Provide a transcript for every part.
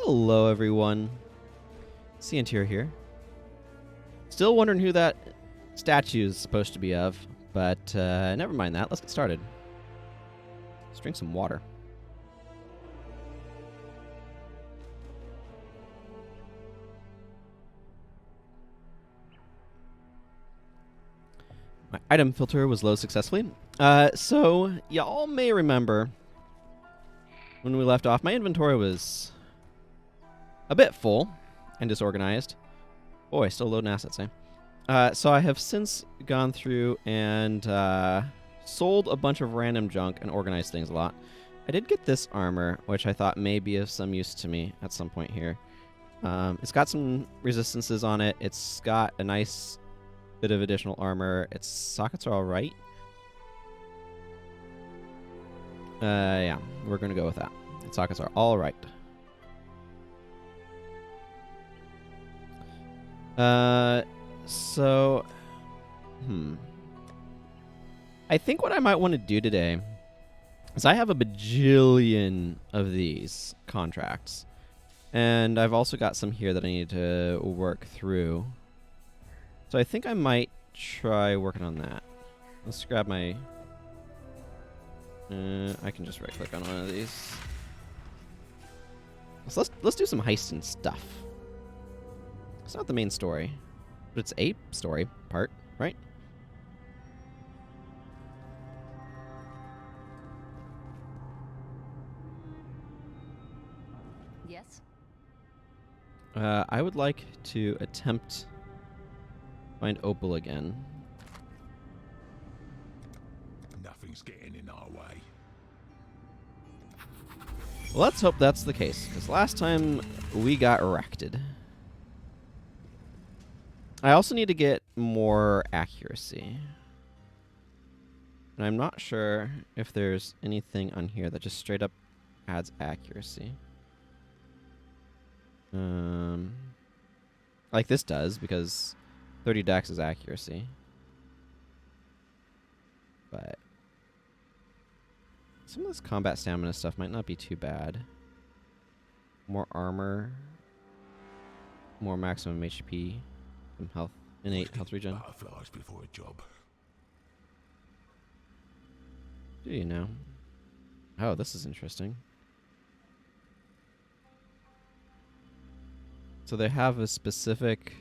Hello, everyone. Ciantier here. Still wondering who that statue is supposed to be of, but never mind that. Let's get started. Let's drink some water. My item filter was low successfully. So, y'all may remember when we left off, my inventory was a bit full and disorganized. Boy, still loading assets, eh? So I have since gone through and sold a bunch of random junk and organized things a lot. I did get this armor, which I thought may be of some use to me at some point here. It's got some resistances on it. It's got a nice bit of additional armor. Its sockets are all right. Yeah, we're going to go with that. Its sockets are all right. So, I think what I might want to do today is I have a bajillion of these contracts. And I've also got some here that I need to work through. So I think I might try working on that. Let's grab my... I can just right-click on one of these. So let's do some heist and stuff. It's not the main story, but it's a story part, right? Yes. I would like to attempt find Opal again. Nothing's getting in our way. Well, let's hope that's the case, because last time we got wrecked. I also need to get more accuracy. And I'm not sure if there's anything on here that just straight up adds accuracy. Like this does, because 30 dex is accuracy. But some of this combat stamina stuff might not be too bad. More armor. More maximum HP. Some health. Innate health regen. Butterflies before a job. Do you know? Oh, this is interesting. So they have a specific...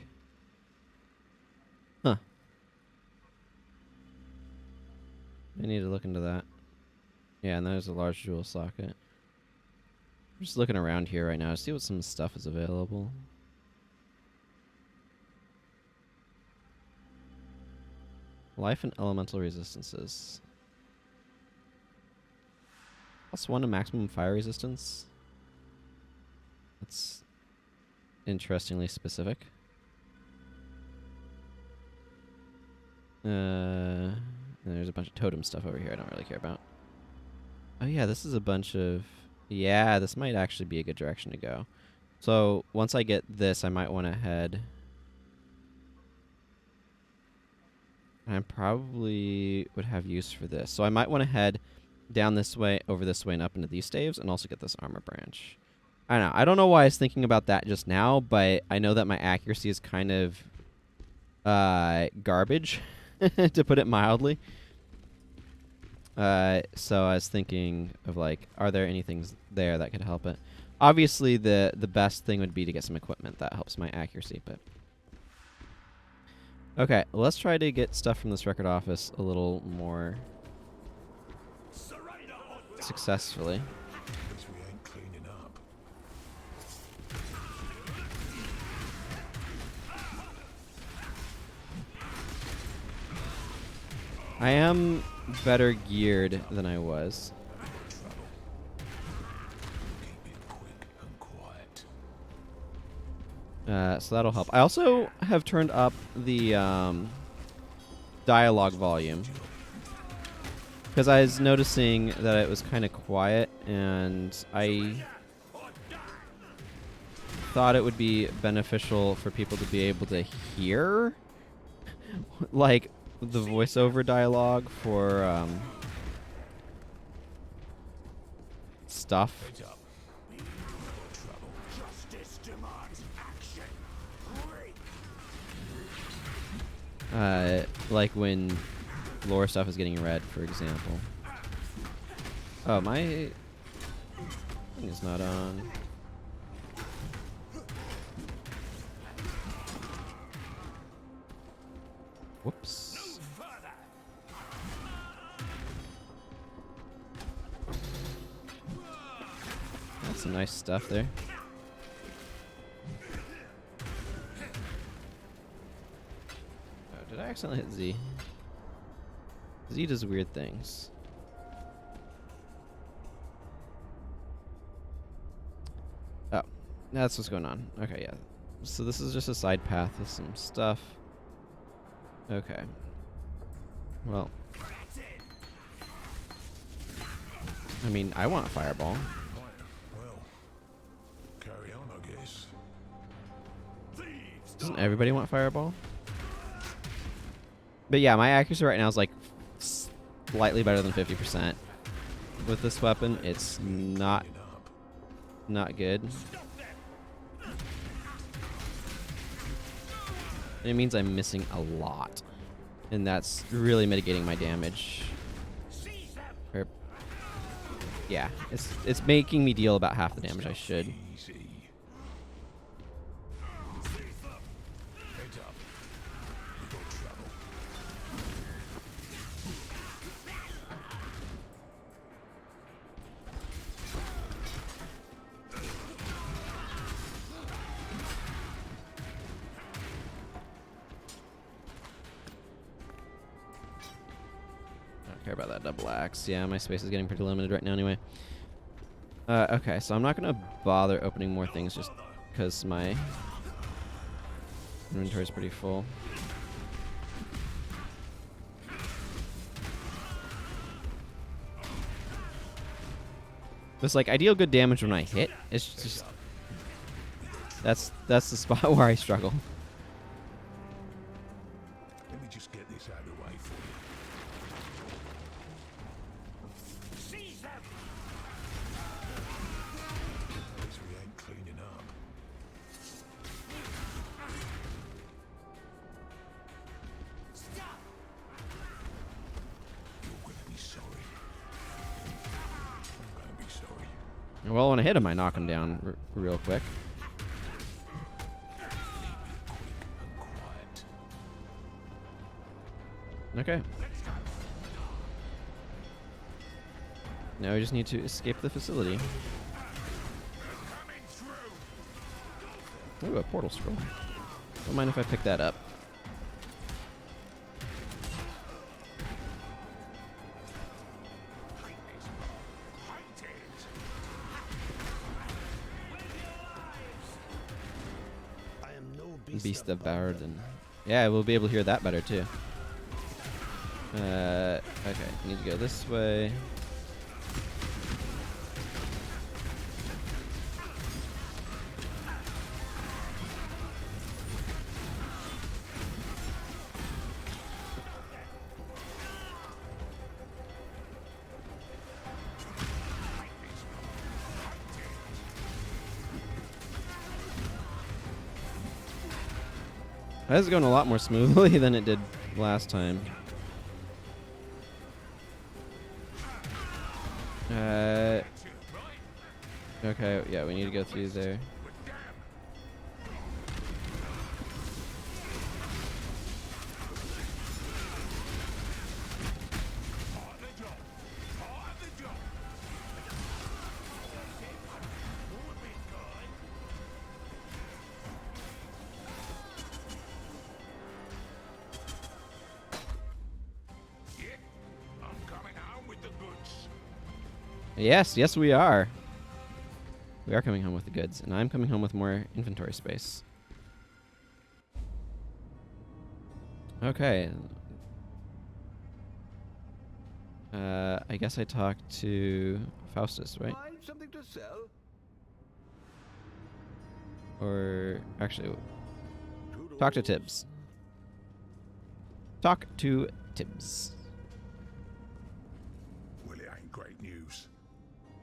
Huh. I need to look into that. Yeah, and there's a large jewel socket. I'm just looking around here right now to see what some stuff is available. Life and elemental resistances. +1 to maximum fire resistance. That's interestingly specific. And there's a bunch of totem stuff over here I don't really care about. Oh yeah, this is a bunch of... Yeah, this might actually be a good direction to go. So once I get this, I might want to head... I probably would have use for this. So I might want to head down this way, over this way, and up into these staves, and also get this armor branch. I don't know why I was thinking about that just now, but I know that my accuracy is kind of garbage, to put it mildly. So I was thinking of, like, are there any things there that could help it? Obviously, the best thing would be to get some equipment that helps my accuracy, but... Okay, let's try to get stuff from this record office a little more successfully. Guess we ain't cleaning up. I am better geared than I was. Trouble. Keep it quick and quiet. So that'll help. I also have turned up the dialogue volume because I was noticing that it was kind of quiet, and I thought it would be beneficial for people to be able to hear like the voiceover dialogue for stuff. Heads up. Trouble. Like when lore stuff is getting read, for example. Oh, my thing is not on. Whoops. That's some nice stuff there. Oh, did I accidentally hit Z? Z does weird things. Oh, that's what's going on. Okay, yeah. So this is just a side path with some stuff. Okay. Well. I mean, I want a fireball. Well, carry on, I guess. Doesn't everybody want fireball? But yeah, my accuracy right now is like slightly better than 50% with this weapon. It's not good. And it means I'm missing a lot, and that's really mitigating my damage. Or, yeah, it's making me deal about half the damage I should. Care about that double axe. Yeah, my space is getting pretty limited right now anyway. Okay, so I'm not going to bother opening more things just because my inventory is pretty full. It's like I deal good damage when I hit. It's just that's the spot where I struggle. Let me just get this out of the way for you. Guess we ain't cleaning up. You're gonna be sorry. I'm gonna be sorry. Well, when I hit him, I knock him down real quick. Okay. Now we just need to escape the facility. Ooh, a portal scroll. Don't mind if I pick that up. Beast of Baradin. Yeah, we'll be able to hear that better too. Okay, need to go this way. This is going a lot more smoothly than it did last time. Okay, yeah, we need to go through there. Yes, we are. We are coming home with the goods, and I'm coming home with more inventory space. Okay. I guess I talked to Faustus, right? Something to sell? Or actually, talk to Tibbs. Talk to Tibbs. Well, it ain't great news.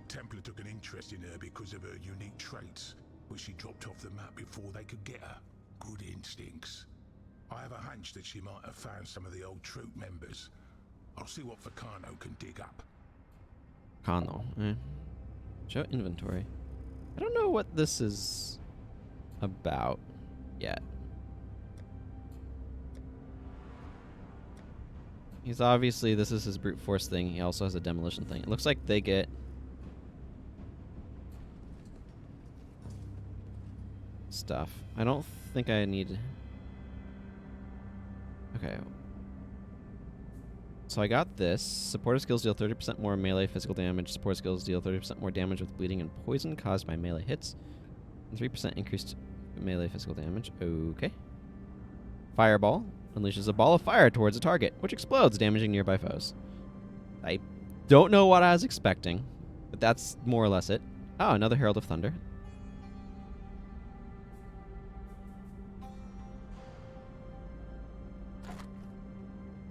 Templar took an interest in her because of her unique traits. but she dropped off the map before they could get her. Good instincts. I have a hunch that she might have found some of the old troop members. I'll see what Vakano can dig up. Kano. Show inventory. I don't know what this is about yet. He's obviously, this is his brute force thing. He also has a demolition thing. It looks like they get stuff. I don't think I need... Okay. So I got this. Supporter skills deal 30% more melee physical damage. Support skills deal 30% more damage with bleeding and poison caused by melee hits. And 3% increased melee physical damage. Okay. Fireball unleashes a ball of fire towards a target, which explodes, damaging nearby foes. I don't know what I was expecting, but that's more or less it. Oh, another Herald of Thunder.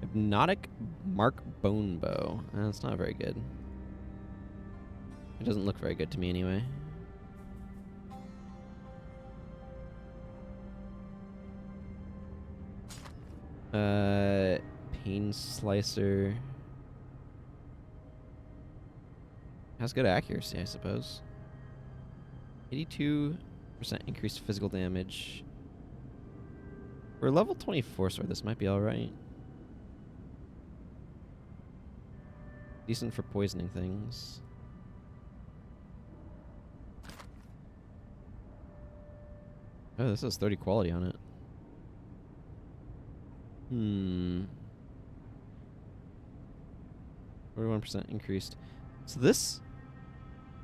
Hypnotic Mark Bone Bow. That's not very good. It doesn't look very good to me anyway. Pain Slicer. Has good accuracy, I suppose. 82% increased physical damage. For a level 24 sword, this might be alright. Decent for poisoning things. Oh, this has 30 quality on it. 41% increased. So this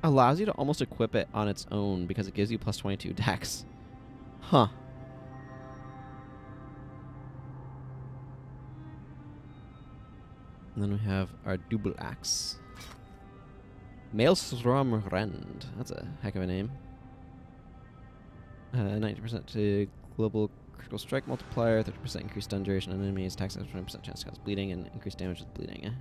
allows you to almost equip it on its own because it gives you plus 22 dex. Huh. And then we have our double axe. Maelstrom Rend. That's a heck of a name. 90% to global critical strike multiplier, 30% increased stun duration on enemies, attacks has 20% chance to cause bleeding, and increased damage with bleeding.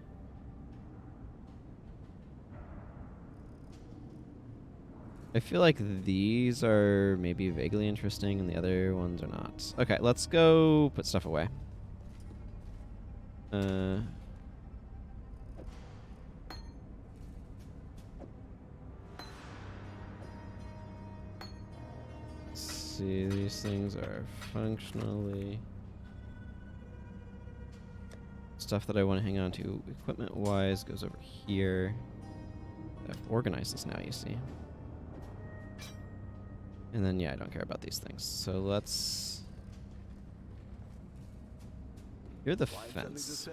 I feel like these are maybe vaguely interesting and the other ones are not. Okay, let's go put stuff away. See, these things are functionally stuff that I want to hang on to. Equipment wise goes over here. I've organized this now, you see. And then yeah, I don't care about these things. So let's... You're the fence.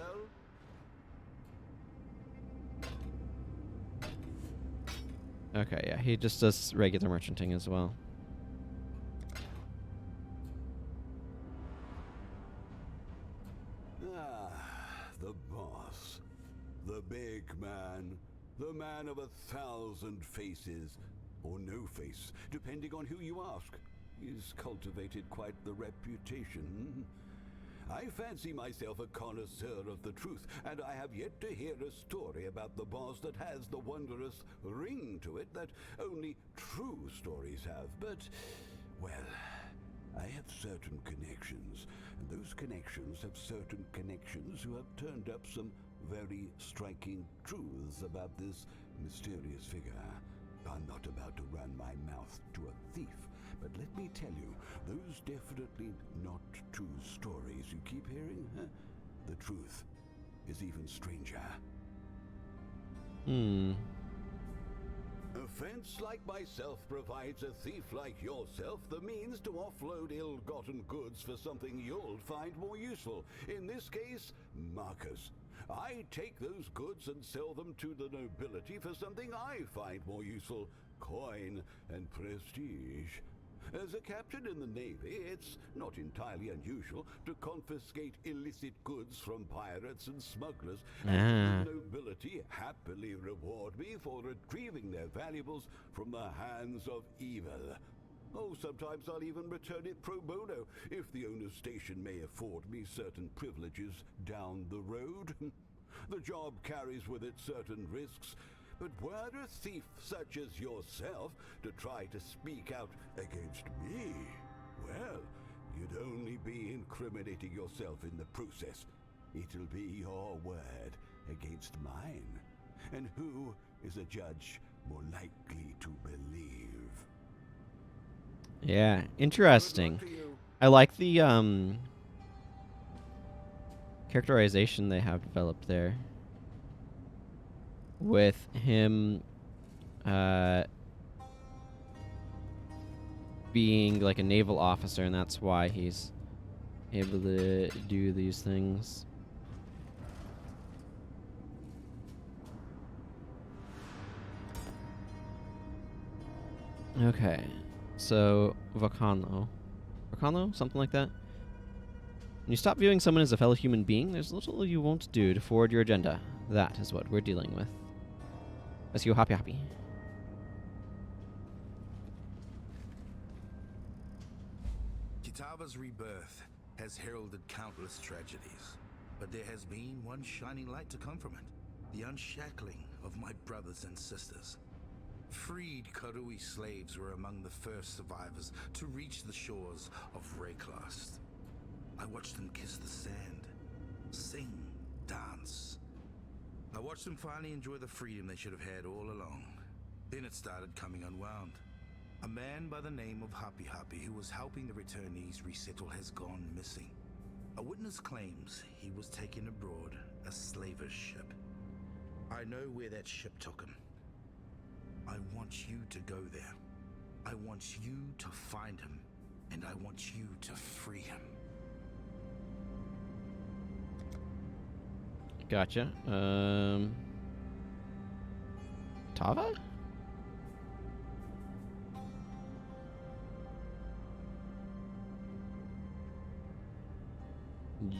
Okay, yeah, he just does regular merchanting as well. The boss. The big man. The man of 1,000 faces. Or no face, depending on who you ask. He's cultivated quite the reputation. I fancy myself a connoisseur of the truth, and I have yet to hear a story about the boss that has the wondrous ring to it that only true stories have. But, well, I have certain connections, and those connections have certain connections who have turned up some very striking truths about this mysterious figure. I'm not about to run my mouth to a thief, but let me tell you, those definitely not true stories you keep hearing, the truth is even stranger. A fence like myself provides a thief like yourself the means to offload ill-gotten goods for something you'll find more useful. In this case, markers. I take those goods and sell them to the nobility for something I find more useful, coin and prestige. As a captain in the Navy, it's not entirely unusual to confiscate illicit goods from pirates and smugglers, and the nobility happily reward me for retrieving their valuables from the hands of evil. Oh, sometimes I'll even return it pro bono, if the owner's station may afford me certain privileges down the road. The job carries with it certain risks, But were a thief such as yourself to try to speak out against me, well, you'd only be incriminating yourself in the process. It'll be your word against mine. And who is a judge more likely to believe? Yeah, interesting. Good luck to you. I like the characterization they have developed there. With him being like a naval officer, and that's why he's able to do these things. Okay, so Volcano. Something like that? When you stop viewing someone as a fellow human being, there's little you won't do to forward your agenda. That is what we're dealing with. Let's go happy. Kitava's rebirth has heralded countless tragedies, but there has been one shining light to come from it. The unshackling of my brothers and sisters. Freed Karui slaves were among the first survivors to reach the shores of Rayclast. I watched them kiss the sand, sing, dance. I watched them finally enjoy the freedom they should have had all along. Then it started coming unwound. A man by the name of Happy, who was helping the returnees resettle, has gone missing. A witness claims he was taken abroad, a slaver's ship. I know where that ship took him. I want you to go there. I want you to find him, and I want you to free him. Gotcha. Tava?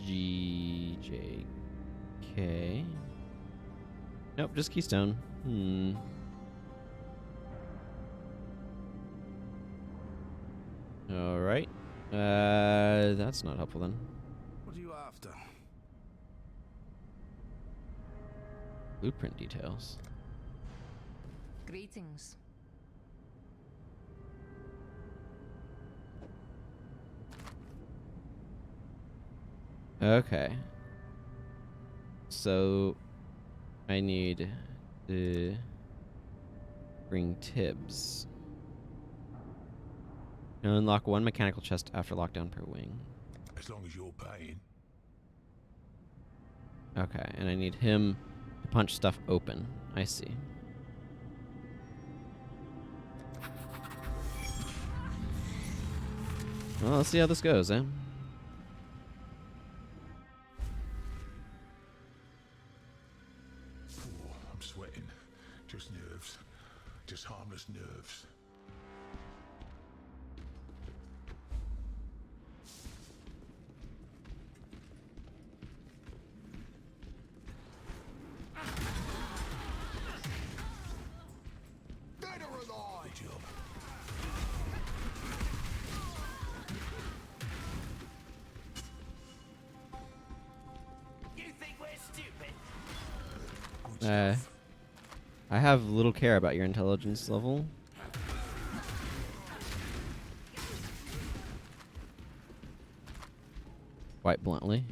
GJK. Nope, just Keystone. Alright. That's not helpful then. What are you after? Blueprint details. Greetings. Okay. So I need to bring Tibbs. Unlock one mechanical chest after lockdown per wing. As long as you're paying. Okay, and I need him to punch stuff open. I see. Well, let's see how this goes, eh? Oh, I'm sweating. Just nerves. Just harmless nerves. Good job. You think we're stupid? I have little care about your intelligence level. Quite bluntly.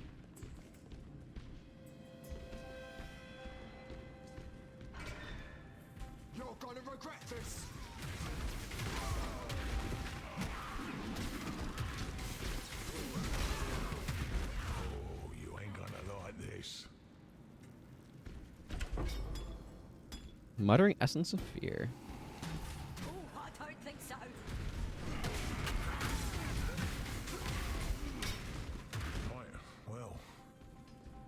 You're gonna regret this! Oh, you ain't gonna like this. Muttering Essence of Fear. Oh, I don't think so. Right, well,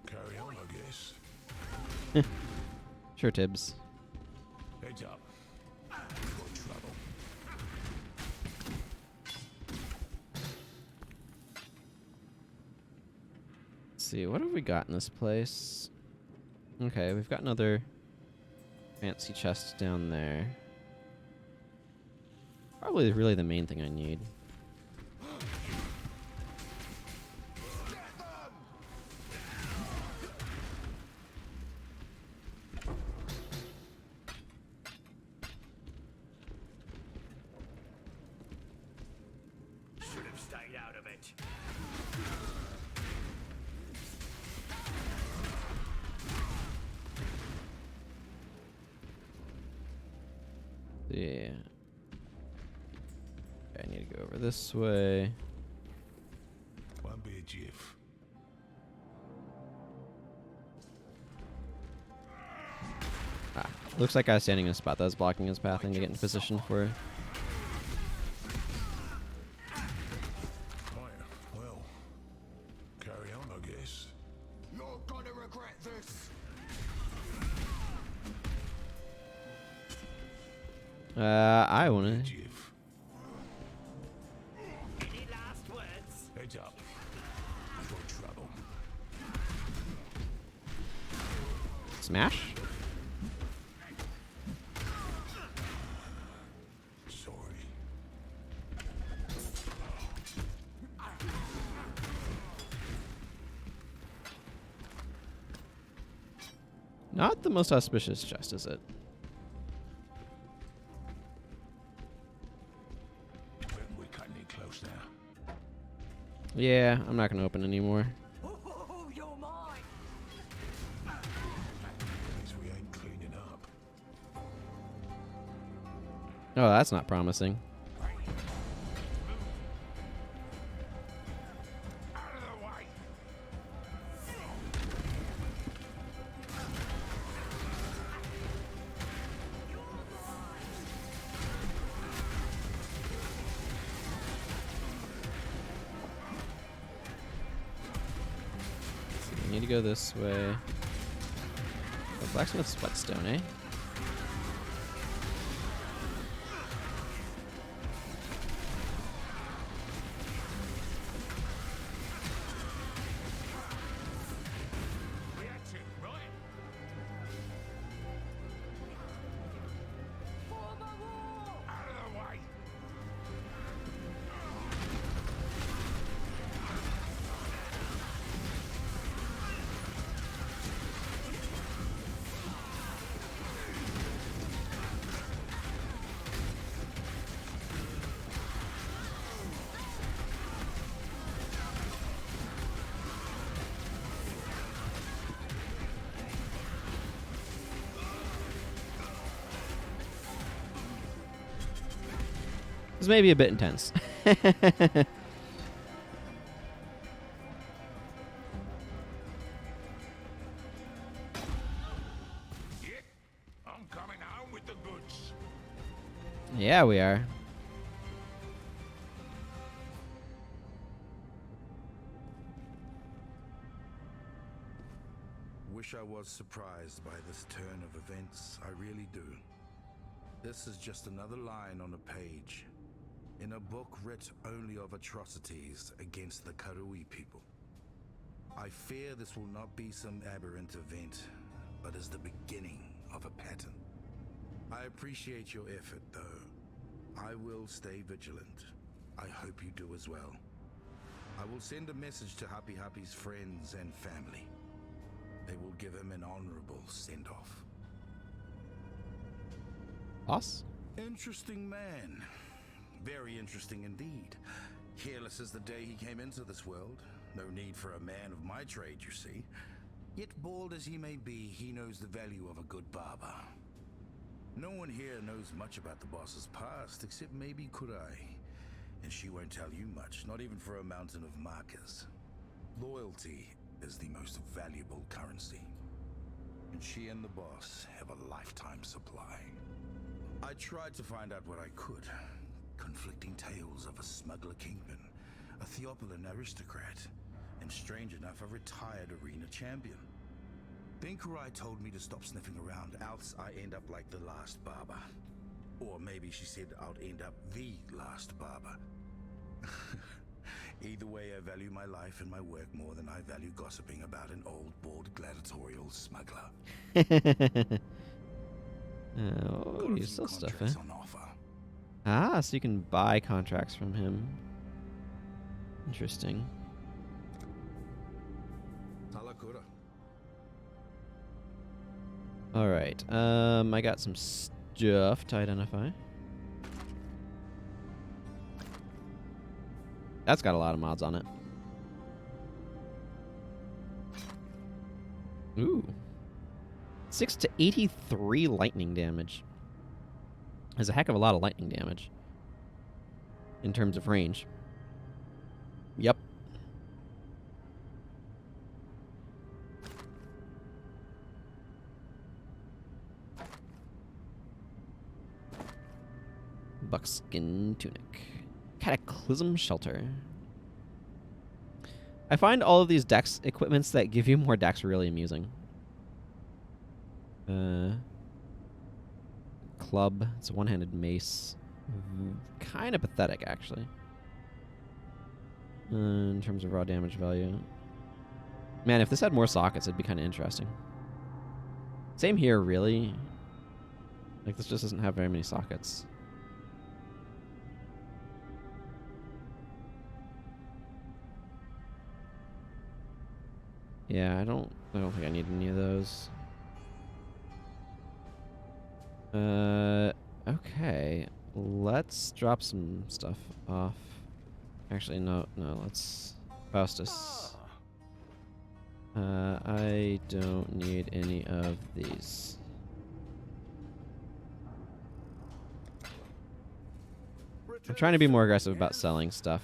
carry on, I guess. Sure, Tibbs. Heads up. You've got trouble. Let's see, what have we got in this place? Okay, we've got another fancy chest down there. Probably really the main thing I need. should have stayed out of it. Yeah. I need to go over this way. Won't be a jiff. Ah, looks like I was standing in a spot that was blocking his path and to get in position for. Right, well, carry on, I guess. You're gonna regret this. I Be a wanna. jiff. Any last words? Heads up. I've got trouble. Smash? Sorry. Not the most auspicious chest, is it? We're cutting it close now. Yeah, I'm not gonna open anymore. Oh, you're mine. Guess we ain't cleaning up. Oh, that's not promising. Out of the way! We need to go this way. Oh, blacksmith's whetstone, eh? We had to, right? For the war! Out of the way! This may be a bit intense. Yeah, I'm coming home with the goods. Yeah, we are. Wish I was surprised by this turn of events. I really do. This is just another line on a page. In a book writ only of atrocities against the Karui people. I fear this will not be some aberrant event, but is the beginning of a pattern. I appreciate your effort, though. I will stay vigilant. I hope you do as well. I will send a message to Happy Happy's friends and family. They will give him an honorable send-off. Boss? Interesting man. Very interesting indeed. Careless as the day he came into this world. No need for a man of my trade, you see. Yet bald as he may be, he knows the value of a good barber. No one here knows much about the boss's past, except maybe Kurai. And she won't tell you much, not even for a mountain of markers. Loyalty is the most valuable currency. And she and the boss have a lifetime supply. I tried to find out what I could. Conflicting tales of a smuggler kingpin, a Theopolan aristocrat, and strange enough, a retired arena champion. Then Kurai told me to stop sniffing around, else I end up like the last barber. Or maybe she said I'll end up the last barber. Either way, I value my life and my work more than I value gossiping about an old, bald gladiatorial smuggler. Oh, Got a you few sell stuff, eh? contracts on offer. Ah, so you can buy contracts from him. Interesting. Talakura. Alright, I got some stuff to identify. That's got a lot of mods on it. Ooh. 6 to 83 lightning damage. There's a heck of a lot of lightning damage in terms of range. Yep. Buckskin tunic. Cataclysm shelter. I find all of these dex equipments that give you more dex really amusing. Club. It's a one-handed mace. Kind of pathetic, actually. In terms of raw damage value. Man, if this had more sockets, it'd be kind of interesting. Same here, really. Like, this just doesn't have very many sockets. Yeah, I don't think I need any of those. Okay. Let's drop some stuff off. Actually, no, let's Faustus. I don't need any of these. I'm trying to be more aggressive about selling stuff.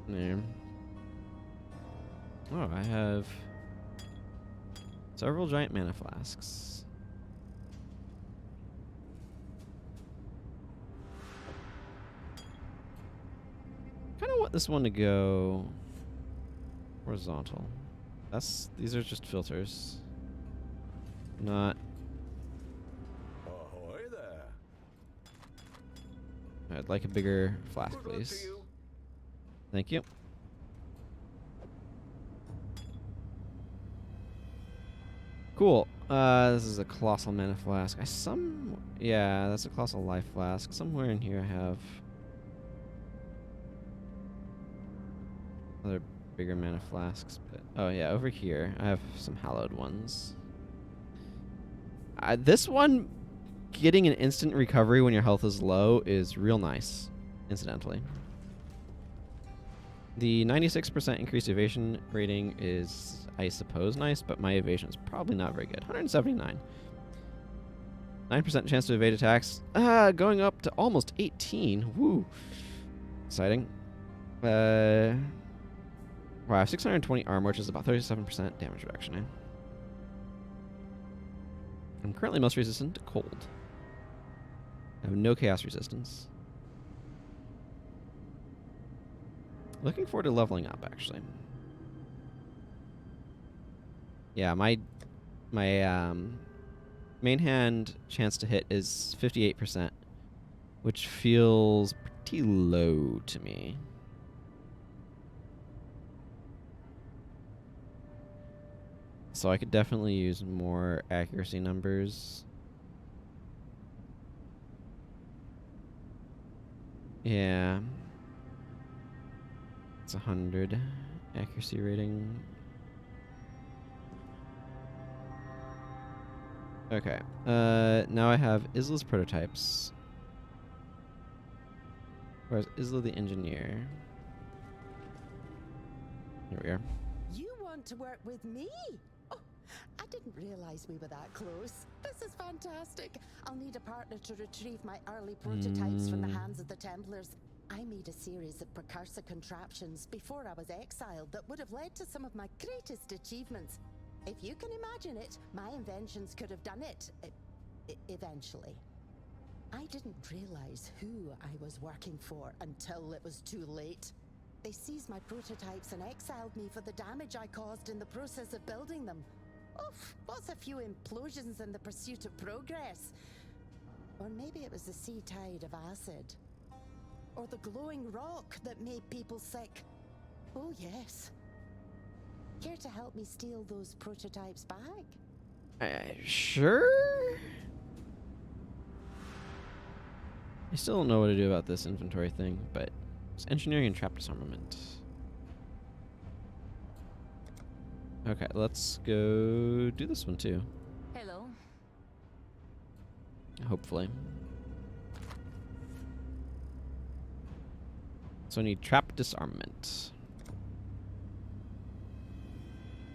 There. Oh, I have several giant mana flasks. Kind of want this one to go horizontal. These are just filters. Not. Ahoy there. I'd like a bigger flask, Good luck to please. you. Thank you. Cool. This is a colossal mana flask. Yeah, that's a colossal life flask. Somewhere in here I have other bigger mana flasks. But oh yeah, over here I have some hallowed ones. This one, getting an instant recovery when your health is low is real nice, incidentally. The 96% increased evasion rating is, I suppose, nice, but my evasion is probably not very good. 179. 9% chance to evade attacks. Going up to almost 18. Woo. Exciting. Wow, I have 620 armor, which is about 37% damage reduction. I'm currently most resistant to cold. I have no chaos resistance. Looking forward to leveling up, actually. Yeah, my main hand chance to hit is 58%, which feels pretty low to me. So I could definitely use more accuracy numbers. Yeah. It's 100 accuracy rating. Okay. Now I have Isla's prototypes. Where's Isla the engineer? Here we are. You want to work with me? Oh, I didn't realize we were that close. This is fantastic. I'll need a partner to retrieve my early prototypes from the hands of the Templars. I made a series of precursor contraptions before I was exiled that would have led to some of my greatest achievements. If you can imagine it, my inventions could have done it. Eventually. I didn't realize who I was working for until it was too late. They seized my prototypes and exiled me for the damage I caused in the process of building them. Oof, what's a few implosions in the pursuit of progress? Or maybe it was the sea tide of acid. Or the glowing rock that made people sick. Oh yes. Care to help me steal those prototypes back? Sure? I still don't know what to do about this inventory thing, but it's engineering and trap disarmament. Okay, let's go do this one too. Hello. Hopefully. So I need trap disarmament.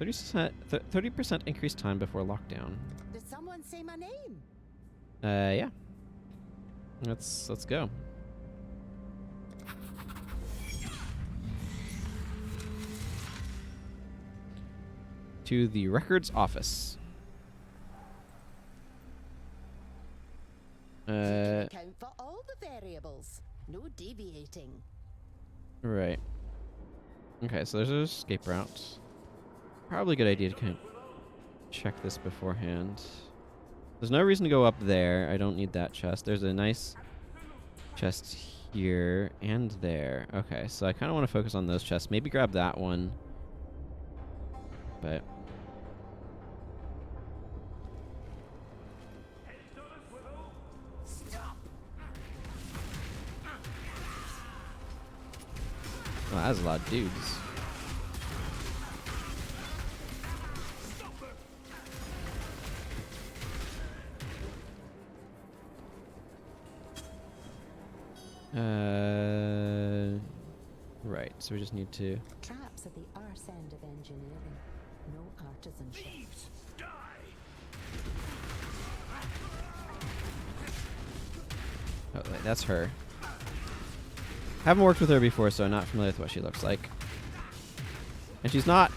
30% increased time before lockdown. Did someone say my name? Yeah. Let's go. To the records office. Count for all the variables. No deviating. Right. Okay, so there's an escape route. Probably a good idea to kind of check this beforehand. There's no reason to go up there. I don't need that chest. There's a nice chest here and there. Okay, so I kind of want to focus on those chests. Maybe grab that one. But... Wow, that's a lot of dudes. Right, so we just need to... Traps at the arse end of engineering. No artisanship. Oh, wait, that's her. Haven't worked with her before, so I'm not familiar with what she looks like. And she's not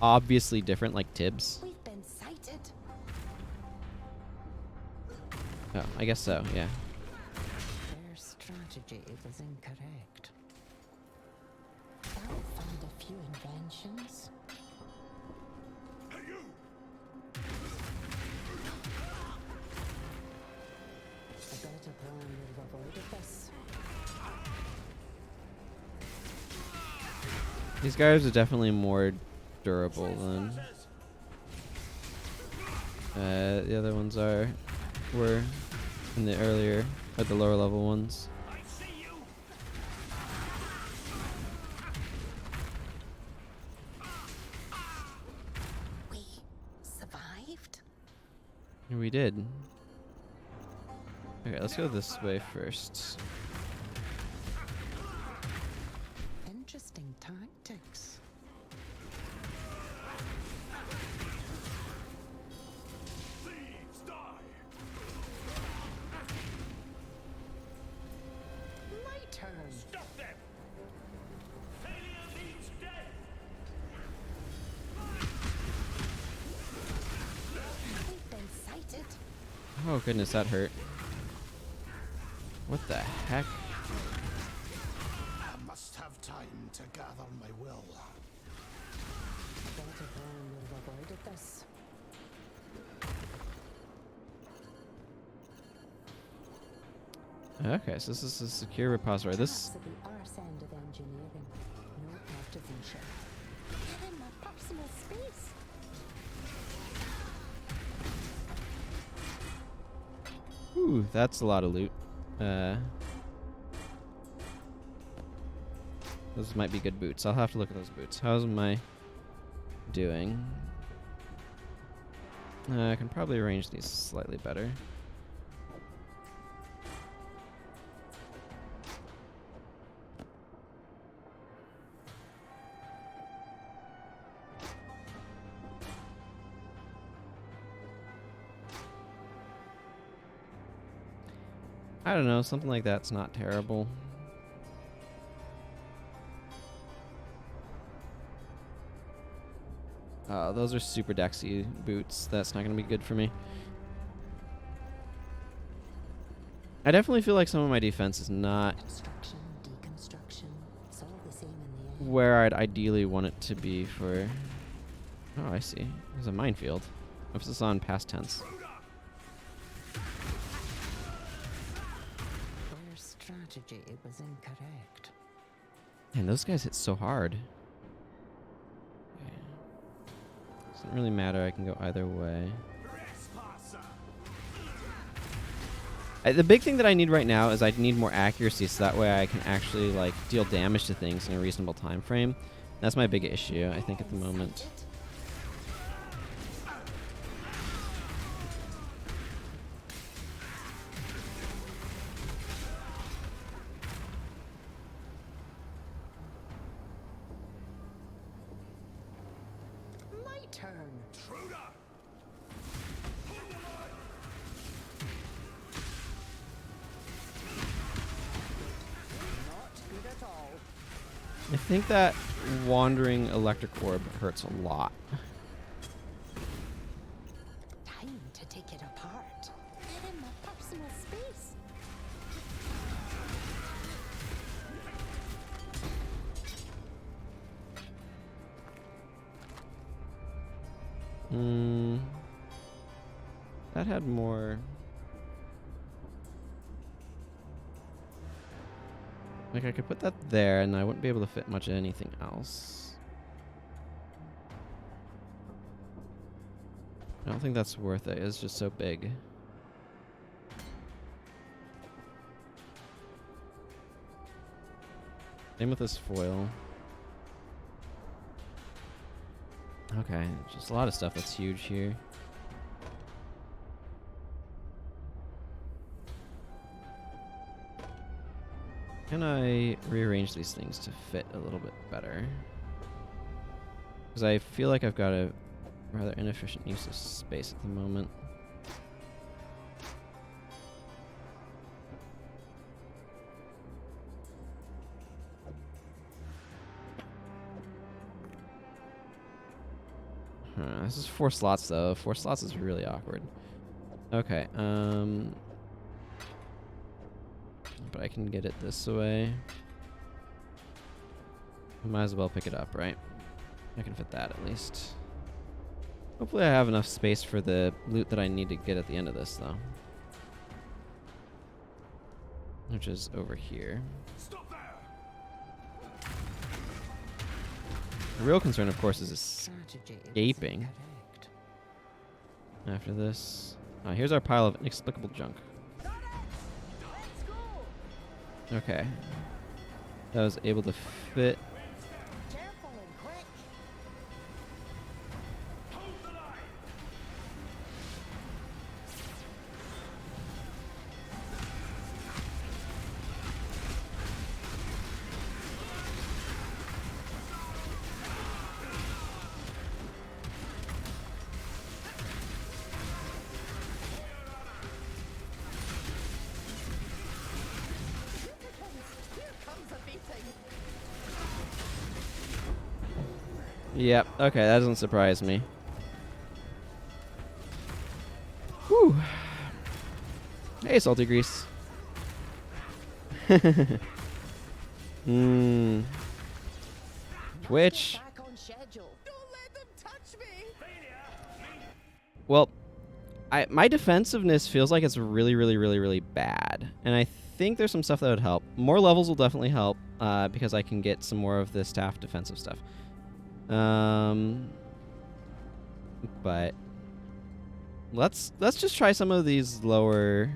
obviously different like Tibbs. We've been sighted. Oh, I guess so, yeah. Their strategy was incorrect. I'll find a few inventions. A better plan would have avoided this. These guys are definitely more durable than the other ones were in the earlier, or the lower level ones. We survived? We did. Okay, let's go this way first. Interesting tactics. My turn. Stop them! Failure means death! We've been sighted. Oh goodness, that hurt. What the heck? I must have time to gather my will. A better plan would have avoided this. Okay, so this is a secure repository. This Traps at the arse end of engineering. No artisanship. Get in my personal space. Ooh, that's a lot of loot. Those might be good boots. I'll have to look at those boots. How's my doing? I can probably arrange these slightly better. I don't know, something like that's not terrible. Those are super dexy boots. That's not going to be good for me. I definitely feel like some of my defense is not Construction, deconstruction. It's all the same in the end. where I'd ideally want it to be for... Oh, I see. There's a minefield. Emphasis on past tense. Their strategy was incorrect. Man, those guys hit so hard. Doesn't really matter. I can go either way. The big thing that I need right now is I need more accuracy, so that way I can actually deal damage to things in a reasonable time frame. That's my big issue, I think, at the moment. turn. Intruder! Not good at all. I think that wandering electric orb hurts a lot. Time to take it apart. They're in my personal space. That had more. Like I could put that there and I wouldn't be able to fit much of anything else. I don't think that's worth it. It's just so big. Same with this foil. Okay, just a lot of stuff that's huge here. Can I rearrange these things to fit a little bit better? Because I feel like I've got a rather inefficient use of space at the moment. This is 4 slots though. 4 slots is really awkward. Okay, but I can get it this way. Might as well pick it up, right? I can fit that at least. Hopefully I have enough space for the loot that I need to get at the end of this though. Which is over here. Stop there! The real concern, of course, is Strategy is escaping correct. after this. Here's our pile of inexplicable junk. Okay. That was able to fit. Careful and quick. Hold the line! Here comes a beating. Yep. Okay, that doesn't surprise me. Whew. Hey, salty grease. Twitch. Back on schedule. Don't let them touch me. Well, my defensiveness feels like it's really, really, really, really bad. And I think there's some stuff that would help. More levels will definitely help because I can get some more of the staff defensive stuff. But let's just try some of these lower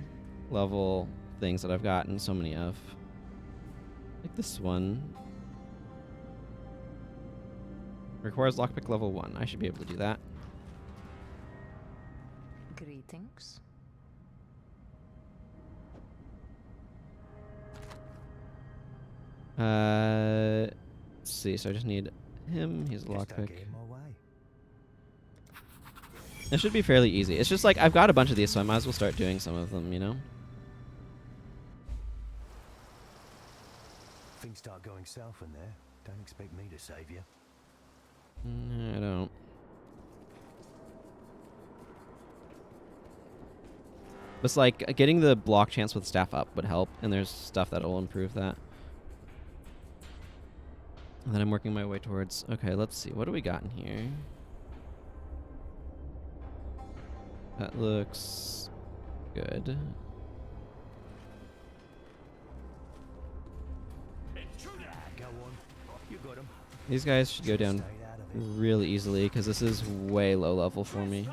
level things that I've gotten so many of. Like this one. Requires lockpick level 1. I should be able to do that. Greetings. Let's see. So I just need him. He's a lockpick. It should be fairly easy. It's just like I've got a bunch of these, so I might as well start doing some of them, you know? Things start going south in there. Don't expect me to save you. I don't. But it's like getting the block chance with staff up would help, and there's stuff that will improve that. And then I'm working my way towards. Okay, let's see. What do we got in here? That looks good. Go on. You got him. These guys should go down really easily because this is way low level for me.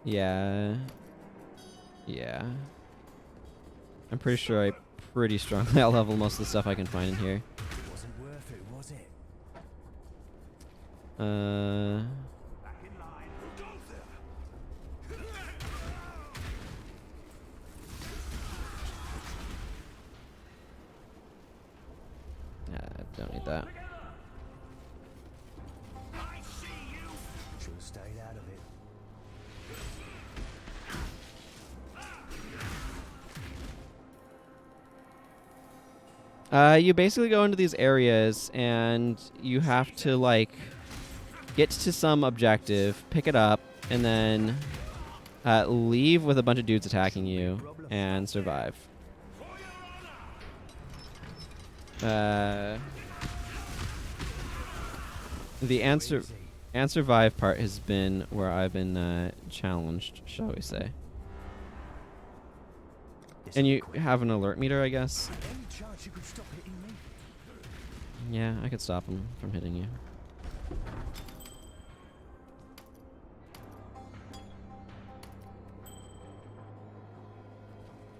Yeah. Yeah. I'm pretty sure I pretty strongly out-level most of the stuff I can find in here. Wasn't worth it, was it? that. I see you. Should have stayed out of it. You basically go into these areas and you have to like get to some objective, pick it up, and then leave with a bunch of dudes attacking you and survive. The and survive part has been where I've been challenged, shall we say. And you have an alert meter, I guess. Any chance you could stop hitting me? Yeah, I could stop him from hitting you.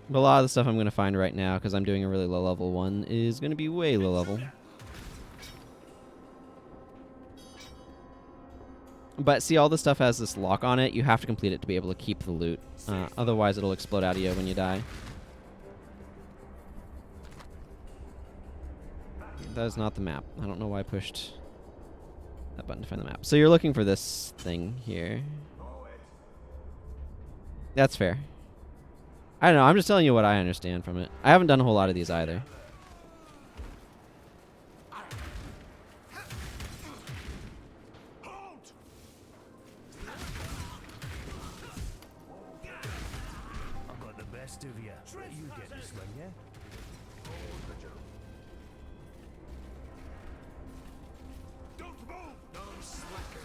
But a lot of the stuff I'm going to find right now, because I'm doing a really low level one, is going to be way low level. But see, all this stuff has this lock on it. You have to complete it to be able to keep the loot. Otherwise, it'll explode out of you when you die. That is not the map. I don't know why I pushed that button to find the map. So you're looking for this thing here. That's fair. I don't know. I'm just telling you what I understand from it. I haven't done a whole lot of these either. I've got the best of you. You get this one, yeah? Don't move. No slacker.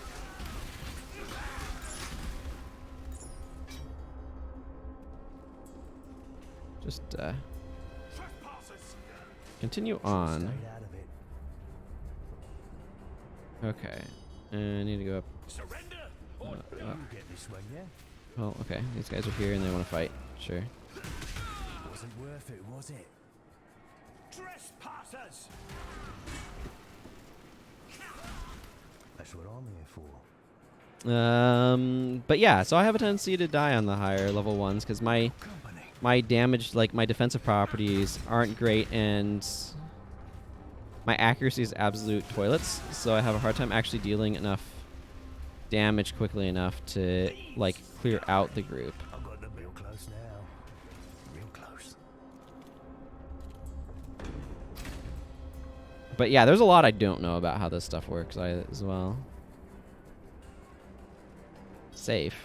Just Trespassers. continue on. Stayed out of it. Okay. And I need to go up. Surrender. You get this one, yeah? Well, okay. These guys are here and they want to fight. Sure. Wasn't worth it, was it? Trespassers. That's what I'm here for. But yeah, so I have a tendency to die on the higher level ones because my damage, like my defensive properties, aren't great, and my accuracy is absolute toilets. So I have a hard time actually dealing enough damage quickly enough to like clear out the group. I've got them real close now. Real close. But yeah, there's a lot I don't know about how this stuff works as well. Safe.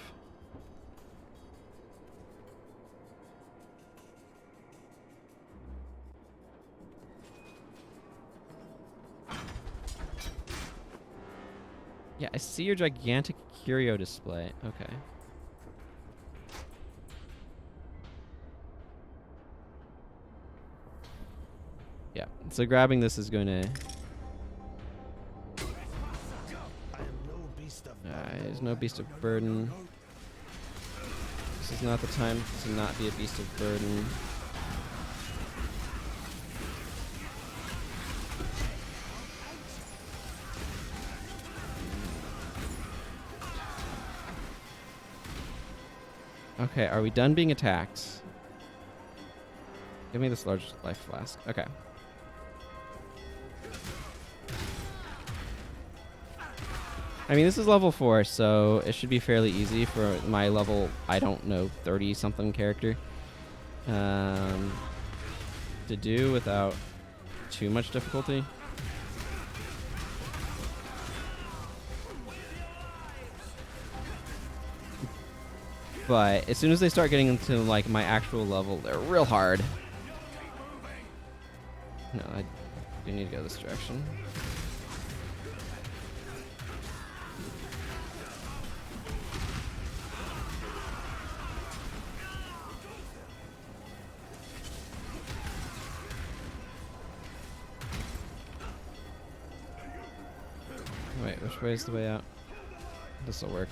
Yeah, I see your gigantic curio display. Okay. Yeah, so grabbing this is going to... there's no beast of burden. This is not the time to not be a beast of burden. Okay, are we done being attacked? Give me this large life flask. Okay. I mean, this is level 4, so it should be fairly easy for my level, I don't know, 30-something character to do without too much difficulty. But as soon as they start getting into like my actual level, they're real hard. No, I do need to go this direction. Wait, which way is the way out? This'll work.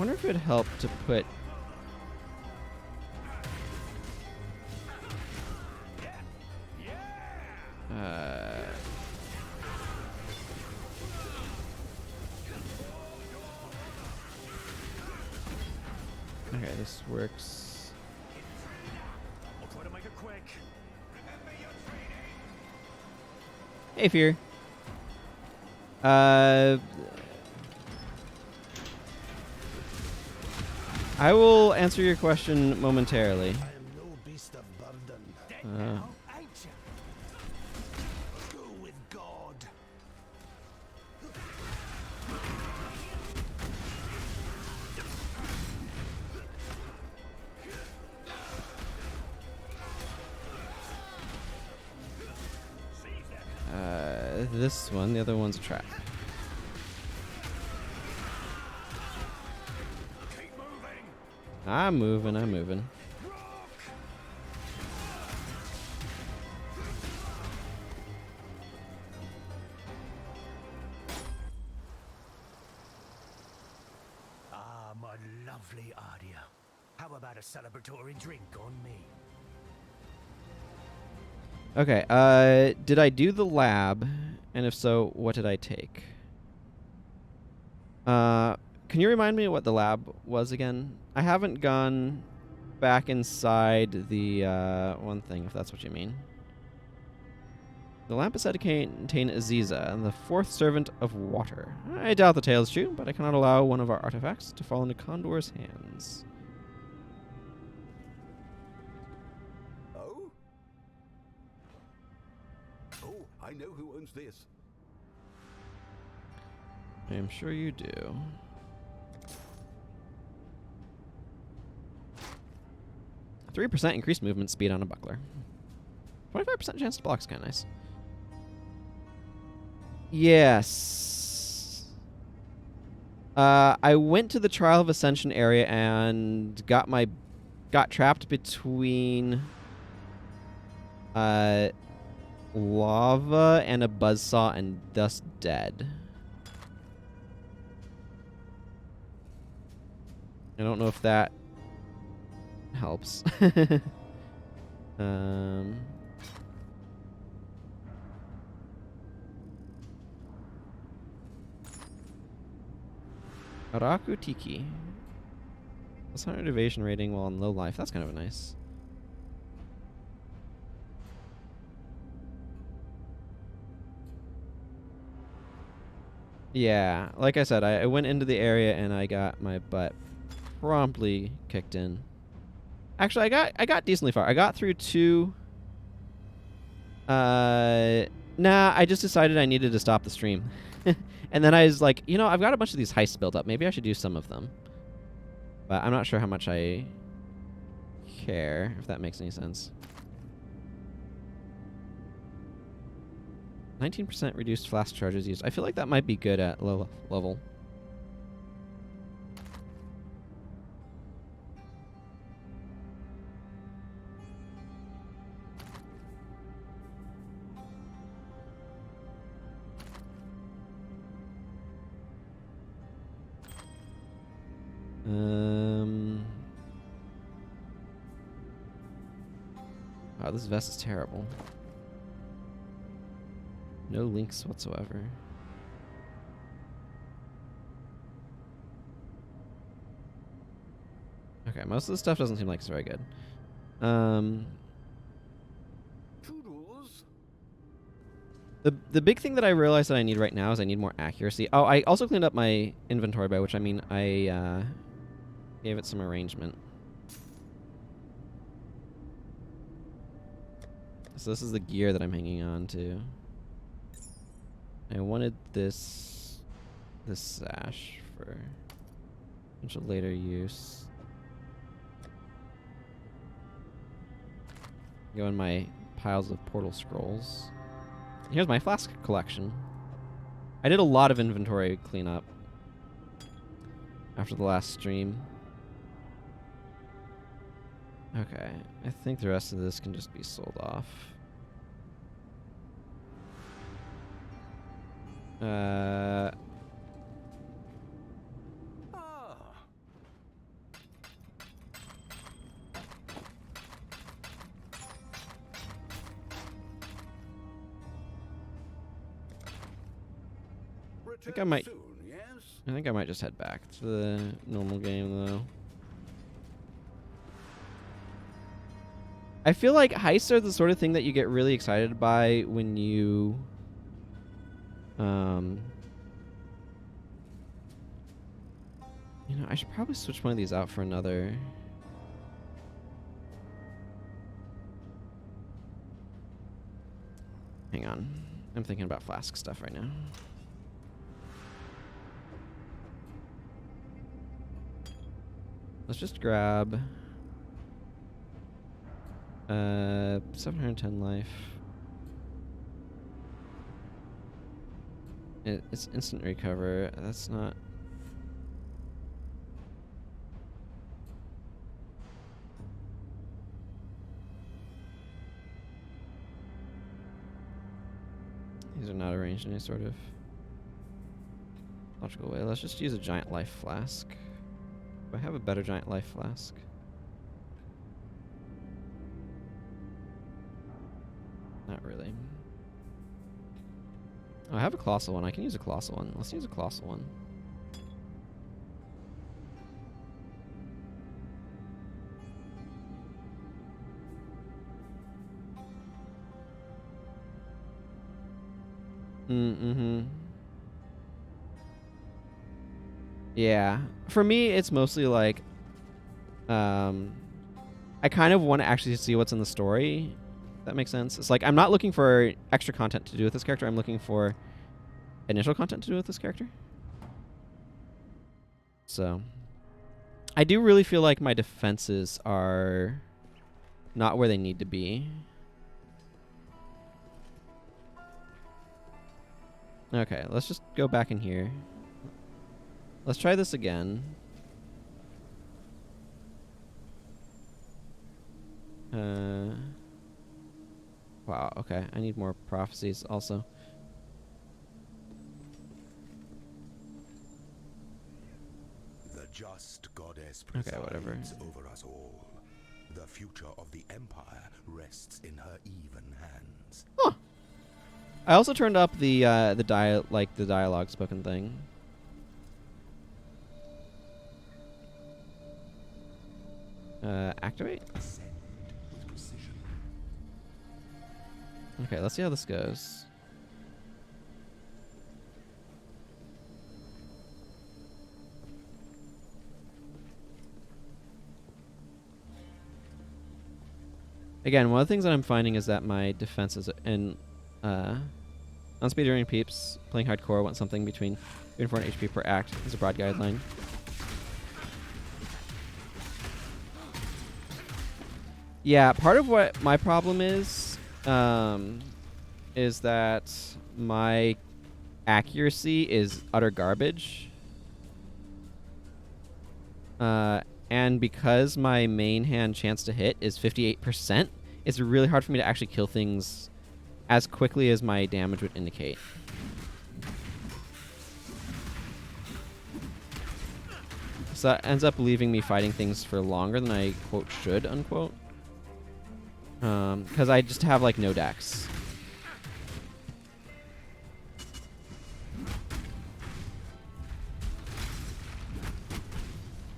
wonder if it would help to put... Okay, this works. I'll try to make it quick. Hey, Fear. I will answer your question momentarily. I am no beast of burden. Uh, Go with God. this one, the other one's a trap. Keep moving. I'm moving, I'm moving. Ah, my lovely Ardia. How about a celebratory drink on me? Okay, did I do the lab? And if so, what did I take? Can you remind me what the lab was again? I haven't gone back inside the one thing, if that's what you mean. The lamp is said to contain Aziza, the fourth servant of water. I doubt the tale is true, but I cannot allow one of our artifacts to fall into Condor's hands. Oh? Oh, I know who owns this. I am sure you do. A 3% increased movement speed on a buckler. 25% chance to block is kind of nice. Yes. I went to the Trial of Ascension area and got trapped between lava and a buzzsaw and thus dead. I don't know if that helps. Araku Tiki. Plus 100 evasion rating while in low life. That's kind of nice. Yeah, like I said, I went into the area and I got my butt promptly kicked in. Actually, I got decently far. I got through 2. Nah, I just decided I needed to stop the stream. And then I was like, you know, I've got a bunch of these heists built up. Maybe I should do some of them. But I'm not sure how much I care, if that makes any sense. 19% reduced flask charges used. I feel like that might be good at low level. Wow, this vest is terrible. No links whatsoever. Okay, most of the stuff doesn't seem like it's very good. Toodles. The big thing that I realize that I need right now is I need more accuracy. Oh, I also cleaned up my inventory, by which I mean I gave it some arrangement. So this is the gear that I'm hanging on to. I wanted this sash for potential later use. Go in my piles of portal scrolls. Here's my flask collection. I did a lot of inventory cleanup after the last stream. Okay, I think the rest of this can just be sold off. think I might. soon, yes? I think I might just head back to the normal game though. I feel like heists are the sort of thing that you get really excited by when you you know, I should probably switch one of these out for another. Hang on. I'm thinking about flask stuff right now. Let's just grab 710 life. It's instant recover. That's not. These are not arranged in any sort of logical way. Let's just use a giant life flask. Do I have a better giant life flask? Not really. Oh, I have a colossal one. I can use a colossal one. Let's use a colossal one. Mm-hmm. Yeah. For me, it's mostly like, I kind of want to actually see what's in the story. If that makes sense. It's like, I'm not looking for extra content to do with this character. I'm looking for initial content to do with this character. So, I do really feel like my defenses are not where they need to be. Okay, let's just go back in here. Let's try this again. Wow, okay. I need more prophecies also. The just goddess Okay, whatever. presides over us all. The future of the Empire rests in her even hands. Huh. I also turned up the dialogue spoken thing. Activate. Ascend with precision. Okay, let's see how this goes. Again, one of the things that I'm finding is that my defenses and on speedrunning peeps playing hardcore want something between 3 and 4 HP per act as a broad guideline. Yeah, part of what my problem is that my accuracy is utter garbage. And because my main hand chance to hit is 58%, it's really hard for me to actually kill things as quickly as my damage would indicate. So that ends up leaving me fighting things for longer than I, quote, should, unquote. Because I just have, like, no dex.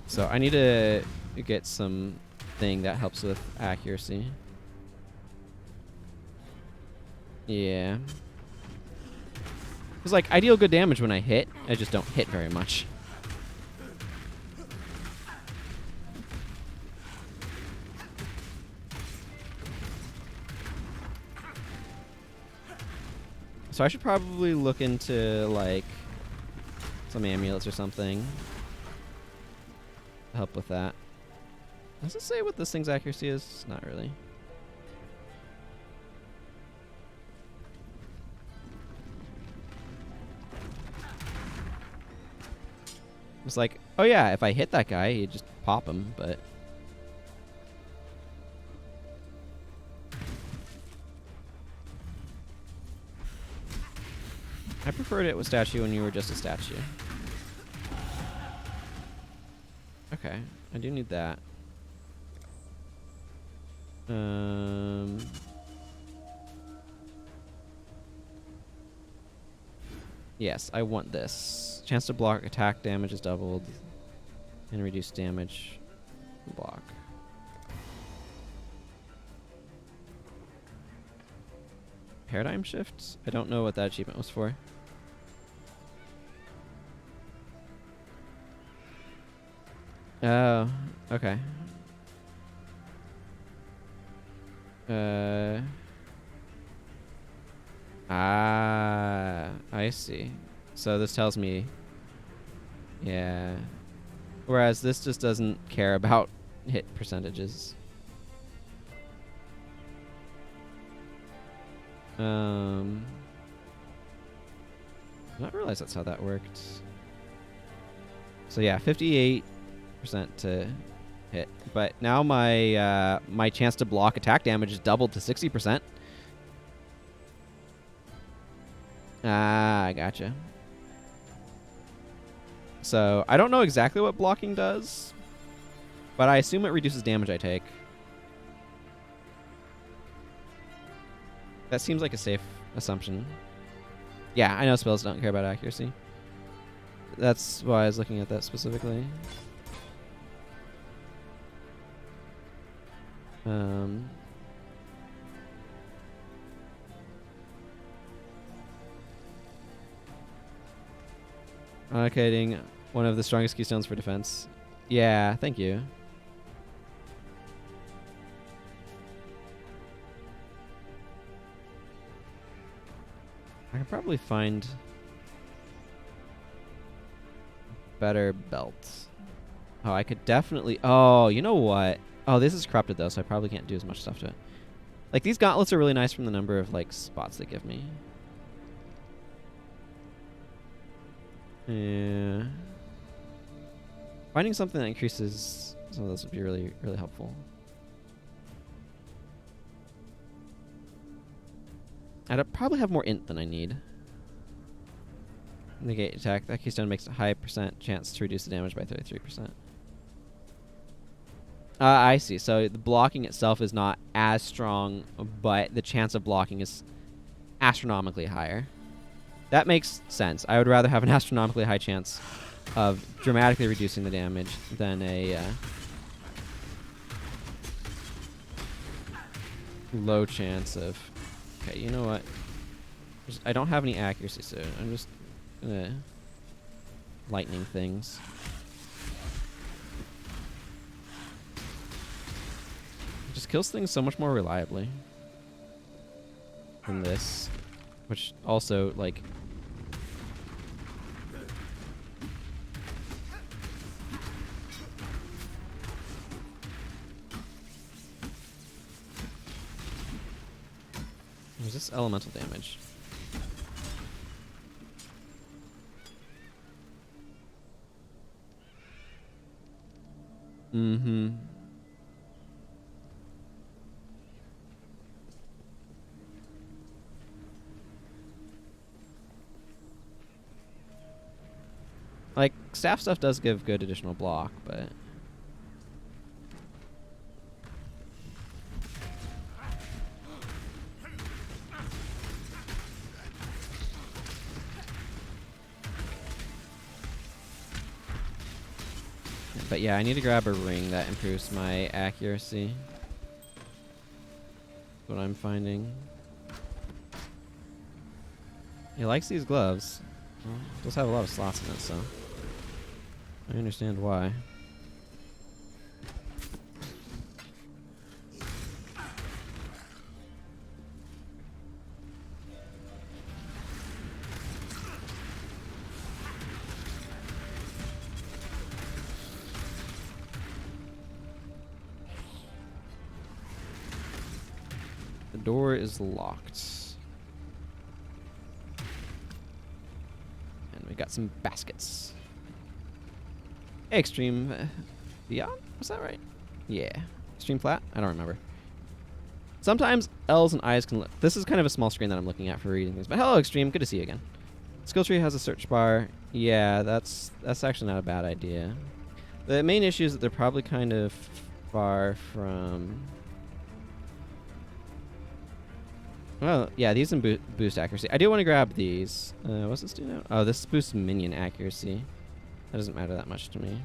So I need to get some thing that helps with accuracy. Yeah. Because, like, I deal good damage when I hit. I just don't hit very much. So I should probably look into, like, some amulets or something to help with that. Does it say what this thing's accuracy is? Not really. It's like, oh yeah, if I hit that guy, you just pop him, but... I preferred it with statue when you were just a statue. Okay, I do need that. Yes, I want this. Chance to block attack damage is doubled. And reduce damage block. Paradigm shift? I don't know what that achievement was for. Oh, okay. I see. So this tells me, yeah. Whereas this just doesn't care about hit percentages. I did not realize that's how that worked. So yeah, 58% to hit. But now my my chance to block attack damage is doubled to 60%. Ah, I gotcha. So I don't know exactly what blocking does, but I assume it reduces damage I take. That seems like a safe assumption. Yeah, I know spells don't care about accuracy. That's why I was looking at that specifically. Allocating one of the strongest keystones for defense. Yeah, thank you. I could probably find better belts. Oh, I could definitely... Oh, you know what? Oh, this is corrupted, though, so I probably can't do as much stuff to it. Like, these gauntlets are really nice from the number of, like, spots they give me. Yeah. Finding something that increases some of those would be really, really helpful. I'd probably have more int than I need. Negate attack. That keystone makes a high % chance to reduce the damage by 33%. I see. So the blocking itself is not as strong, but the chance of blocking is astronomically higher. That makes sense. I would rather have an astronomically high chance of dramatically reducing the damage than a low chance of... Okay, you know what? I don't have any accuracy, so I'm just gonna lightning things. It just kills things so much more reliably than this, which also, like... Was this elemental damage? Mm-hmm. Like, staff stuff does give good additional block, but... But yeah, I need to grab a ring that improves my accuracy. That's what I'm finding. He likes these gloves. Well, it does have a lot of slots in it, so I understand why. The door is locked. And we got some baskets. Hey, Extreme Beyond? Was that right? Yeah. Extreme Flat? I don't remember. Sometimes L's and I's can look. This is kind of a small screen that I'm looking at for reading things. But hello, Extreme. Good to see you again. Skill tree has a search bar. Yeah, that's actually not a bad idea. The main issue is that they're probably kind of far from... Oh, yeah, these boost accuracy. I do want to grab these. What's this do now? Oh, this boosts minion accuracy. That doesn't matter that much to me.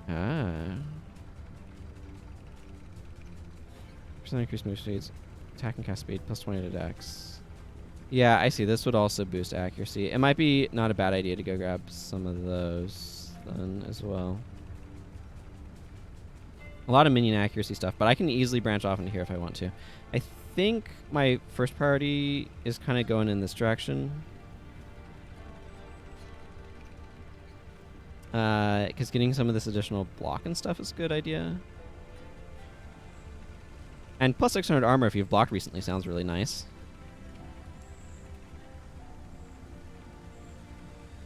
Ah. Percent increased move speeds. Attack and cast speed, plus 20 to dex. Yeah, I see. This would also boost accuracy. It might be not a bad idea to go grab some of those then as well. A lot of minion accuracy stuff, but I can easily branch off into here if I want to. I think my first priority is kind of going in this direction. Because getting some of this additional block and stuff is a good idea. And plus 600 armor if you've blocked recently sounds really nice.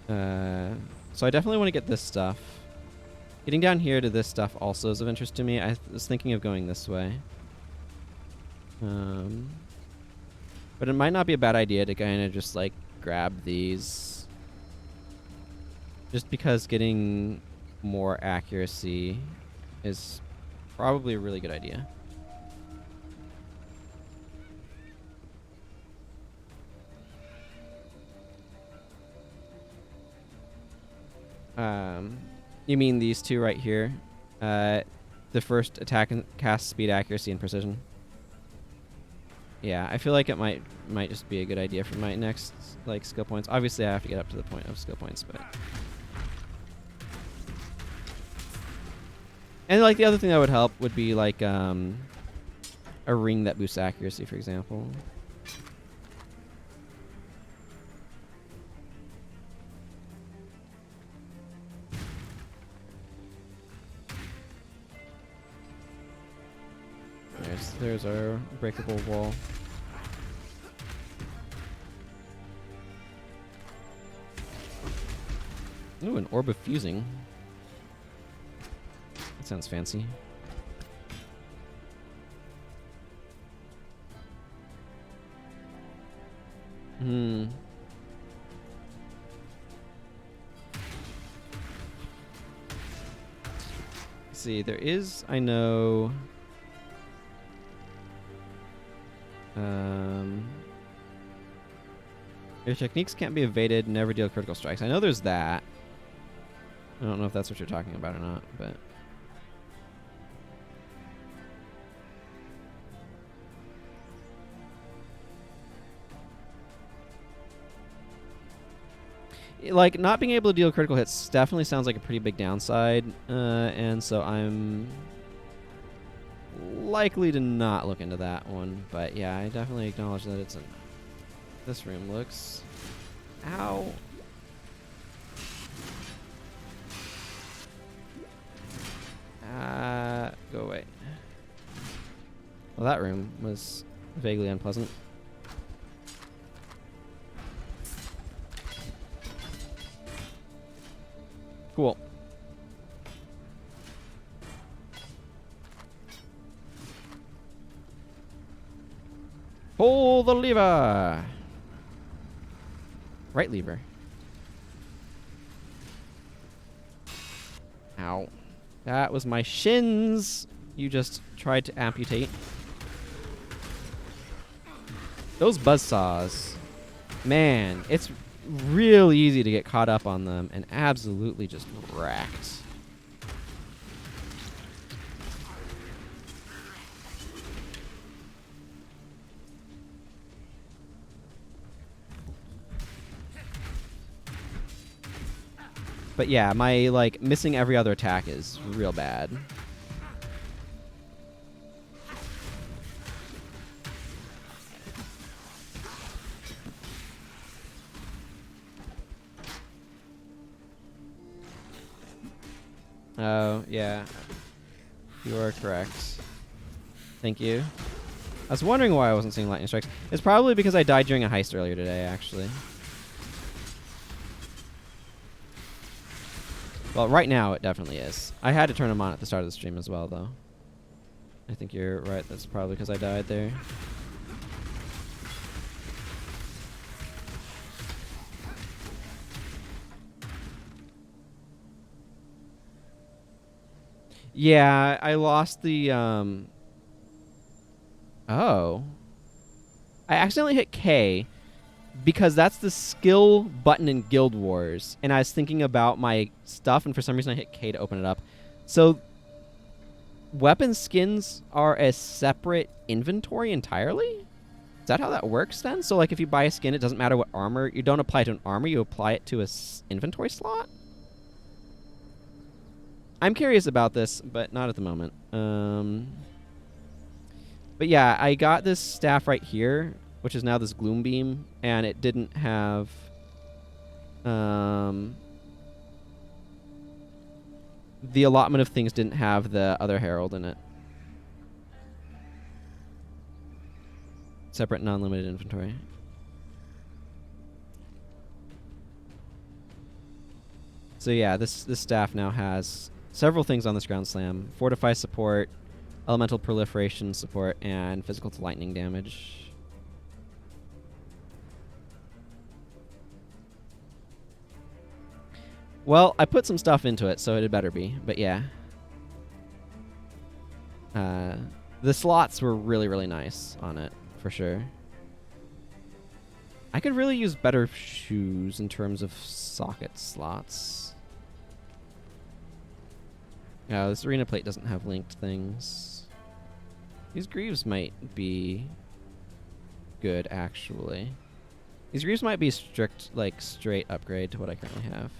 So I definitely want to get this stuff. Getting down here to this stuff also is of interest to me. I was thinking of going this way. But it might not be a bad idea to kind of just like grab these. Just because getting more accuracy is probably a really good idea. You mean these two right here? The first attack and cast speed, accuracy, and precision. Yeah, I feel like it might just be a good idea for my next like skill points. Obviously, I have to get up to the point of skill points, but and like the other thing that would help would be like a ring that boosts accuracy, for example. There's our breakable wall. Ooh, an orb of fusing. That sounds fancy. Let's see, there is, I know... your techniques can't be evaded, never deal critical strikes. I know there's that. I don't know if that's what you're talking about or not, but... like, not being able to deal critical hits definitely sounds like a pretty big downside, and so I'm likely to not look into that one. But yeah, I definitely acknowledge that it's this room looks... Ow. Go away. Well, that room was vaguely unpleasant. Cool. Pull the lever. Right lever. Ow. That was my shins. You just tried to amputate. Those buzzsaws. Man, it's real easy to get caught up on them and absolutely just wrecked. But yeah, my like missing every other attack is real bad. Oh, yeah. You are correct. Thank you. I was wondering why I wasn't seeing lightning strikes. It's probably because I died during a heist earlier today, actually. Well, right now it definitely is. I had to turn them on at the start of the stream as well, though. I think you're right. That's probably because I died there. Yeah, I lost the oh. I accidentally hit K because that's the skill button in Guild Wars, and I was thinking about my stuff, and for some reason I hit K to open it up. So weapon skins are a separate inventory entirely? Is that how that works then? So like if you buy a skin, it doesn't matter what armor, you don't apply it to an armor, you apply it to a inventory slot? I'm curious about this, but not at the moment. But yeah, I got this staff right here, which is now this gloom beam, and it didn't have the allotment of things didn't have the other herald in it. Separate non-limited inventory. So yeah, this staff now has several things on this ground slam: fortify support, elemental proliferation support, and physical to lightning damage. Well, I put some stuff into it, so it had better be. But yeah. The slots were really, really nice on it, for sure. I could really use better shoes in terms of socket slots. Yeah, this arena plate doesn't have linked things. These greaves might be good, actually. These greaves might be strict, like, straight upgrade to what I currently have.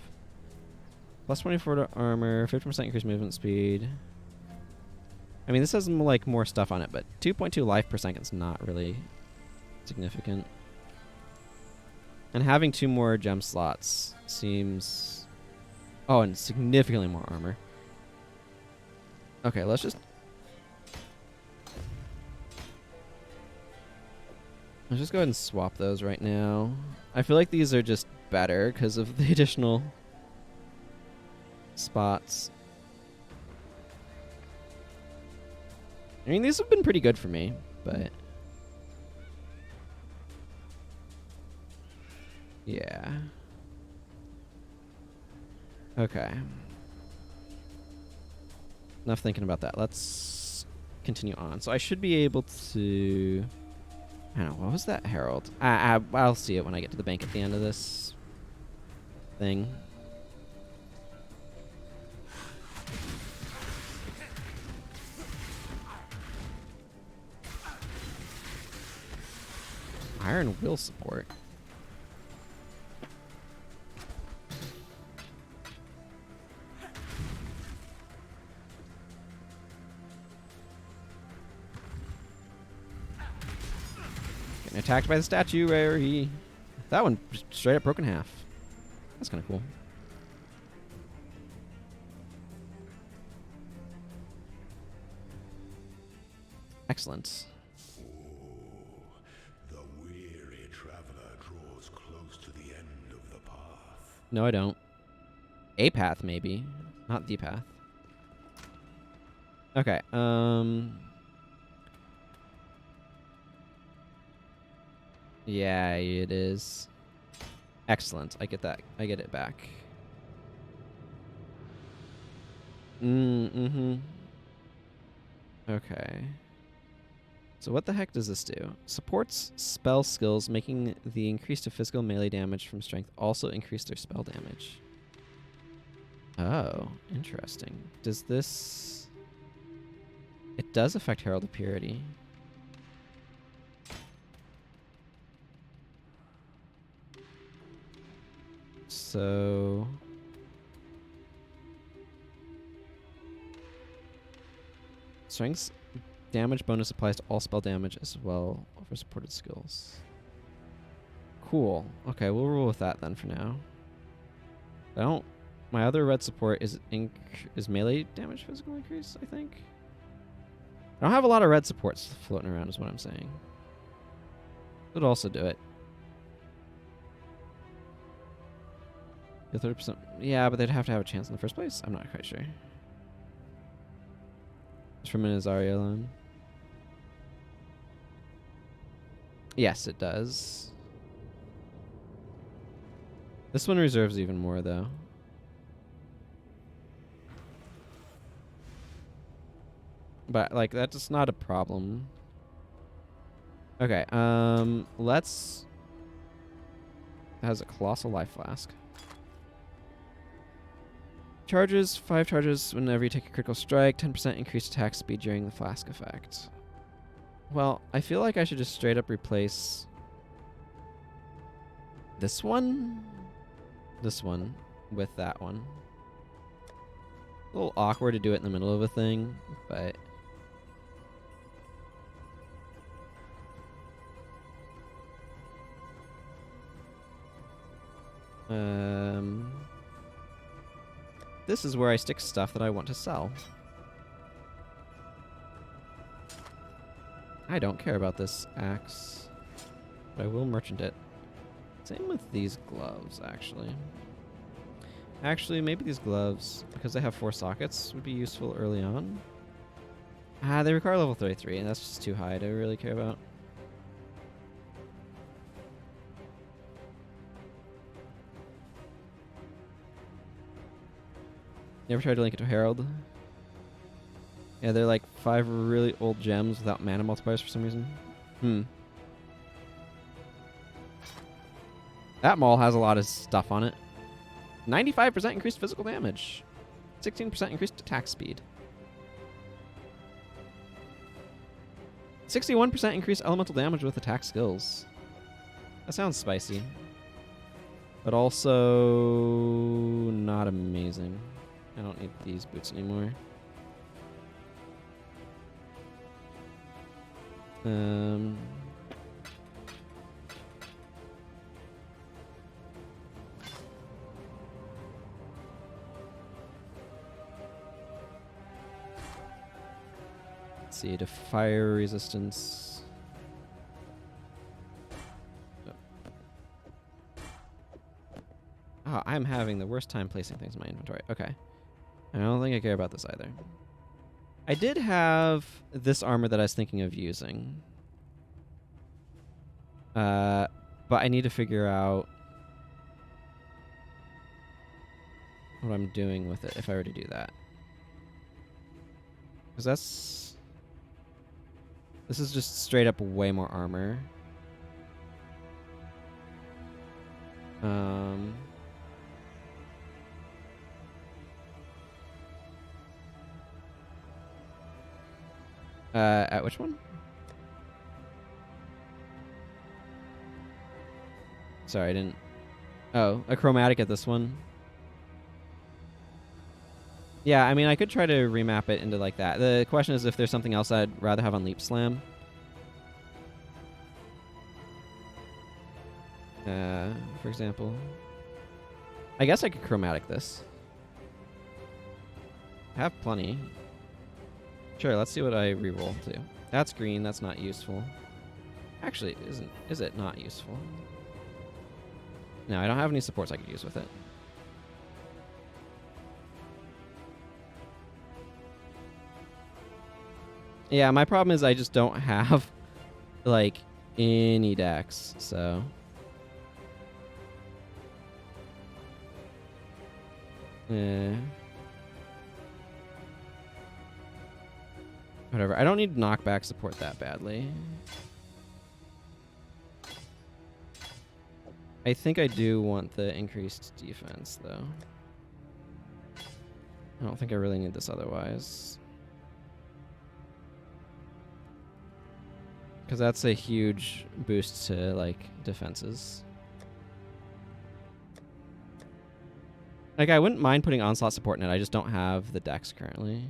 Plus 24 to armor, 50% increased movement speed. I mean, this has, like, more stuff on it, but 2.2 life per second is not really significant. And having 2 more gem slots seems... Oh, and significantly more armor. Okay, let's just go ahead and swap those right now. I feel like these are just better because of the additional spots. I mean, these have been pretty good for me, but yeah. Okay. Enough thinking about that. Let's continue on. So I should be able to... I don't know. What was that herald? I'll see it when I get to the bank at the end of this thing. Iron will support. Getting attacked by the statue where he... That one just straight up broke in half. That's kind of cool. Excellent. The weary traveler draws close to the end of the path. No, I don't. A path, maybe. Not the path. Okay, yeah, it is. Excellent. I get that. I get it back. Mm-hmm. Okay. So what the heck does this do? Supports spell skills, making the increase to physical melee damage from strength also increase their spell damage. Oh, interesting. Does this... It does affect Herald of Purity. So... Strength's damage bonus applies to all spell damage as well for supported skills. Cool. Okay, we'll roll with that then for now. I don't... My other red support is melee damage physical increase, I think. I don't have a lot of red supports floating around is what I'm saying. Could also do it. 30%. Yeah, but they'd have to have a chance in the first place. I'm not quite sure. It's from an Azaria alone. Yes, it does. This one reserves even more, though. But, like, that's not a problem. Okay, let's... It has a Colossal Life Flask. Charges, 5 charges whenever you take a critical strike, 10% increased attack speed during the flask effect. Well, I feel like I should just straight up replace this one with that one. A little awkward to do it in the middle of a thing, but... This is where I stick stuff that I want to sell. I don't care about this axe, but I will merchant it. Same with these gloves, actually. Actually, maybe these gloves, because they have 4 sockets, would be useful early on. Ah, they require level 33, and that's just too high to really care about. You ever tried to link it to Herald? Yeah, they're like 5 really old gems without mana multipliers for some reason. That mall has a lot of stuff on it. 95% increased physical damage. 16% increased attack speed. 61% increased elemental damage with attack skills. That sounds spicy. But also not amazing. I don't need these boots anymore. Let's see, to fire resistance. Oh, I'm having the worst time placing things in my inventory. Okay. I don't think I care about this either. I did have this armor that I was thinking of using. But I need to figure out what I'm doing with it if I were to do that. Because this is just straight up way more armor. At which one? Sorry, I didn't... Oh, a chromatic at this one. Yeah, I mean, I could try to remap it into like that. The question is if there's something else I'd rather have on Leap Slam. For example. I guess I could chromatic this. I have plenty. Sure, let's see what I reroll to. That's green, that's not useful. Actually, is it not useful? No, I don't have any supports I could use with it. Yeah, my problem is I just don't have, like, any decks, so... Whatever. I don't need knockback support that badly. I think I do want the increased defense, though. I don't think I really need this otherwise. Because that's a huge boost to, like, defenses. Like, I wouldn't mind putting Onslaught support in it. I just don't have the decks currently.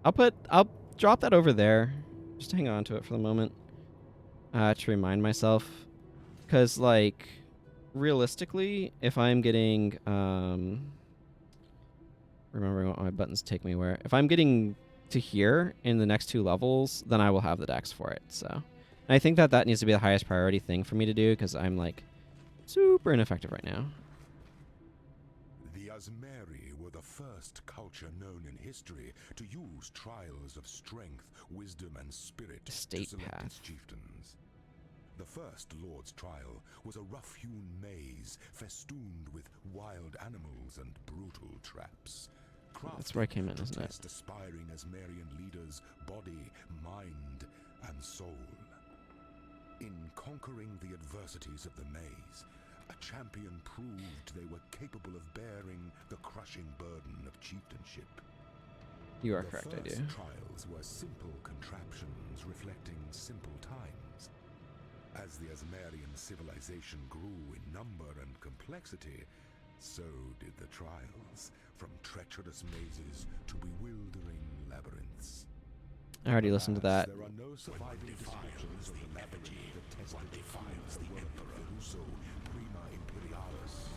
I'll drop that over there. Just hang on to it for the moment. To remind myself. Because, like, realistically, if I'm getting... remembering what my buttons take me where. If I'm getting to here in the next 2 levels, then I will have the decks for it, so... And I think that needs to be the highest priority thing for me to do, because I'm, like, super ineffective right now. The Asmeri were the first culture known in history to use trials of strength, wisdom, and spirit State to select path. its chieftains. The first Lord's Trial was a rough-hewn maze festooned with wild animals and brutal traps. That's where I came in, isn't it? Test aspiring Asmarian leaders' body, mind, and soul. In conquering the adversities of the maze, a champion proved they were capable of bearing the crushing burden of chieftainship. You are correct, I do. The first trials were simple contraptions reflecting simple times. As the Asmarian civilization grew in number and complexity, so did the trials, from treacherous mazes to bewildering labyrinths. I already listened to that. There are no surviving descriptions of the labyrinth that tested the defiles the Emperor Russo, Prima Imperialis.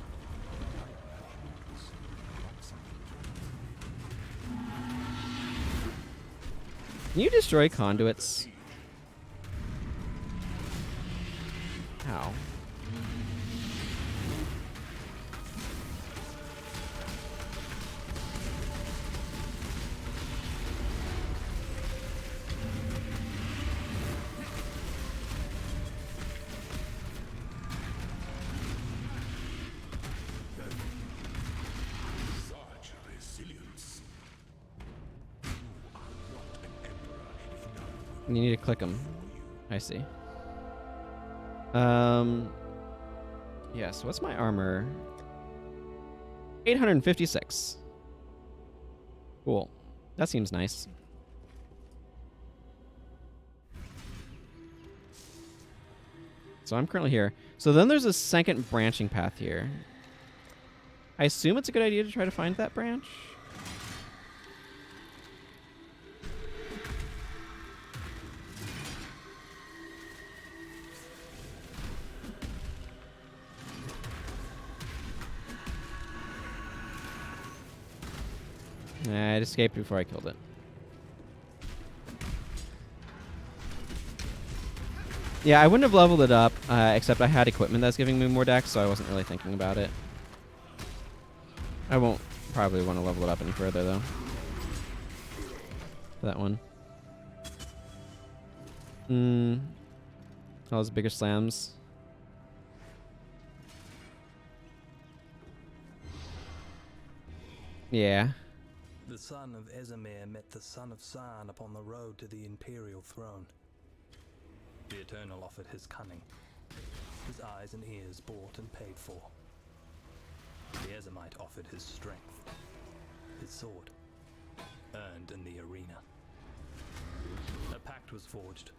I imagine it was not something. Can you destroy conduits? How? Such resilience. You are not an emperor if none You need to click them. I see. Yes, what's my armor? 856. Cool. That seems nice. So I'm currently here. So then there's a second branching path here. I assume it's a good idea to try to find that branch. Nah, it escaped before I killed it. Yeah, I wouldn't have leveled it up, except I had equipment that's giving me more dex, so I wasn't really thinking about it. I won't probably want to level it up any further, though. That one. All those bigger slams. Yeah. The son of Esamir met the son of San upon the road to the imperial throne. The Eternal offered his cunning, his eyes and ears bought and paid for. The Esamite offered his strength, his sword, earned in the arena. A pact was forged,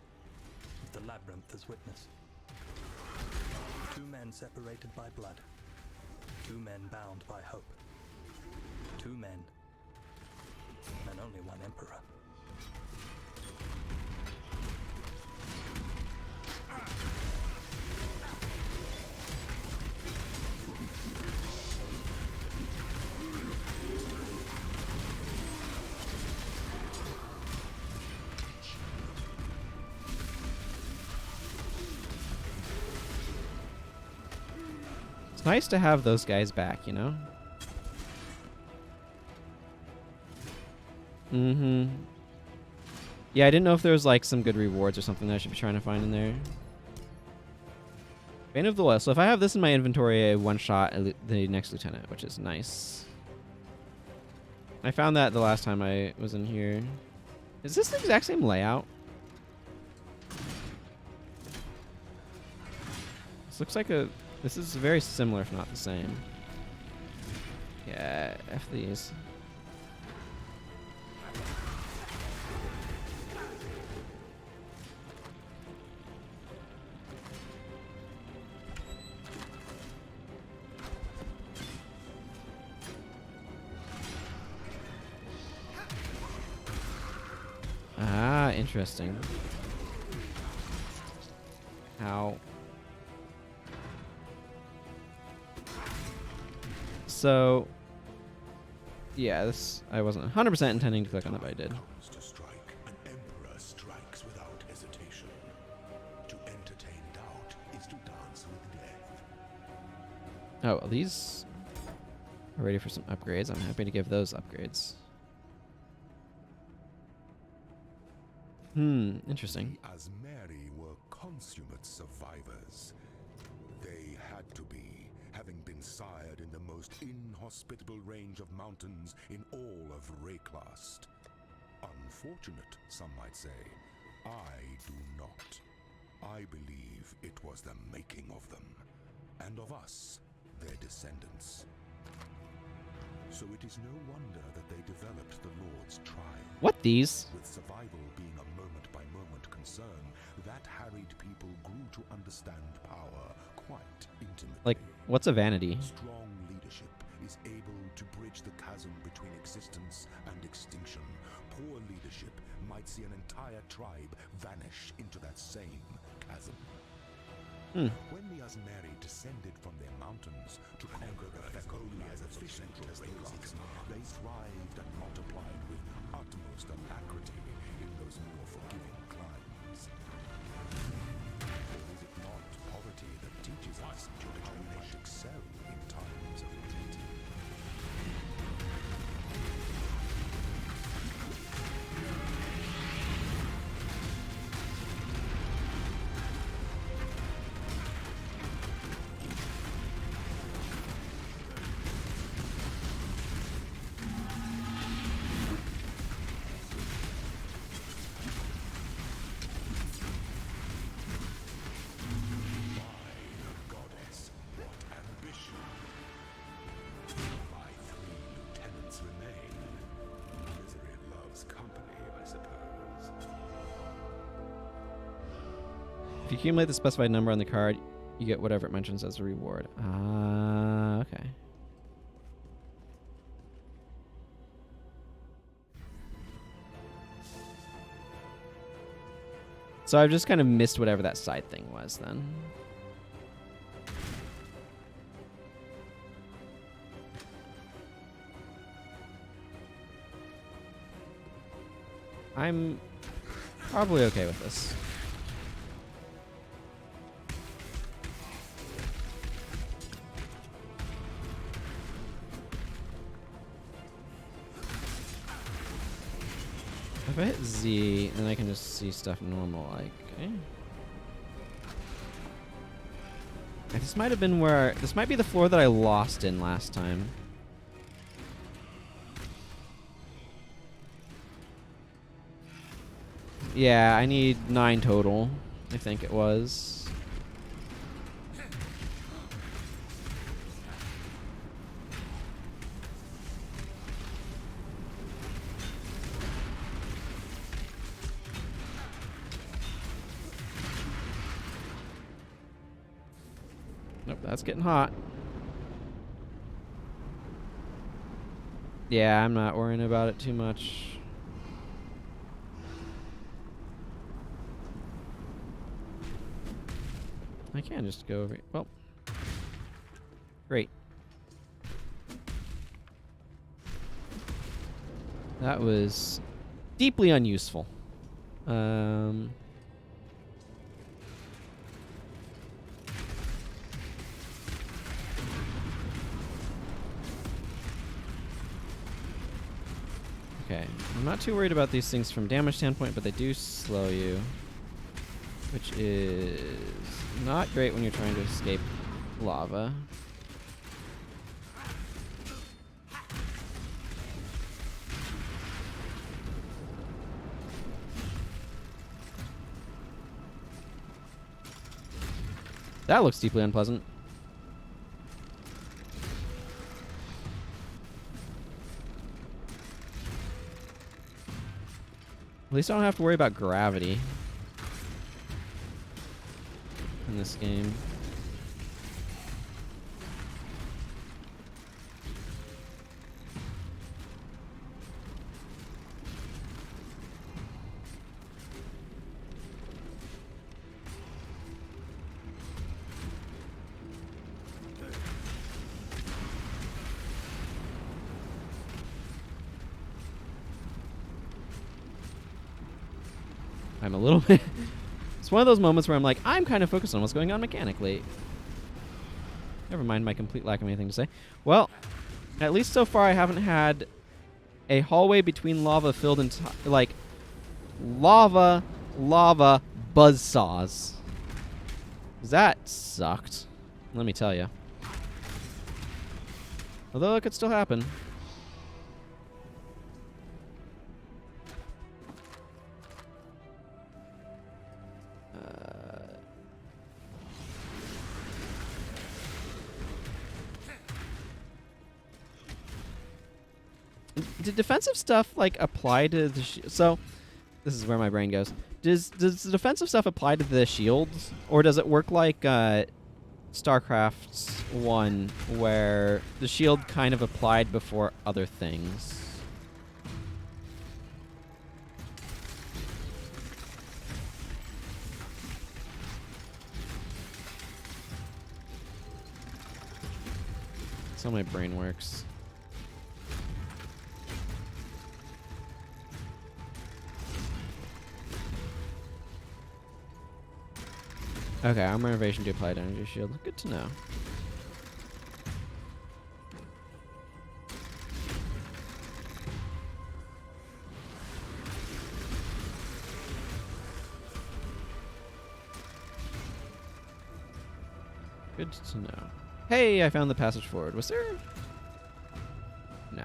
with the labyrinth as witness. Two men separated by blood, two men bound by hope, two men, and only one emperor. It's nice to have those guys back, you know? Yeah, I didn't know if there was like some good rewards or something that I should be trying to find in there. Bane of the Loyal. So if I have this in my inventory, I one-shot the next lieutenant, which is nice. I found that the last time I was in here. Is this the exact same layout? This looks like a... This is very similar, if not the same. Yeah, F these. Ah, interesting. How? So, yeah, this I wasn't 100% intending to click on it, but I did. to strike, an emperor strikes without hesitation. To entertain doubt is to dance with death. Oh, well, these are ready for some upgrades. I'm happy to give those upgrades. Interesting. The Asmari were consummate survivors. They had to be, having been sired in the most inhospitable range of mountains in all of Rayclast. Unfortunate, some might say. I do not. I believe it was the making of them, and of us, their descendants. So it is no wonder that they developed the Lord's Trial. What, these? With survival being a moment-by-moment concern, that harried people grew to understand power quite intimately. Like, what's a vanity? Strong leadership is able to bridge the chasm between existence and extinction. Poor leadership might see an entire tribe vanish into that same chasm. When the Asmeri descended from their mountains to conquer the Fecolias of central Rayclast, they thrived and multiplied with utmost alacrity in those more forgiving climes. Or is it not poverty that teaches us how we must excel in times of plenty? If you accumulate the specified number on the card, you get whatever it mentions as a reward. Ah, okay. So I've just kind of missed whatever that side thing was then. I'm probably okay with this. If I hit Z, then I can just see stuff normal, like, okay. This might have been where... This might be the floor that I lost in last time. Yeah, I need 9 total, I think it was. Nope, that's getting hot. Yeah, I'm not worrying about it too much. I can just go over here. Well, great. That was deeply unuseful. Okay, I'm not too worried about these things from damage standpoint, but they do slow you, which is not great when you're trying to escape lava. That looks deeply unpleasant. At least I don't have to worry about gravity in this game. I'm a little bit... It's one of those moments where I'm like, I'm kind of focused on what's going on mechanically. Never mind my complete lack of anything to say. Well, at least so far I haven't had a hallway between lava filled in... like, lava buzzsaws. That sucked. Let me tell you. Although it could still happen. Did defensive stuff like apply to the so this is where my brain goes. Does the defensive stuff apply to the shields, or does it work like StarCraft's 1 where the shield kind of applied before other things? That's how my brain works. Okay, armor innovation to apply to energy shield. Good to know. Good to know. Hey, I found the passage forward. Was there? Nah.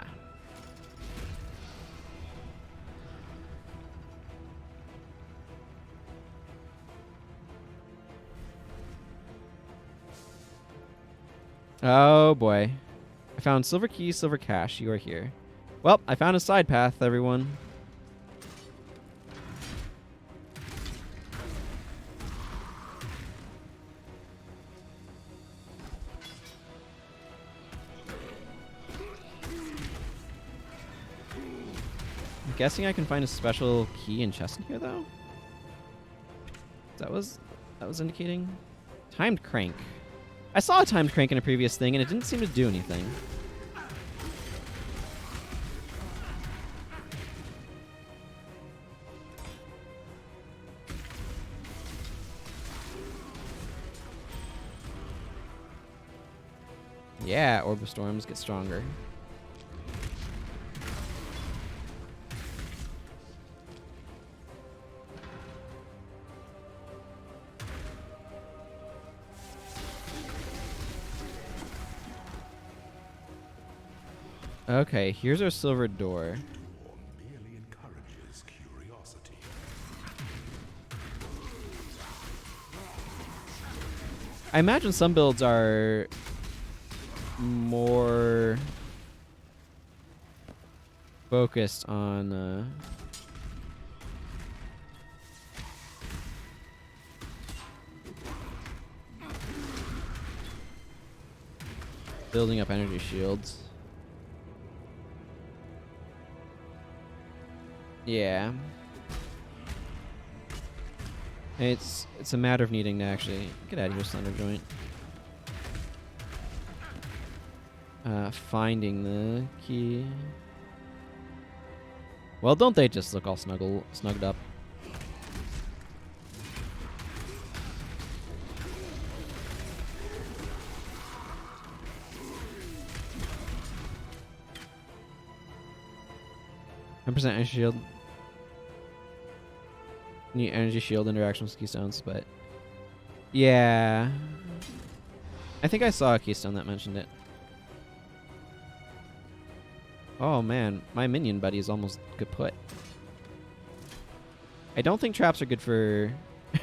Oh boy. I found silver key, silver cash. You are here. Well, I found a side path, everyone. I'm guessing I can find a special key and chest in here, though. That was indicating timed crank. I saw a timed crank in a previous thing, and it didn't seem to do anything. Yeah, orb of storms get stronger. Okay, here's our silver door. Merely encourages curiosity. I imagine some builds are more focused on building up energy shields. Yeah. It's a matter of needing to actually get out of your slender joint. Finding the key. Well, don't they just look all snugged up? % energy shield. Need energy shield interaction with keystones, but yeah, I think I saw a keystone that mentioned it. Oh man, my minion buddy is almost kaput. I don't think traps are good for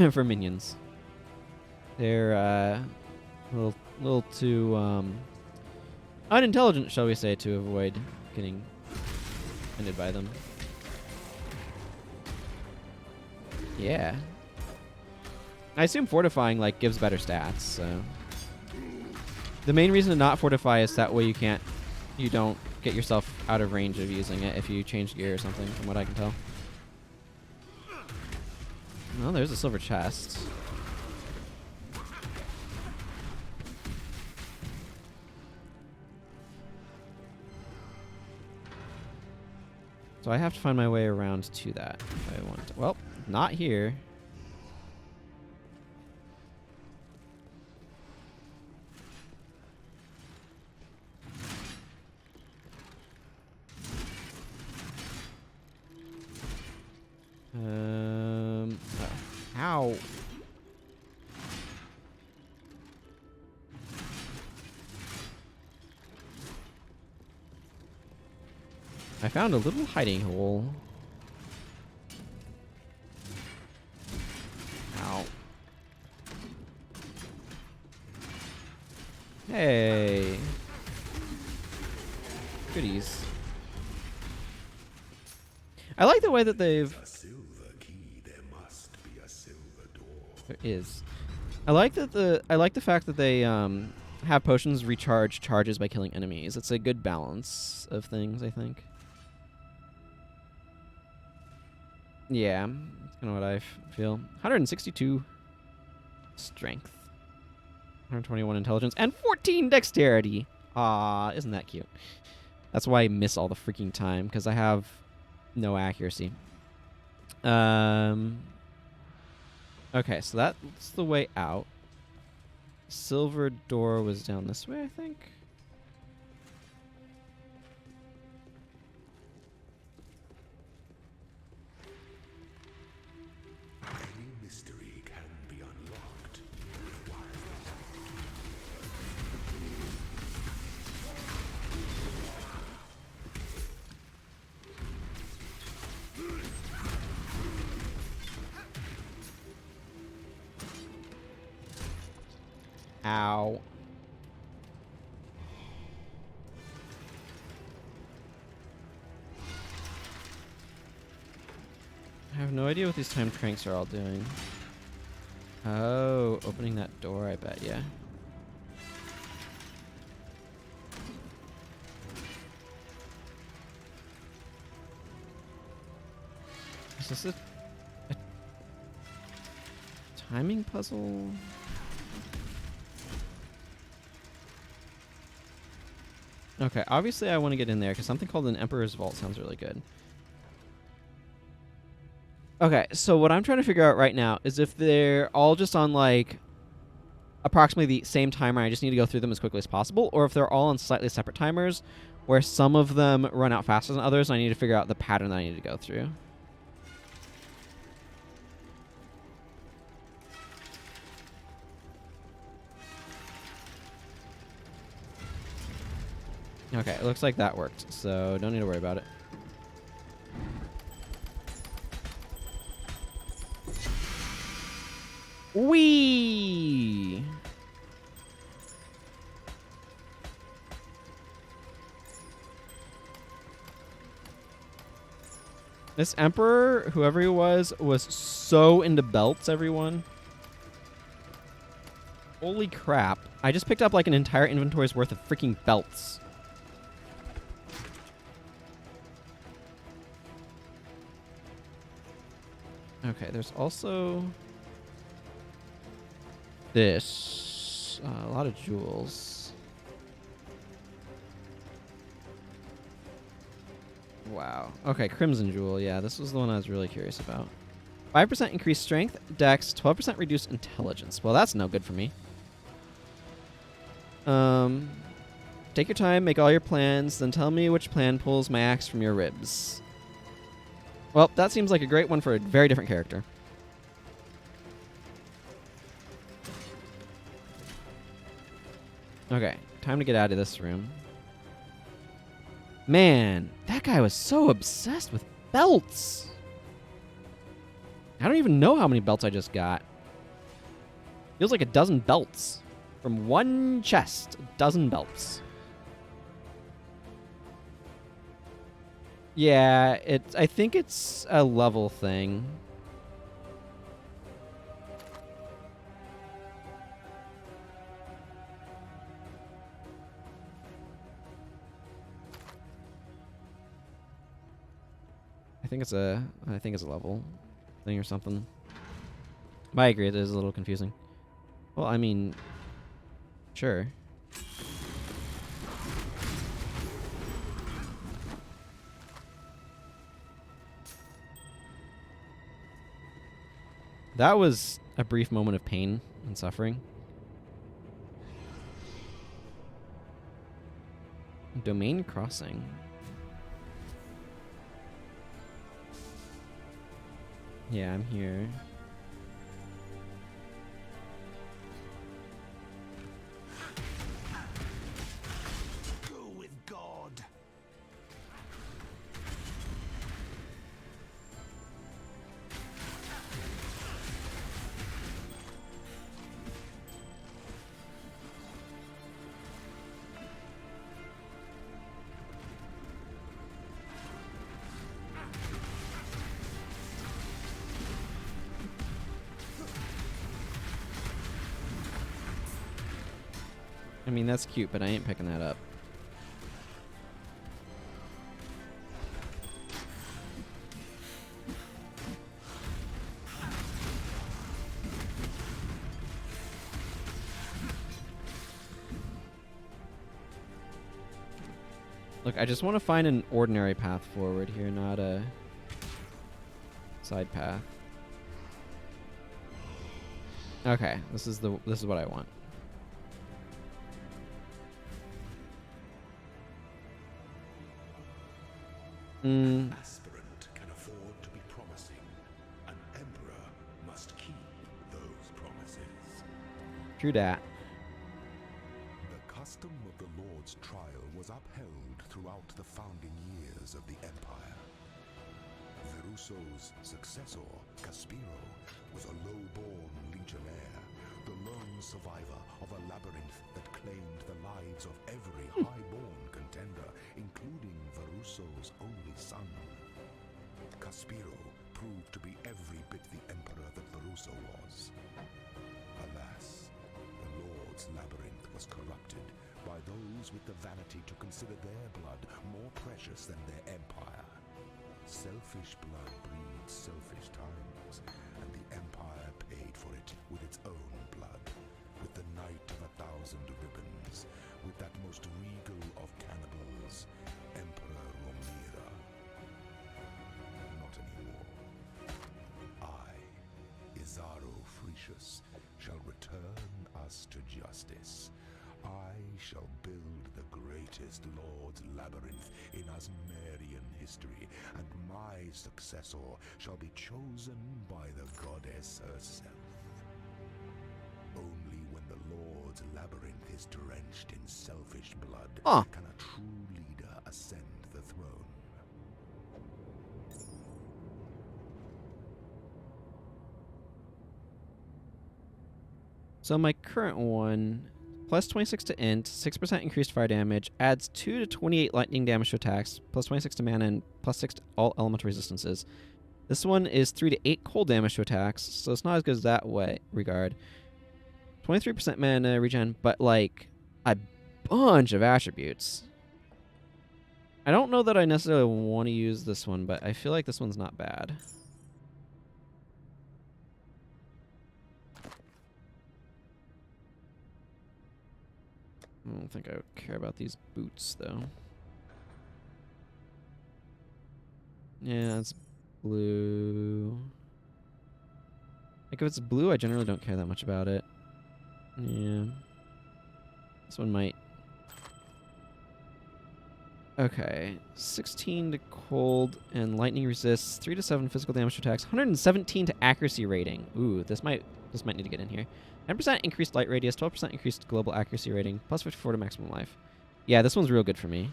for minions. They're a little too unintelligent, shall we say, to avoid getting ended by them. Yeah. I assume fortifying like gives better stats, so the main reason to not fortify is that way you don't get yourself out of range of using it if you change gear or something, from what I can tell. Well, there's a silver chest. So I have to find my way around to that if I want to. Well, not here. Oh, how? I found a little hiding hole. Ow. Hey. Goodies. I like the way that they've... A silver key, there must be a silver door. There is. I like the fact that they have potions recharge charges by killing enemies. It's a good balance of things, I think. Yeah, that's kind of what I feel. 162 strength, 121 intelligence, and 14 dexterity. Ah, isn't that cute? That's why I miss all the freaking time, because I have no accuracy. Okay, so that's the way out. Silver door was down this way, I think. Any mystery can be unlocked. Ow. I have no idea what these time cranks are all doing. Oh, opening that door, I bet, yeah. Is this a timing puzzle? Okay, obviously I want to get in there because something called an Emperor's Vault sounds really good. Okay, so what I'm trying to figure out right now is if they're all just on, like, approximately the same timer, I just need to go through them as quickly as possible, or if they're all on slightly separate timers, where some of them run out faster than others, and I need to figure out the pattern that I need to go through. Okay, it looks like that worked, so don't need to worry about it. Whee! This Emperor, whoever he was so into belts, everyone. Holy crap. I just picked up like an entire inventory's worth of freaking belts. Okay, there's also this. A lot of jewels. Wow. Okay, Crimson Jewel. Yeah, this was the one I was really curious about. 5% increased strength, dex, 12% reduced intelligence. Well, that's no good for me. Take your time, make all your plans, then tell me which plan pulls my axe from your ribs. Well, that seems like a great one for a very different character. Okay, time to get out of this room. Man, that guy was so obsessed with belts. I don't even know how many belts I just got. Feels like a dozen belts. From one chest, a dozen belts. Yeah, I think it's a level thing. I think it's a level thing or something. But I agree, it is a little confusing. Well, I mean, sure. That was a brief moment of pain and suffering. Domain crossing. Yeah, I'm here. Go with God. I mean, that's cute, but I ain't picking that up. Look, I just want to find an ordinary path forward here, not a side path. Okay, this is what I want. Aspirant can afford to be promising. An emperor must keep those promises. True dat. The custom of the Lord's trial was upheld throughout the founding years of the Empire. Verusso's successor, Caspiro, was a low-born legionnaire, the lone survivor of a labyrinth that claimed the lives of every high-born contender, including Verusso's only son. Caspiro proved to be every bit the emperor that Verusso was. Alas, the Lord's labyrinth was corrupted by those with the vanity to consider their blood more precious than their empire. Selfish blood breeds selfish times, and the Empire paid for it with its own blood, with the Knight of 1,000 Ribbons, with that most regal of cannibals, Emperor Romira. Not anymore. I, Isaro Frecius, shall return us to justice. I shall build the greatest Lord's labyrinth in Asmerian history, and my successor shall be chosen by the goddess herself. Only when the Lord's labyrinth is drenched in selfish blood can a true leader ascend the throne. So my current one, plus 26 to int, 6% increased fire damage, adds 2 to 28 lightning damage to attacks, plus 26 to mana, and plus 6 to all elemental resistances. This one is 3 to 8 cold damage to attacks, so it's not as good as that way regard. 23% mana regen, but like a bunch of attributes. I don't know that I necessarily want to use this one, but I feel like this one's not bad. I don't think I would care about these boots, though. Yeah, it's blue. Like, if it's blue, I generally don't care that much about it. Yeah. This one might. Okay. 16 to cold and lightning resists, 3 to 7 physical damage to attacks, 117 to accuracy rating. Ooh, this might need to get in here. 10% increased light radius, 12% increased global accuracy rating, plus 54 to maximum life. Yeah, this one's real good for me.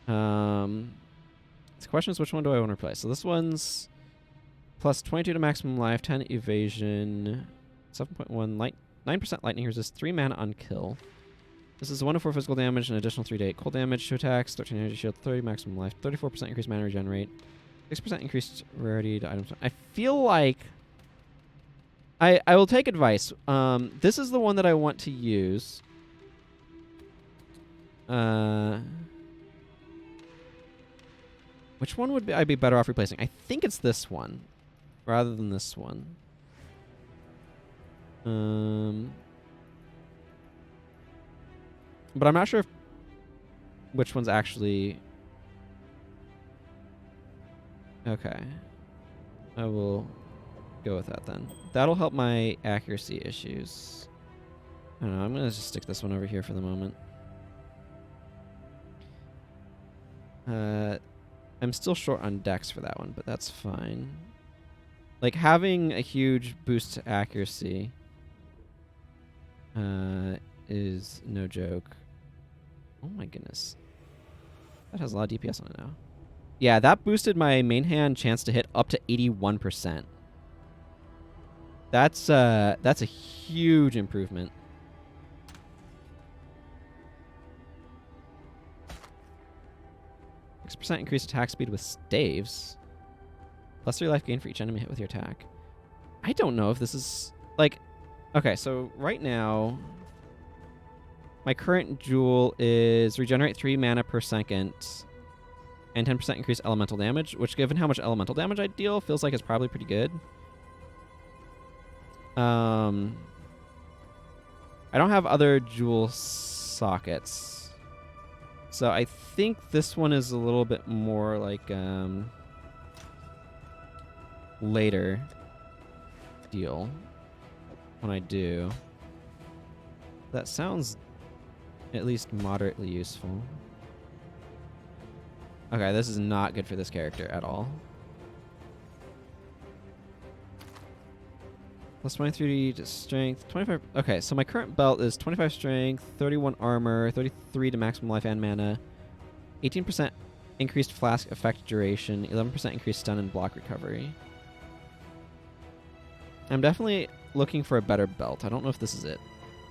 The question is, which one do I want to replace? So this one's plus 22 to maximum life, 10 evasion, 7.1 9% lightning resist, 3 mana on kill. This is 1 to 4 physical damage, an additional 3 to 8 cold damage to attacks, 13 energy shield, 30 maximum life, 34% increased mana regen rate, 6% increased rarity to items. I feel like I will take advice. This is the one that I want to use. Which one would I be better off replacing? I think it's this one rather than this one. But I'm not sure which one's actually... Okay. I will go with that then. That'll help my accuracy issues. I don't know, I'm going to just stick this one over here for the moment. I'm still short on dex for that one, but that's fine. Like, having a huge boost to accuracy is no joke. Oh my goodness. That has a lot of DPS on it now. Yeah, that boosted my main hand chance to hit up to 81%. That's a huge improvement. %, increased attack speed with staves. Plus 3 life gain for each enemy hit with your attack. I don't know if this is... Like... Okay, so right now... My current jewel is regenerate 3 mana per second and 10% increase elemental damage, which given how much elemental damage I deal, feels like it's probably pretty good. I don't have other jewel sockets. So I think this one is a little bit more like later deal when I do. That sounds at least moderately useful. Okay, this is not good for this character at all. Plus 23 to strength, 25. Okay, so my current belt is 25 strength, 31 armor, 33 to maximum life and mana, 18% increased flask effect duration, 11% increased stun and block recovery. I'm definitely looking for a better belt. I don't know if this is it,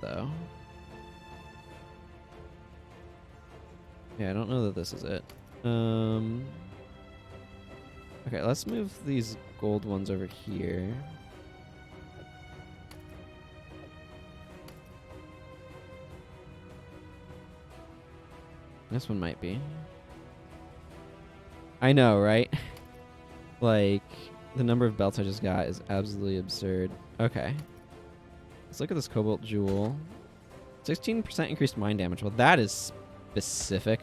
though. Yeah, I don't know that this is it. Okay, let's move these gold ones over here. This one might be. I know, right? Like, the number of belts I just got is absolutely absurd. Okay. Let's look at this Cobalt Jewel. 16% increased mind damage. Well, that is specific.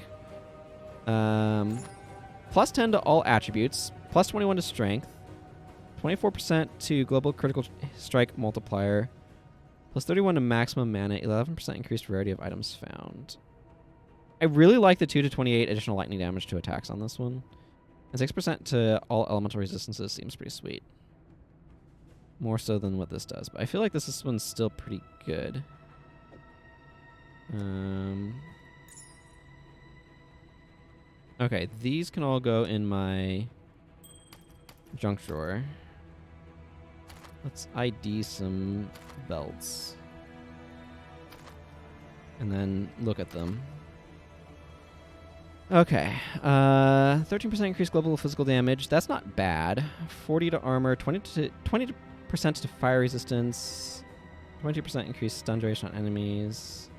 Plus 10 to all attributes. Plus 21 to strength. 24% to global critical strike multiplier. Plus 31 to maximum mana. 11% increased rarity of items found. I really like the 2 to 28 additional lightning damage to attacks on this one. And 6% to all elemental resistances seems pretty sweet. More so than what this does. But I feel like this one's still pretty good. Okay, these can all go in my junk drawer. Let's ID some belts. And then look at them. Okay, 13% increased global physical damage. That's not bad. 40 to armor, 20% to fire resistance, 20% increased stun duration on enemies.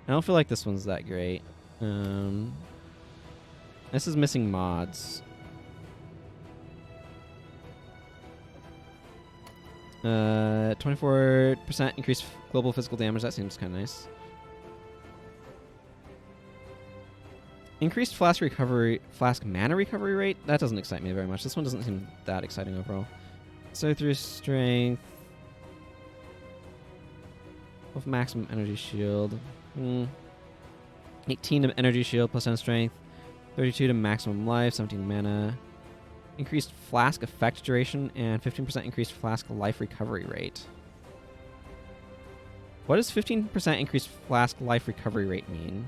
I don't feel like this one's that great. This is missing mods. 24% increased global physical damage. That seems kind of nice. Increased flask mana recovery rate? That doesn't excite me very much. This one doesn't seem that exciting overall. So through strength. With maximum energy shield. 18 to energy shield plus 10 strength. 32 to maximum life, 17 mana. Increased flask effect duration and 15% increased flask life recovery rate. What does 15% increased flask life recovery rate mean?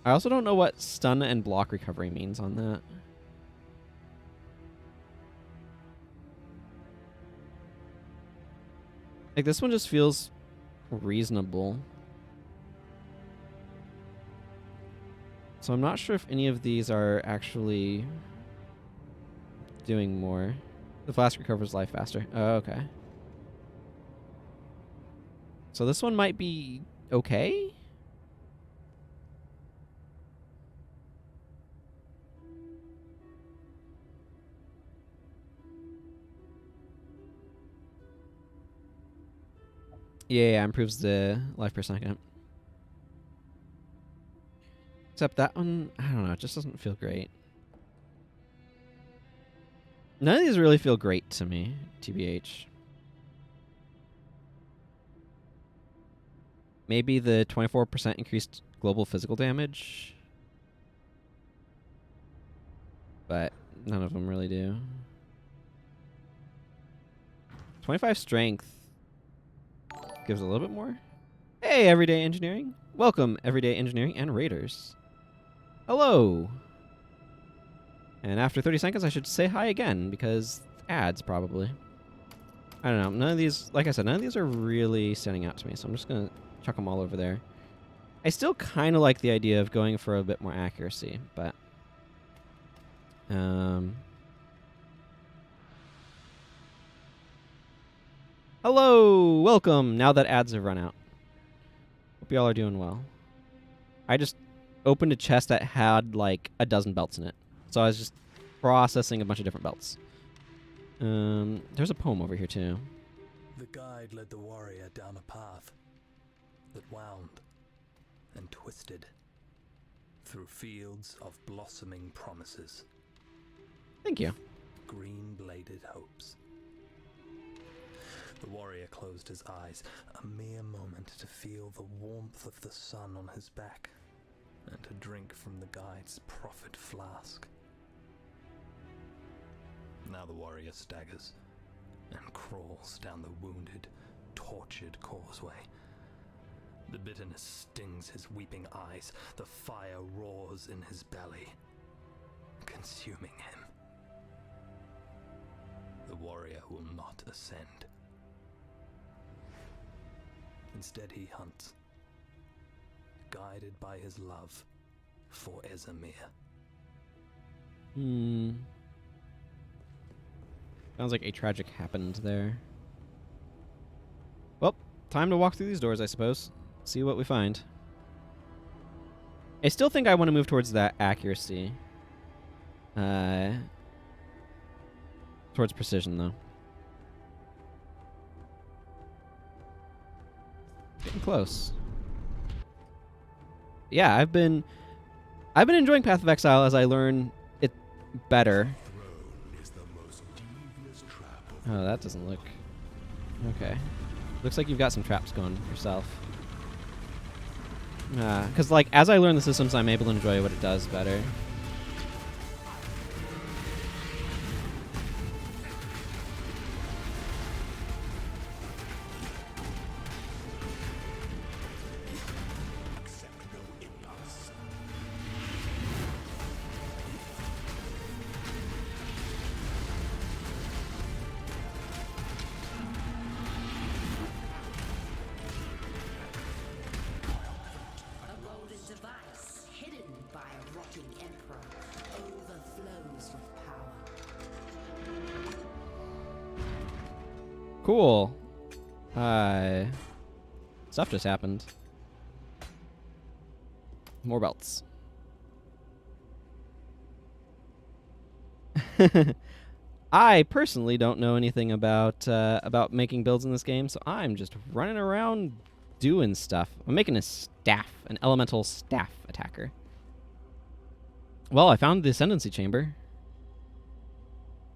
I also don't know what stun and block recovery means on that. Like, this one just feels reasonable. So I'm not sure if any of these are actually doing more. The flask recovers life faster. Oh, okay. So this one might be okay? Yeah, improves the life per second. Except that one, I don't know, it just doesn't feel great. None of these really feel great to me, TBH. Maybe the 24% increased global physical damage. But none of them really do. 25 strength. Gives a little bit more. Hey, Everyday Engineering. Welcome, Everyday Engineering and Raiders. Hello. And after 30 seconds, I should say hi again, because ads, probably. I don't know. None of these, like I said, none of these are really standing out to me, so I'm just going to chuck them all over there. I still kind of like the idea of going for a bit more accuracy, but... Hello! Welcome! Now that ads have run out. Hope y'all are doing well. I just opened a chest that had like a dozen belts in it. So I was just processing a bunch of different belts. There's a poem over here too. The guide led the warrior down a path that wound and twisted through fields of blossoming promises. Thank you. Green-bladed hopes. The warrior closed his eyes, a mere moment to feel the warmth of the sun on his back and to drink from the guide's proffered flask. Now the warrior staggers and crawls down the wounded, tortured causeway. The bitterness stings his weeping eyes, the fire roars in his belly, consuming him. The warrior will not ascend. Instead he hunts, guided by his love for Ezamir. Sounds like a tragic happened there. Well, time to walk through these doors, I suppose. See what we find. I still think I want to move towards that accuracy. Towards precision, though. Getting close. Yeah, I've been enjoying Path of Exile as I learn it better. Oh, that doesn't look... Okay. Looks like you've got some traps going yourself. Because, like, as I learn the systems, I'm able to enjoy what it does better. Cool. Stuff just happened. More belts. I personally don't know anything about making builds in this game, so I'm just running around doing stuff. I'm making a staff, an elemental staff attacker. Well, I found the Ascendancy Chamber.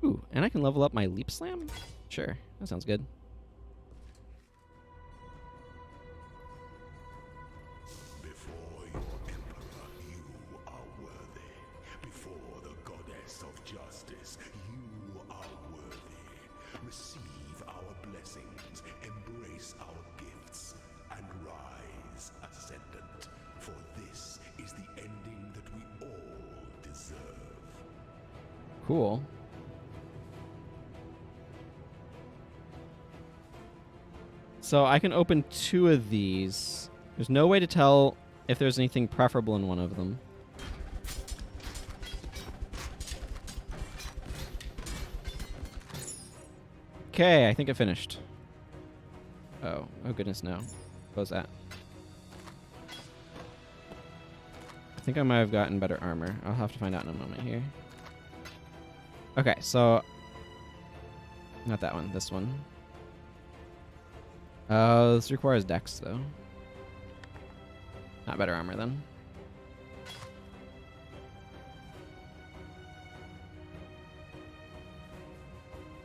Ooh, and I can level up my Leap Slam? Sure, that sounds good. Before your emperor, you are worthy. Before the goddess of justice, you are worthy. Receive our blessings, embrace our gifts, and rise ascendant. For this is the ending that we all deserve. Cool. So I can open 2 of these. There's no way to tell if there's anything preferable in one of them. Okay, I think it finished. Oh goodness, no. What was that? I think I might have gotten better armor. I'll have to find out in a moment here. Okay, so... Not that one, this one. This requires dex, though. Not better armor, then.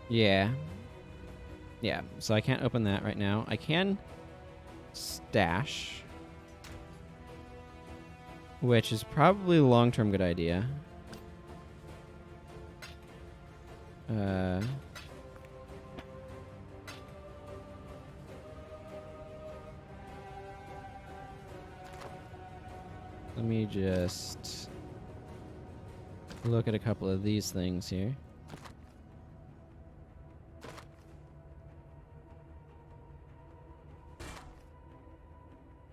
Yeah. Yeah, so I can't open that right now. I can stash, which is probably a long-term good idea. Let me just look at a couple of these things here.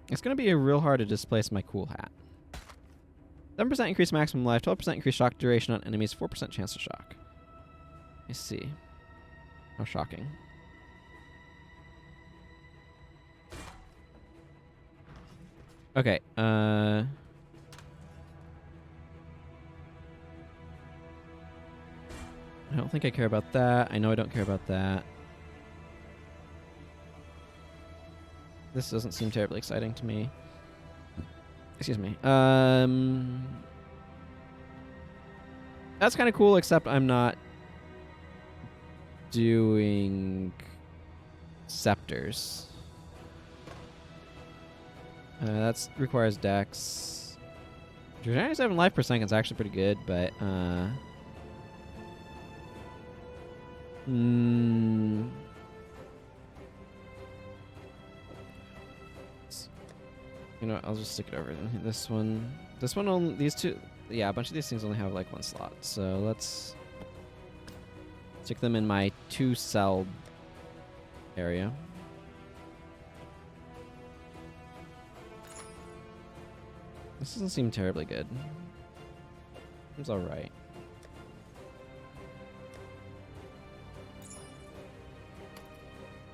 It's going to be real hard to displace my cool hat. 7% increase maximum life, 12% increase shock duration on enemies, 4% chance to shock. I see. How shocking. Okay. I don't think I care about that. I know I don't care about that. This doesn't seem terribly exciting to me. Excuse me. That's kind of cool, except I'm not doing scepters. That requires dex. 97 life per second is actually pretty good, but you know, I'll just stick it over this one. This one only, these two, yeah, a bunch of these things only have like one slot. So let's stick them in my 2-cell area. This doesn't seem terribly good. Seems alright.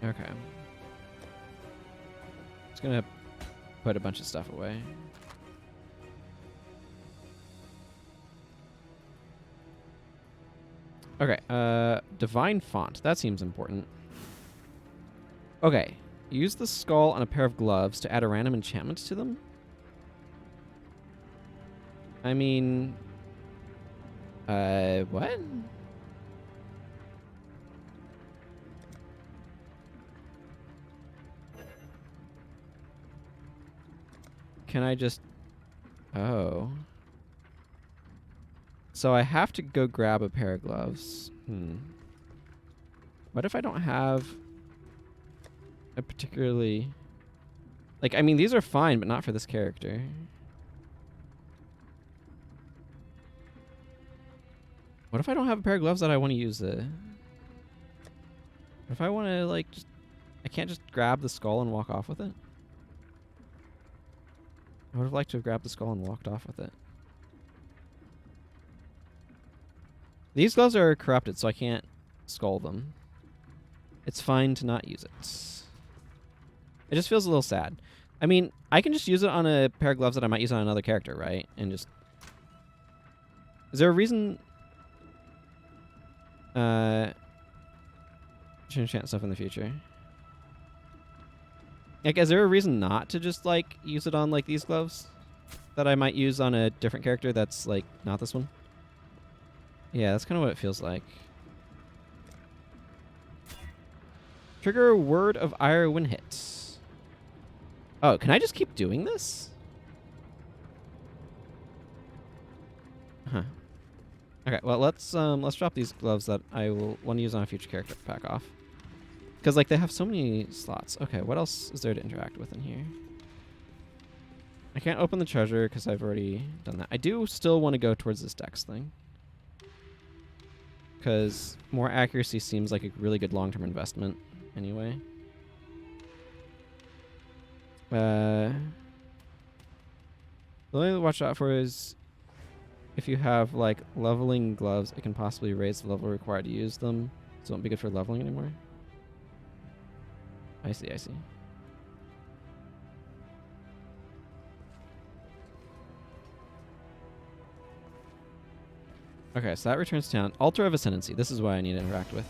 Okay. Just gonna put a bunch of stuff away. Okay, divine font. That seems important. Okay. Use the skull on a pair of gloves to add a random enchantment to them. I mean, what? Can I just... Oh. So I have to go grab a pair of gloves. What if I don't have a particularly... Like, I mean, these are fine, but not for this character. What if I don't have a pair of gloves that I want to use? What if I want to, like, just... I can't just grab the skull and walk off with it? I would have liked to have grabbed the skull and walked off with it. These gloves are corrupted, so I can't skull them. It's fine to not use it. It just feels a little sad. I mean, I can just use it on a pair of gloves that I might use on another character, right? And just... Is there a reason... to enchant stuff in the future? Like, is there a reason not to just, like, use it on, like, these gloves? That I might use on a different character that's, like, not this one? Yeah, that's kind of what it feels like. Trigger Word of Ire when hit. Oh, can I just keep doing this? Huh. Okay, well, let's drop these gloves that I will want to use on a future character back off. Because, like, they have so many slots. Okay, what else is there to interact with in here? I can't open the treasure because I've already done that. I do still want to go towards this dex thing. Because more accuracy seems like a really good long-term investment anyway. The only thing to watch out for is if you have, like, leveling gloves, it can possibly raise the level required to use them. So it won't be good for leveling anymore. I see, I see. Okay, so that returns town. Altar of Ascendancy. This is what I need to interact with.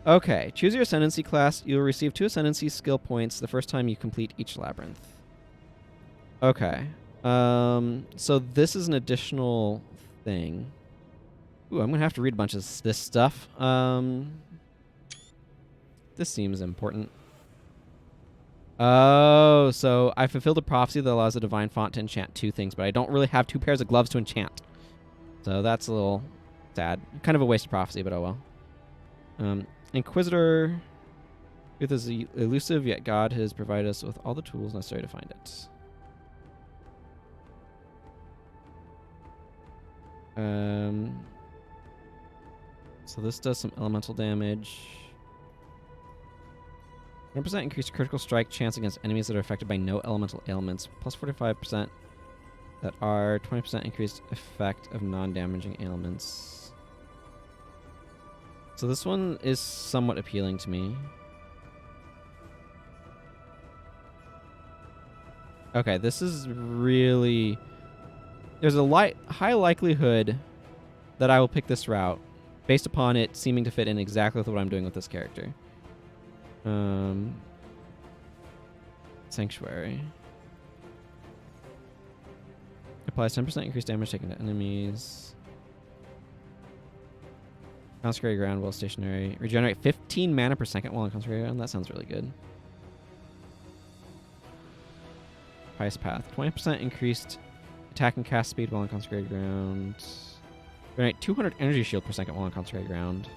Okay, choose your Ascendancy class. You'll receive 2 Ascendancy skill points the first time you complete each labyrinth. Okay. So this is an additional thing. Ooh, I'm going to have to read a bunch of this stuff. This seems important. Oh, so I fulfilled a prophecy that allows a divine font to enchant 2 things, but I don't really have 2 pairs of gloves to enchant. So that's a little sad. Kind of a waste of prophecy, but oh well. Inquisitor. Truth is elusive, yet God has provided us with all the tools necessary to find it. So this does some elemental damage. 1% increased critical strike chance against enemies that are affected by no elemental ailments. Plus 45% that are 20% increased effect of non-damaging ailments. So this one is somewhat appealing to me. Okay, this is really... There's a high likelihood that I will pick this route based upon it seeming to fit in exactly with what I'm doing with this character. Sanctuary. Applies 10% increased damage taken to enemies. Consecrated ground while stationary. Regenerate 15 mana per second while on consecrated ground. That sounds really good. Highest path. 20% increased attack and cast speed while on consecrated ground. Generate 200 energy shield per second while on consecrated ground.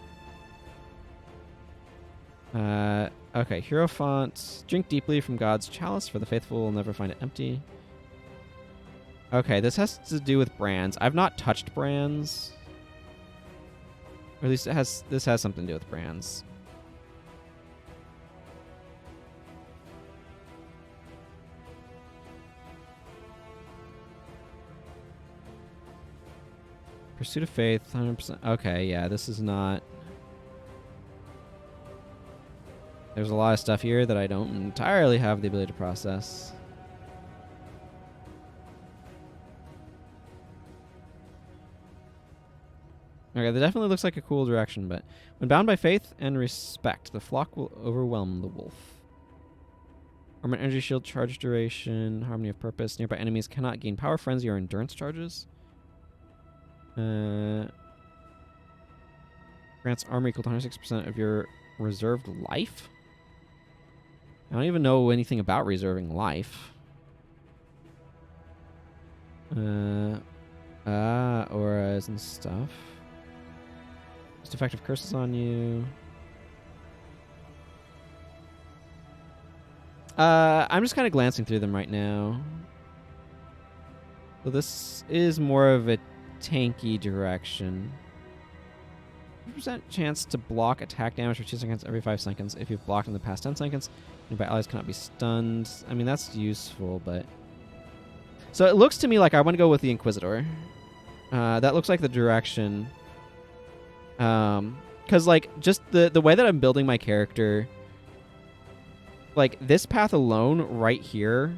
Okay, hero font. Drink deeply from God's chalice, for the faithful will never find it empty. Okay, this has to do with brands. I've not touched brands. Or at least this has something to do with brands. Pursuit of Faith, 100%. Okay, yeah, this is not... There's a lot of stuff here that I don't entirely have the ability to process. Okay, that definitely looks like a cool direction, but when bound by faith and respect, the flock will overwhelm the wolf. Armor and energy shield charge duration, harmony of purpose. Nearby enemies cannot gain power, frenzy, or endurance charges. Grants armor equal to 106% of your reserved life? I don't even know anything about reserving life. Auras and stuff. Just effective curses on you. I'm just kind of glancing through them right now. So this is more of a tanky direction. 50% chance to block attack damage for 2 seconds every 5 seconds. If you've blocked in the past 10 seconds, nearby allies cannot be stunned. I mean, that's useful, but... So it looks to me like I want to go with the Inquisitor. That looks like the direction. Because, like, just the way that I'm building my character... Like, this path alone right here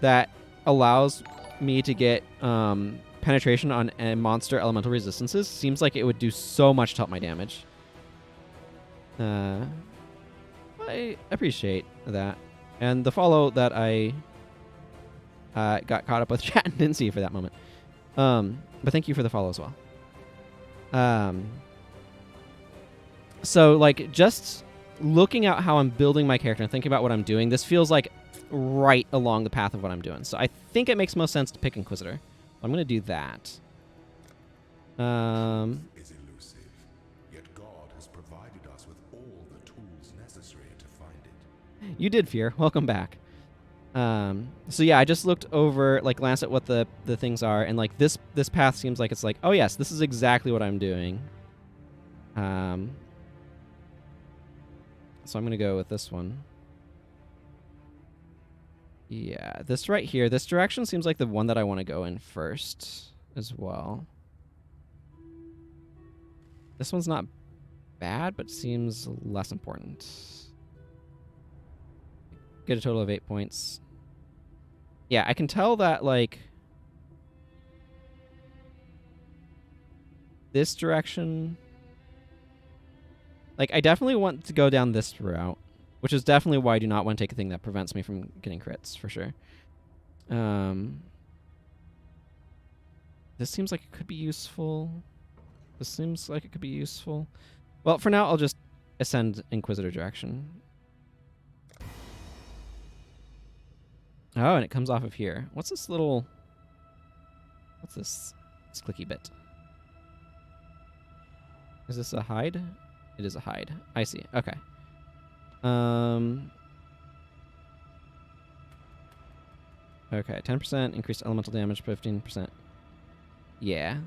that allows me to get penetration on monster elemental resistances seems like it would do so much to help my damage. I appreciate that. And the follow that I got caught up with chat and didn't see for that moment. But thank you for the follow as well. So, like, just looking at how I'm building my character and thinking about what I'm doing, this feels like right along the path of what I'm doing. So I think it makes most sense to pick Inquisitor. I'm going to do that. Is elusive, yet God has provided us with all the tools necessary to find it. You did, Fear. Welcome back. So yeah, I just looked over, like, glanced at what the things are, and like this path seems like it's like, oh yes, this is exactly what I'm doing. So I'm going to go with this one. Yeah, this right here, this direction seems like the one that I want to go in first as well. This one's not bad, but seems less important. Get a total of 8 points. Yeah, I can tell that, like, this direction... Like, I definitely want to go down this route, which is definitely why I do not want to take a thing that prevents me from getting crits, for sure. This seems like it could be useful. This seems like it could be useful. Well, for now, I'll just ascend Inquisitor direction. Oh, and it comes off of here. What's this little... What's this clicky bit? Is this a hide? It is a hide. I see. Okay. Okay, 10% increased elemental damage, 15%. Yeah.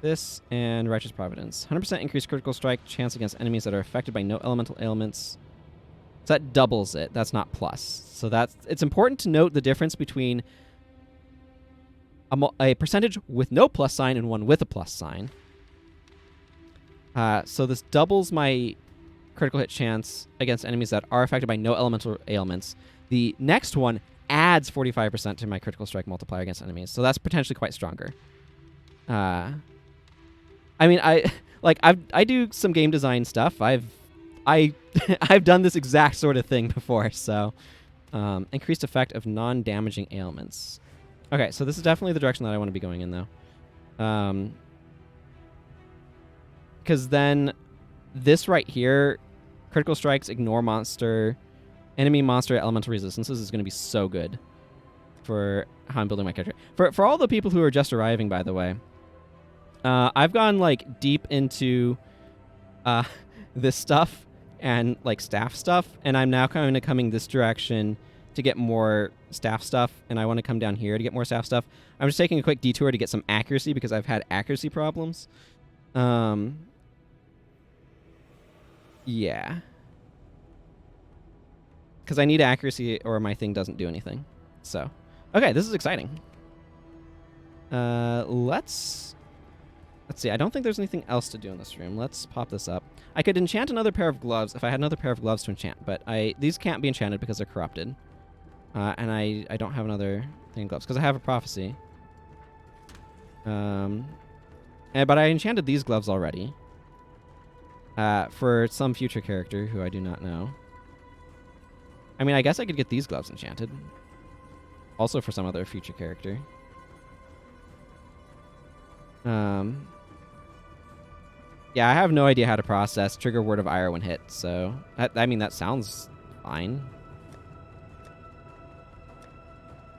This and Righteous Providence. 100% increased critical strike chance against enemies that are affected by no elemental ailments. So that doubles it. That's not plus. So it's important to note the difference between a percentage with no plus sign and one with a plus sign. So this doubles my critical hit chance against enemies that are affected by no elemental ailments. The next one adds 45% to my critical strike multiplier against enemies, so that's potentially quite stronger. I mean, I do some game design stuff. I've done this exact sort of thing before. So, increased effect of non-damaging ailments. Okay, so this is definitely the direction that I want to be going in, though. Because then this right here, critical strikes, ignore monster, enemy monster elemental resistances is going to be so good for how I'm building my character. For all the people who are just arriving, by the way, I've gone like deep into this stuff and like staff stuff, and I'm now kind of coming this direction to get more staff stuff, and I want to come down here to get more staff stuff. I'm just taking a quick detour to get some accuracy because I've had accuracy problems. Yeah. Because I need accuracy or my thing doesn't do anything. So, okay, this is exciting. Let's see. I don't think there's anything else to do in this room. Let's pop this up. I could enchant another pair of gloves if I had another pair of gloves to enchant, but these can't be enchanted because they're corrupted. And I don't have another thing of gloves because I have a prophecy. But I enchanted these gloves already. For some future character who I do not know. I mean, I guess I could get these gloves enchanted. Also for some other future character. Yeah, I have no idea how to process trigger Word of Ire when hit, so I mean that sounds fine.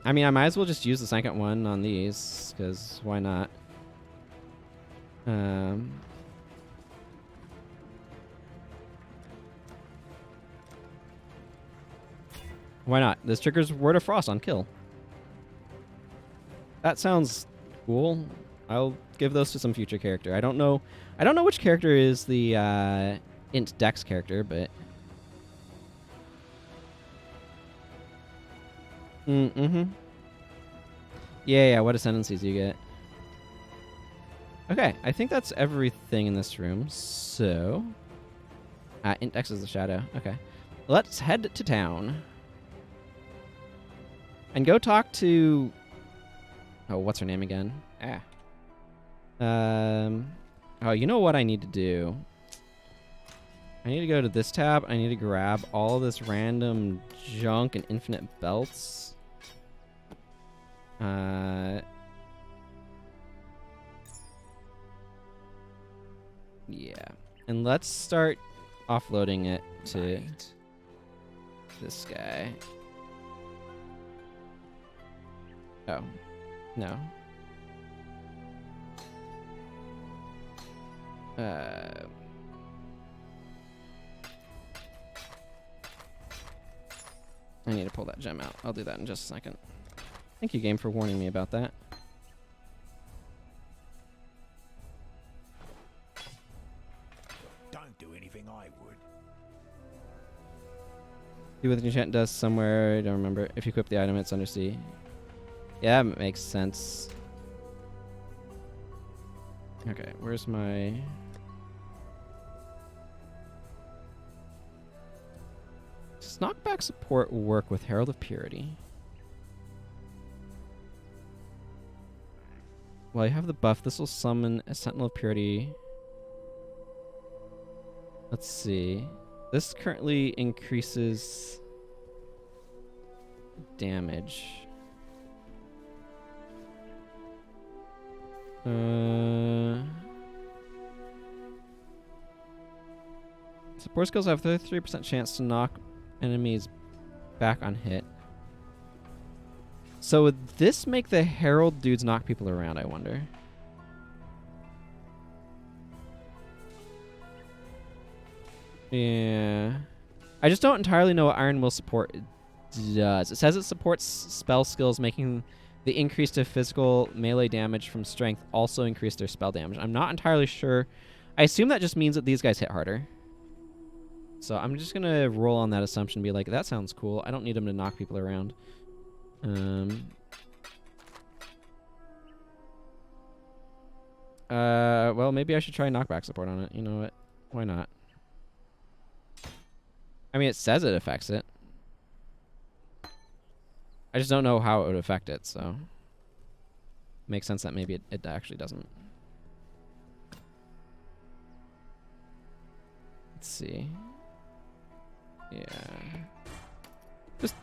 I mean, I might as well just use the second one on these, because why not? Why not? This triggers Word of Frost on kill. That sounds cool. I'll give those to some future character. I don't know which character is the int dex character, but yeah, what ascendancies do you get? Okay, I think that's everything in this room. So int dex is the shadow. Okay. Let's head to town. And go talk to... Oh, what's her name again? Oh, you know what I need to do? I need to go to this tab. I need to grab all this random junk and infinite belts. Yeah. And let's start offloading it to this guy. Oh, no. I need to pull that gem out. I'll do that in just a second. Thank you, game, for warning me about that. Don't do anything I would. See what the enchant does somewhere. I don't remember. If you equip the item, it's under C. Yeah, that makes sense. Okay, where's my... Does knockback support work with Herald of Purity? Well, you have the buff. This will summon a Sentinel of Purity. Let's see. This currently increases damage. Support skills have 33% chance to knock enemies back on hit. So would this make the Herald dudes knock people around, I wonder? Yeah. I just don't entirely know what Iron Will support does. It says it supports spell skills, making the increase to physical melee damage from strength also increase their spell damage. I'm not entirely sure. I assume that just means that these guys hit harder. So I'm just going to roll on that assumption and be like, that sounds cool. I don't need them to knock people around. Well, maybe I should try knockback support on it. You know what? Why not? I mean, it says it affects it. I just don't know how it would affect it, so makes sense that maybe it actually doesn't. Let's see. Yeah. Just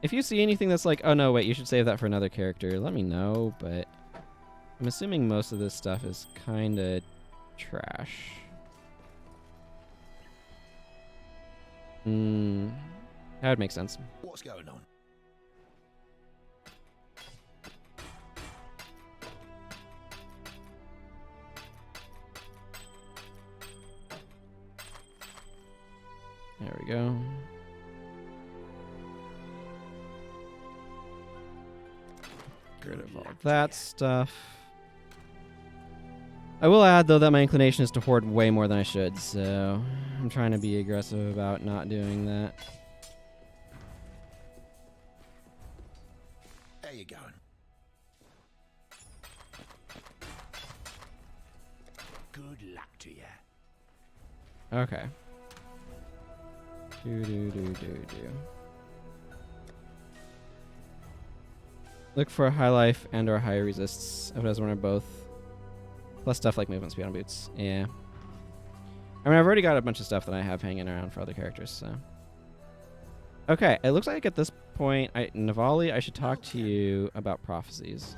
if you see anything that's like, oh no, wait, you should save that for another character, let me know, but I'm assuming most of this stuff is kind of trash. That would make sense. What's going on? There we go. Get rid of all that stuff. I will add, though, that my inclination is to hoard way more than I should, so I'm trying to be aggressive about not doing that. There you going. Good luck to you. Okay. Look for high life and or high resists. If it has one or both. Plus stuff like movement speed on boots. Yeah. I mean, I've already got a bunch of stuff that I have hanging around for other characters, so. Okay, it looks like at this point, Navali, I should talk to you about prophecies.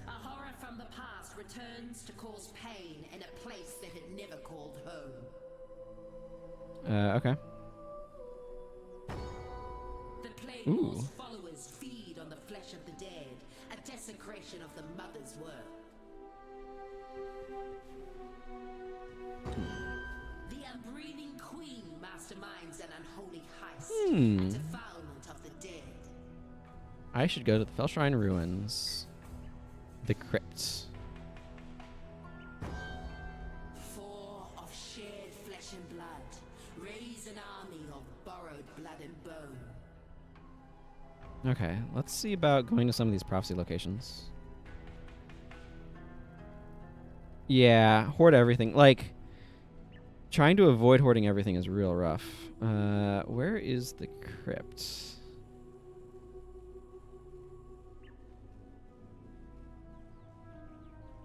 A horror from the past returns to cause pain in a place that it never called home. Okay. The plague War's followers feed on the flesh of the dead, a desecration of the mother's work. The unbreathing queen masterminds an unholy heist, a defilement of the dead. I should go to the Fellshrine Ruins. The crypt. For of shared flesh and blood, raise an army of borrowed blood and bone. Okay, let's see about going to some of these prophecy locations. Yeah, hoard everything. Like, trying to avoid hoarding everything is real rough. Where is the crypt?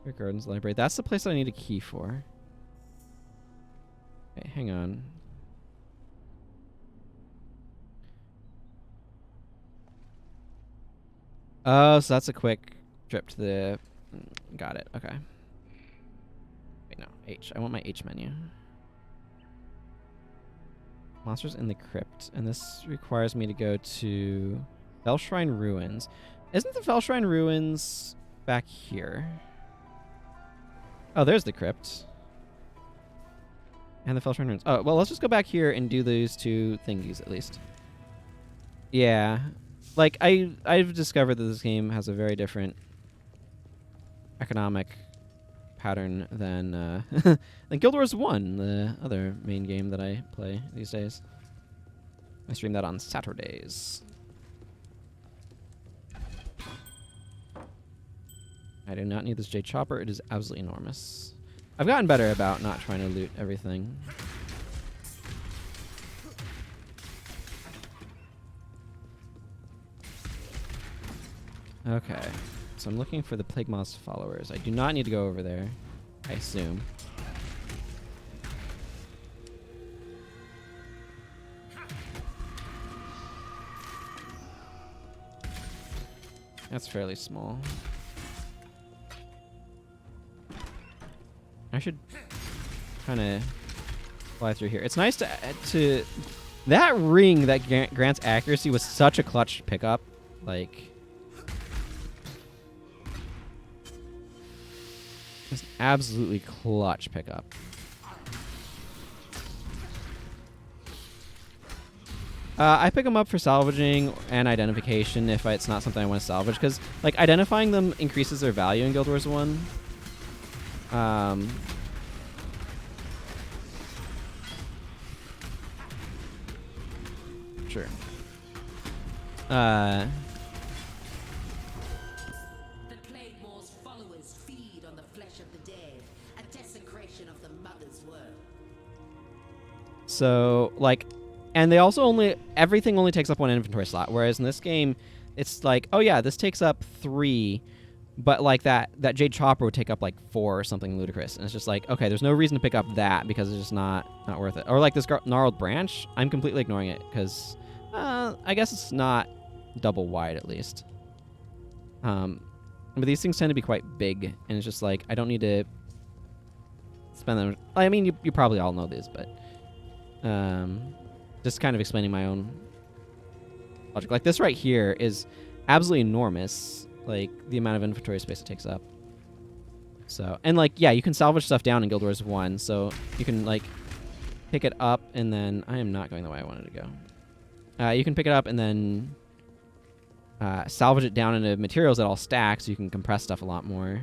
Great Gardens Library. That's the place that I need a key for. Okay, hang on. Oh, so that's a quick trip to the... Got it. Okay. Wait, no. H. I want my H menu. Monsters in the Crypt. And this requires me to go to Fellshrine Ruins. Isn't the Fellshrine Ruins back here? Oh, there's the Crypt. And the Fellshrine Ruins. Oh, well, let's just go back here and do these two thingies at least. Yeah. Like, I've discovered that this game has a very different economic pattern than than Guild Wars 1, the other main game that I play these days. I stream that on Saturdays. I do not need this Jade Chopper. It is absolutely enormous. I've gotten better about not trying to loot everything. Okay, so I'm looking for the Plague Moth's followers. I do not need to go over there, I assume. That's fairly small. I should kind of fly through here. It's nice to that ring that grants accuracy was such a clutch pickup. Like, it's absolutely clutch pickup. I pick them up for salvaging and identification if it's not something I want to salvage, because like identifying them increases their value in Guild Wars 1. Sure. The Plague War's followers feed on the flesh of the dead, a desecration of the mother's work. So, like, and they also everything only takes up one inventory slot, whereas in this game, it's like, oh yeah, this takes up 3, but like that Jade Chopper would take up like 4 or something ludicrous. And it's just like, okay, there's no reason to pick up that because it's just not worth it. Or like this gnarled branch, I'm completely ignoring it because I guess it's not double wide at least. But these things tend to be quite big, and it's just like, I don't need to spend them. I mean, you probably all know this, but just kind of explaining my own logic. Like this right here is absolutely enormous, like the amount of inventory space it takes up. So, and like, yeah, you can salvage stuff down in Guild Wars 1, so you can like pick it up and then, I am not going the way I wanted to go. You can pick it up and then salvage it down into materials that all stack, so you can compress stuff a lot more.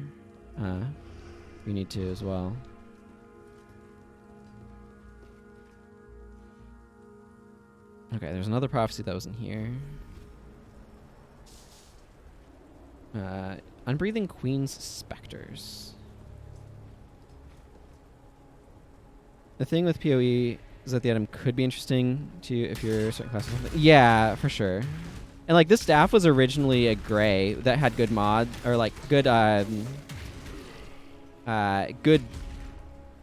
You need to as well. Okay, there's another prophecy that was in here. Unbreathing Queen's Specters. The thing with PoE is that the item could be interesting to you if you're a certain class or something. Yeah, for sure. And like this staff was originally a gray that had good mod, or like good good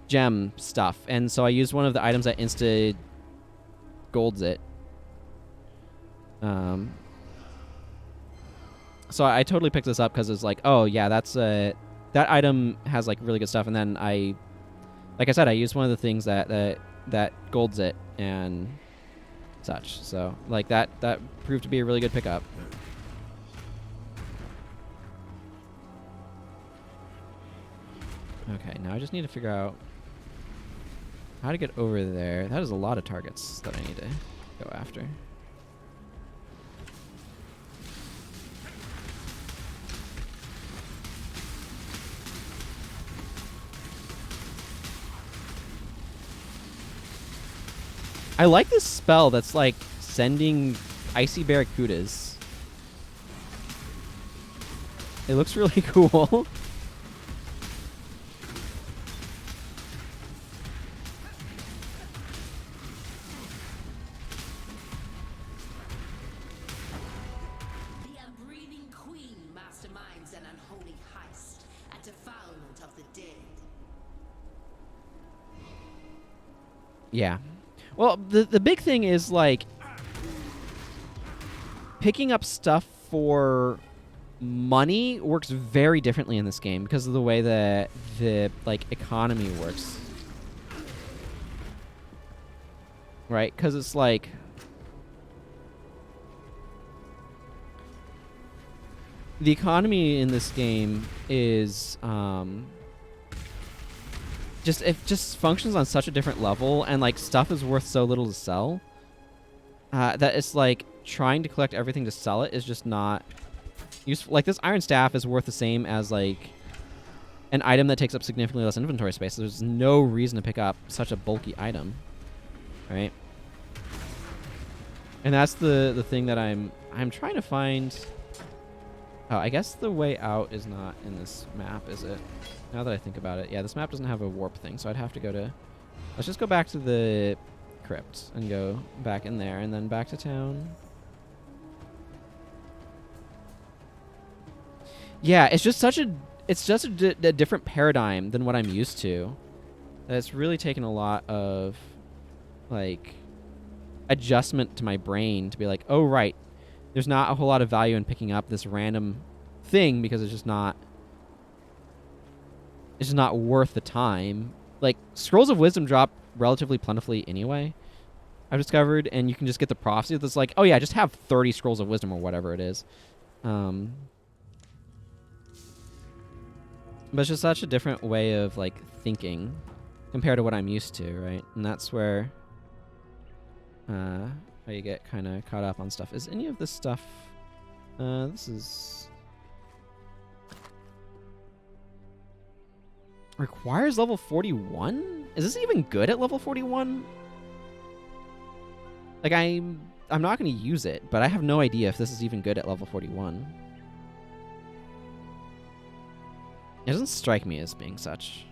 gem stuff, and so I used one of the items that insta golds it. So I totally picked this up because it's like, oh yeah, that's that item has like really good stuff, and then like I said, I used one of the things that golds it and such. So like that proved to be a really good pickup. Okay, now I just need to figure out how to get over there. That is a lot of targets that I need to go after. I like this spell that's like sending icy barracudas. It looks really cool. The unbreathing queen masterminds an unholy heist, a defilement of the dead. Yeah. Well, the big thing is like picking up stuff for money works very differently in this game because of the way that the like economy works. Right? Because it's like the economy in this game is it just functions on such a different level, and like stuff is worth so little to sell that it's like trying to collect everything to sell it is just not useful. Like this iron staff is worth the same as like an item that takes up significantly less inventory space. So there's no reason to pick up such a bulky item, right? And that's the thing that I'm trying to find. Oh, I guess the way out is not in this map, is it? Now that I think about it. Yeah, this map doesn't have a warp thing, so I'd have to go to... Let's just go back to the crypt and go back in there and then back to town. Yeah, it's just such a... It's just a different paradigm than what I'm used to. It's really taken a lot of, like, adjustment to my brain to be like, oh, right. There's not a whole lot of value in picking up this random thing because it's just not worth the time. Like, Scrolls of Wisdom drop relatively plentifully anyway, I've discovered, and you can just get the prophecy that's like, oh yeah, just have 30 Scrolls of Wisdom or whatever it is. But it's just such a different way of, like, thinking compared to what I'm used to, right? And that's where you get kind of caught up on stuff. Is any of this stuff... this is... Requires level 41? Is this even good at level 41? Like, I'm not going to use it, but I have no idea if this is even good at level 41. It doesn't strike me as being such.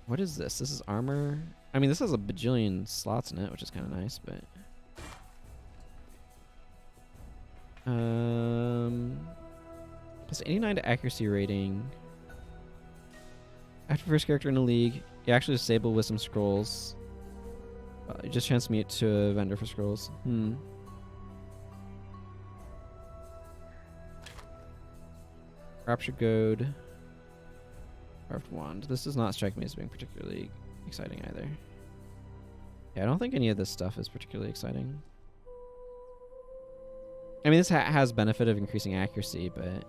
What is this? This is armor. I mean, this has a bajillion slots in it, which is kind of nice, but plus 89 to accuracy rating. After first character in the league, you actually disable wisdom scrolls. You just transmute to a vendor for scrolls. Rapture Goad. Carved Wand. This does not strike me as being particularly exciting either. Yeah, I don't think any of this stuff is particularly exciting. I mean, this has benefit of increasing accuracy, but...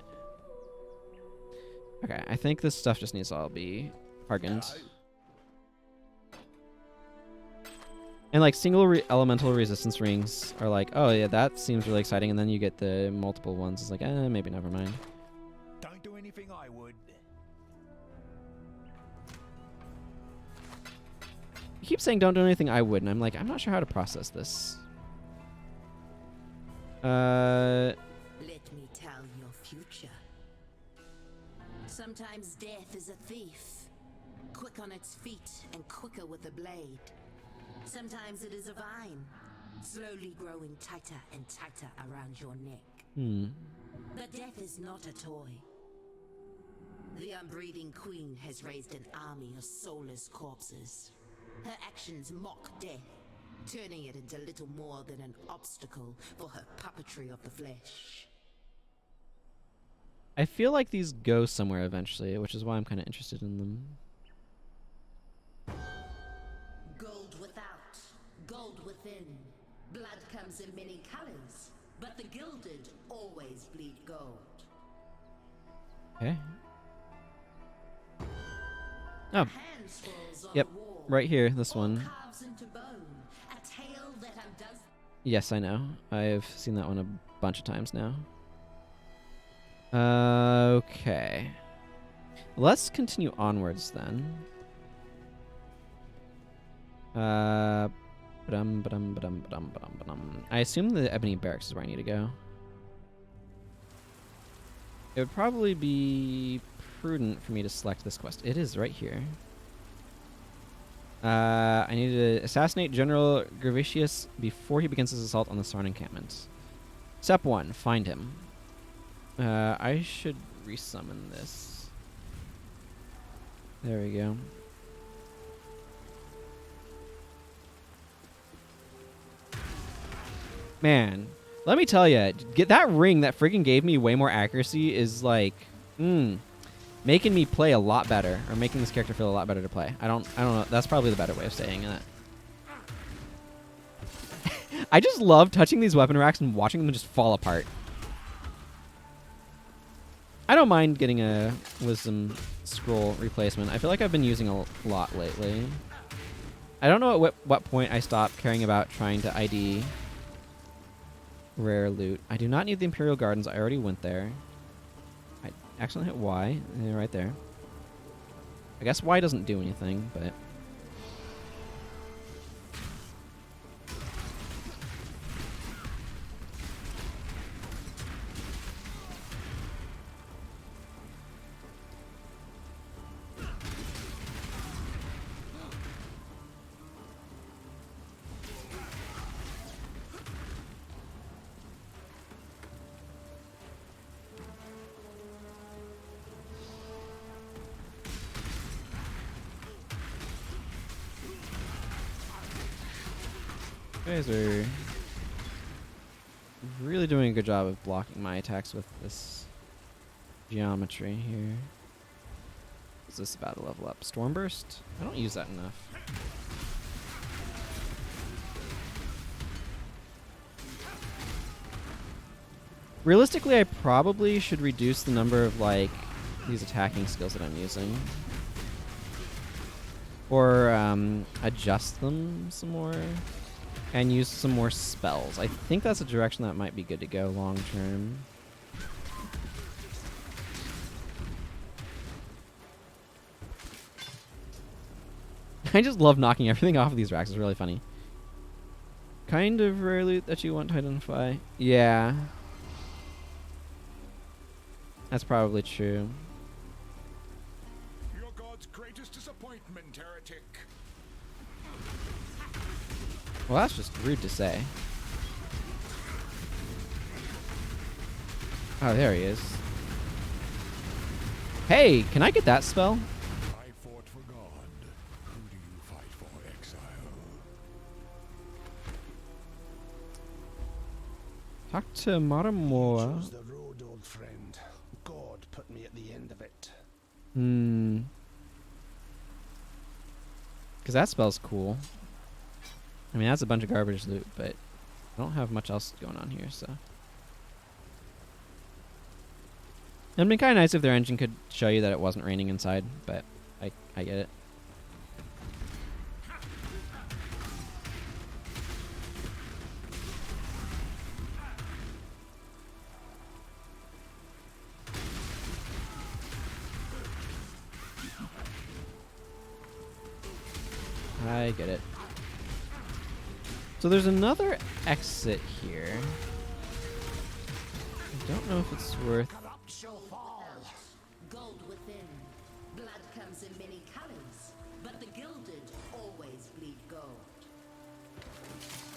Okay, I think this stuff just needs to all be bargained. And like single elemental resistance rings are like, oh yeah, that seems really exciting, and then you get the multiple ones. It's like, maybe never mind. Don't do anything I would. You keep saying don't do anything I would, and I'm like, I'm not sure how to process this. Let me tell your future. Sometimes death is a thief, quick on its feet and quicker with a blade. Sometimes it is a vine, slowly growing tighter and tighter around your neck. But death is not a toy. The unbreathing queen has raised an army of soulless corpses. Her actions mock death, turning it into little more than an obstacle for her puppetry of the flesh. I feel like these go somewhere eventually, which is why I'm kind of interested in them. Gold without, gold within. Blood comes in many colors, but the gilded always bleed gold. Okay. Oh. Yep. Right here, this one. Yes, I know. I've seen that one a bunch of times now. Okay. Let's continue onwards then. I assume the Ebony Barracks is where I need to go. It would probably be prudent for me to select this quest. It is right here. I need to assassinate General Gravitius before he begins his assault on the Sarn encampment. Step 1, find him. I should resummon this. There we go. Man, let me tell you, get that ring that friggin' gave me way more accuracy is like, making me play a lot better, or making this character feel a lot better to play. I don't know. That's probably the better way of saying it. I just love touching these weapon racks and watching them just fall apart. I don't mind getting a wisdom scroll replacement. I feel like I've been using a lot lately. I don't know at what point I stopped caring about trying to ID rare loot. I do not need the Imperial Gardens. I already went there. I accidentally hit Y. Yeah, right there. I guess Y doesn't do anything, but... You guys are really doing a good job of blocking my attacks with this geometry here. Is this about to level up? Stormburst? I don't use that enough. Realistically, I probably should reduce the number of, like, these attacking skills that I'm using. Or adjust them some more. And use some more spells. I think that's a direction that might be good to go long term. I just love knocking everything off of these racks. It's really funny. Kind of rare loot that you want to identify. Yeah. That's probably true. Your god's great greatest disappointment, heretic. Well, that's just rude to say. Oh, there he is. Hey, can I get that spell? I fought for God. Who do you fight for, exile? Talk to Maramora. Choose the road, old friend. God put me at the end of it. Because that spell's cool. I mean, that's a bunch of garbage loot, but I don't have much else going on here, so. It'd been kind of nice if their engine could show you that it wasn't raining inside, but I get it. I get it. So there's another exit here. I don't know if it's worth... Gold within. Blood comes in many colors, but the gilded always bleed gold.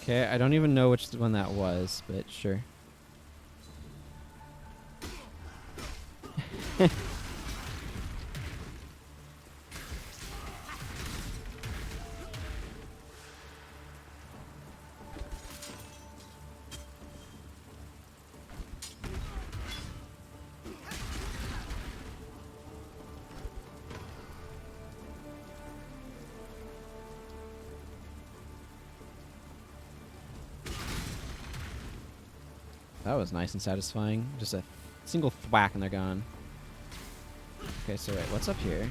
Okay, I don't even know which one that was, but sure. That was nice and satisfying. Just a single thwack and they're gone. Okay, so wait, what's up here?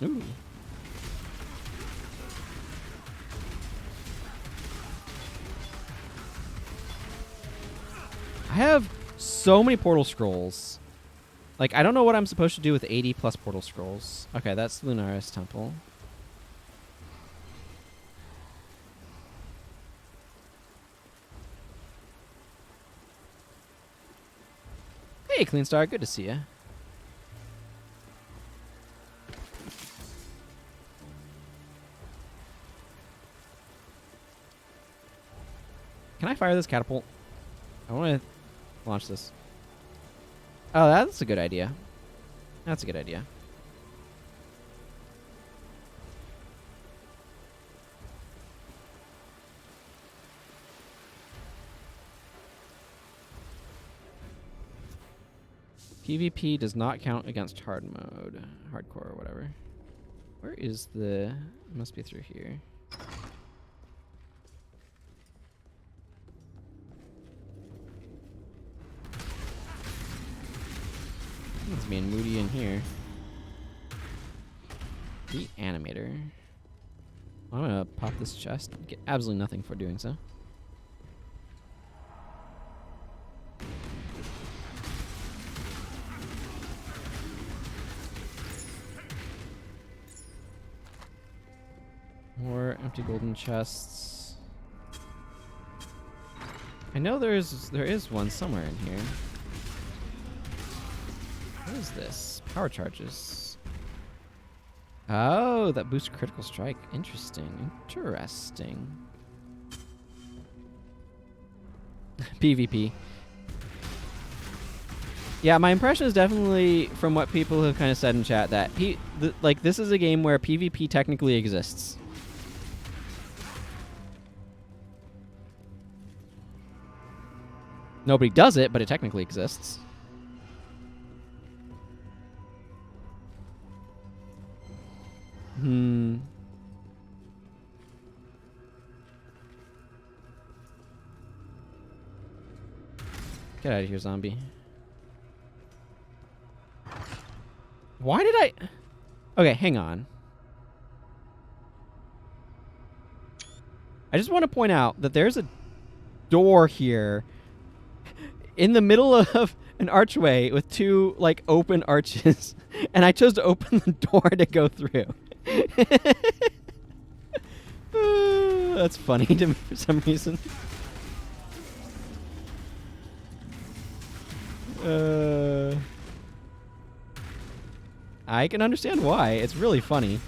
Ooh. I have so many portal scrolls. Like, I don't know what I'm supposed to do with 80 plus portal scrolls. Okay, that's Lunaris Temple. Hey, Clean Star, good to see you. Can I fire this catapult? I want to launch this. Oh, that's a good idea. That's a good idea. PvP does not count against hard mode, hardcore or whatever. Where is the... It must be through here. It's being moody in here. The animator. I'm gonna pop this chest. Get absolutely nothing for doing so. More empty golden chests. I know there is one somewhere in here. What is this? Power charges. Oh, that boosts critical strike. Interesting. Interesting. PvP. Yeah, my impression is definitely from what people have kind of said in chat that like this is a game where PvP technically exists. Nobody does it, but it technically exists. Get out of here, zombie. Why did I... Okay, hang on. I just want to point out that there's a door here in the middle of an archway with two, like, open arches. And I chose to open the door to go through. That's funny to me for some reason. I can understand why. It's really funny.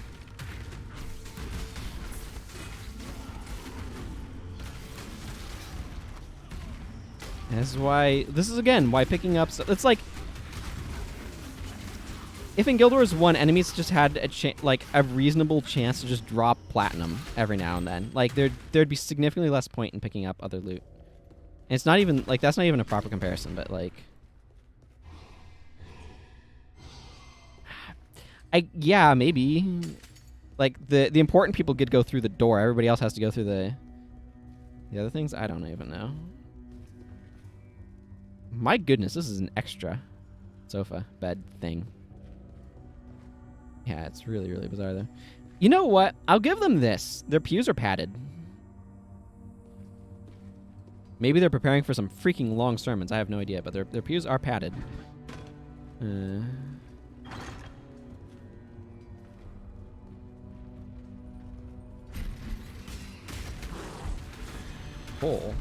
This is why. This is again why picking up. It's like if in Guild Wars 1, enemies just had a reasonable chance to just drop platinum every now and then. Like there'd be significantly less point in picking up other loot. And it's not even like that's not even a proper comparison, but like. Yeah, maybe. Like the important people could go through the door. Everybody else has to go through the other things. I don't even know. My goodness, this is an extra sofa bed thing. Yeah, it's really, really bizarre though. You know what? I'll give them this. Their pews are padded. Maybe they're preparing for some freaking long sermons. I have no idea, but their pews are padded. Hole.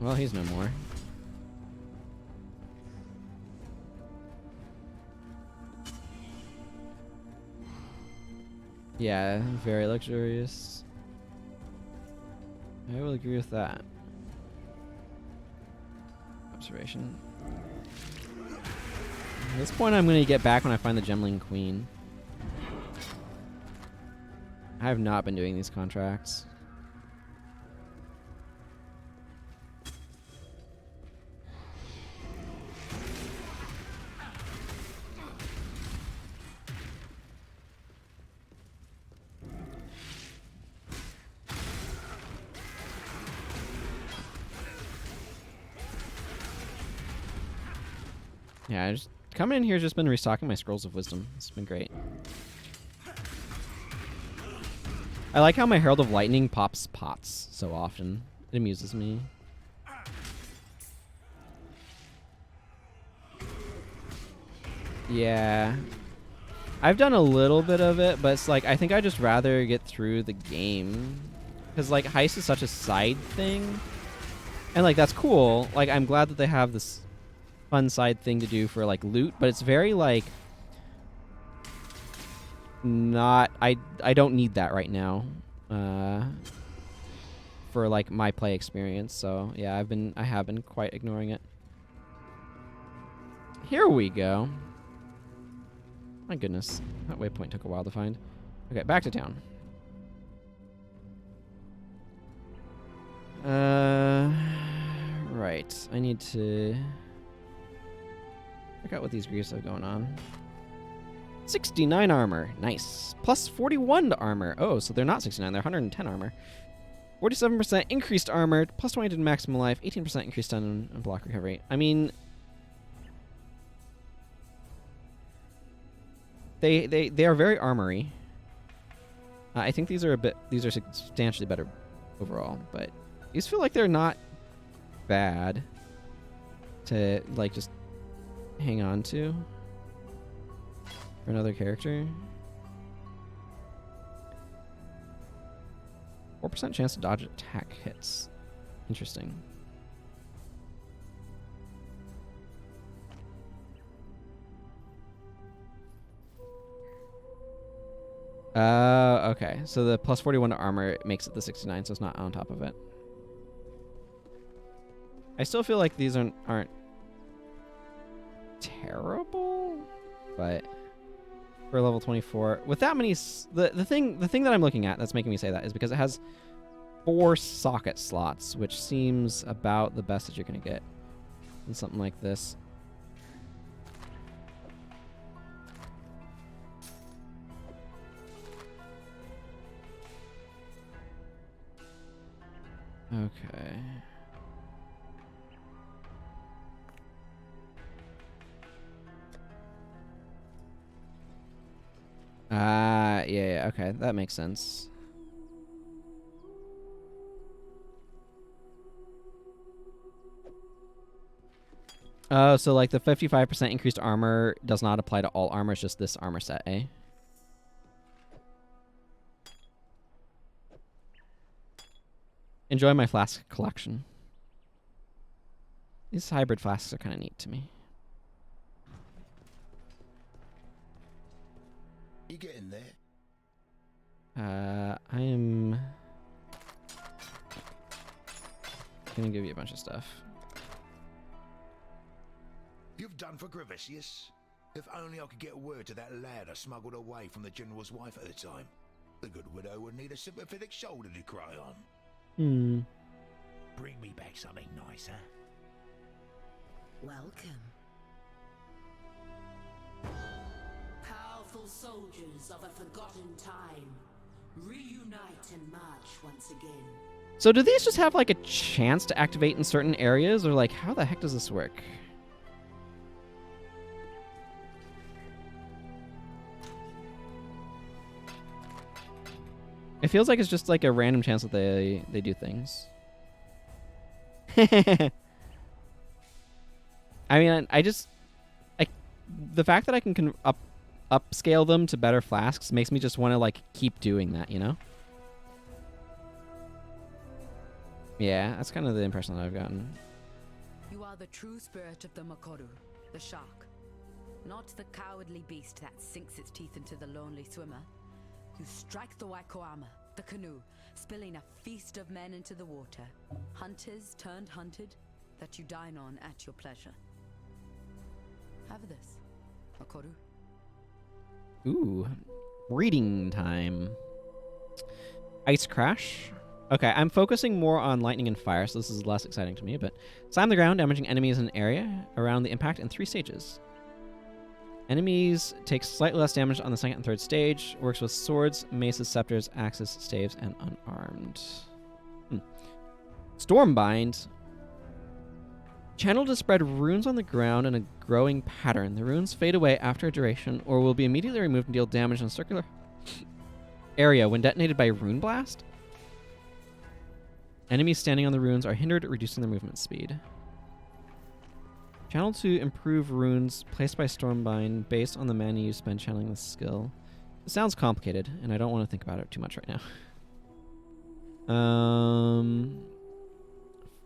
Well, he's no more. Yeah, very luxurious. I will agree with that. Observation. At this point, I'm going to get back when I find the Gemling Queen. I have not been doing these contracts. Yeah, just coming in here has just been restocking my Scrolls of Wisdom. It's been great. I like how my Herald of Lightning pops pots so often. It amuses me. Yeah. I've done a little bit of it, but it's like, I think I'd just rather get through the game. Because, like, Heist is such a side thing. And, like, that's cool. Like, I'm glad that they have this fun side thing to do for, like, loot. But it's very, like... not... I don't need that right now. For, like, my play experience. So, yeah, I have been quite ignoring it. Here we go. My goodness. That waypoint took a while to find. Okay, back to town. Right. I need to check out what these Greaves have going on. 69 armor. Nice. Plus 41 to armor. Oh, so they're not 69. They're 110 armor. 47% increased armor. Plus 20 to maximum life. 18% increased stun and block recovery. I mean... They are very armory. I think these are substantially better overall, but these feel like they're not bad to like just hang on to for another character. 4% chance to dodge attack hits. Interesting. Okay. So the plus 41 to armor makes it the 69, so it's not on top of it. I still feel like these aren't terrible, but for level 24, with that many, the thing that I'm looking at that's making me say that is because it has 4 socket slots, which seems about the best that you're gonna get in something like this. Okay. Yeah, okay, that makes sense. Oh, so like the 55% increased armor does not apply to all armor, it's just this armor set, eh? Enjoy my flask collection. These hybrid flasks are kind of neat to me. You getting there? I am gonna give you a bunch of stuff. You've done for Gravicius. If only I could get word to that lad I smuggled away from the general's wife at the time. The good widow would need a sympathetic shoulder to cry on. Bring me back something nice, huh? Welcome. Powerful soldiers of a forgotten time, reunite and march once again. So do these just have like a chance to activate in certain areas, or like how the heck does this work? It feels like it's just like a random chance that they do things. I mean, the fact that I can upscale them to better flasks makes me just want to like keep doing that, you know? Yeah, that's kind of the impression that I've gotten. You are the true spirit of the Makoru, the shark. Not the cowardly beast that sinks its teeth into the lonely swimmer. You strike the Waikoama, the canoe, spilling a feast of men into the water. Hunters turned hunted, that you dine on at your pleasure. Have this, Makoru. Ooh, reading time. Ice Crash. Okay, I'm focusing more on lightning and fire, so this is less exciting to me, but slam the ground, damaging enemies in an area around the impact in 3 stages. Enemies take slightly less damage on the 2nd and 3rd stage. Works with swords, maces, scepters, axes, staves, and unarmed. Stormbind. Channel to spread runes on the ground in a growing pattern. The runes fade away after a duration or will be immediately removed and deal damage in a circular area when detonated by Rune Blast. Enemies standing on the runes are hindered, reducing their movement speed. Channel to improve runes placed by Stormbind based on the mana you spend channeling this skill. It sounds complicated, and I don't want to think about it too much right now.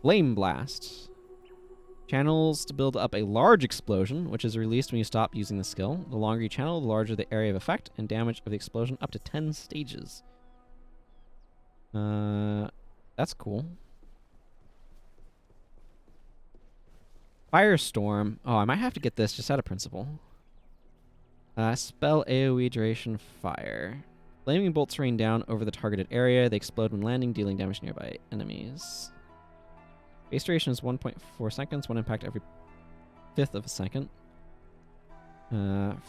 Flame Blast. Channels to build up a large explosion, which is released when you stop using the skill. The longer you channel, the larger the area of effect and damage of the explosion, up to 10 stages. That's cool. Firestorm. Oh, I might have to get this just out of principle. Spell AoE duration fire. Flaming bolts rain down over the targeted area. They explode when landing, dealing damage to nearby enemies. Base duration is 1.4 seconds. One impact every 1/5 of a second.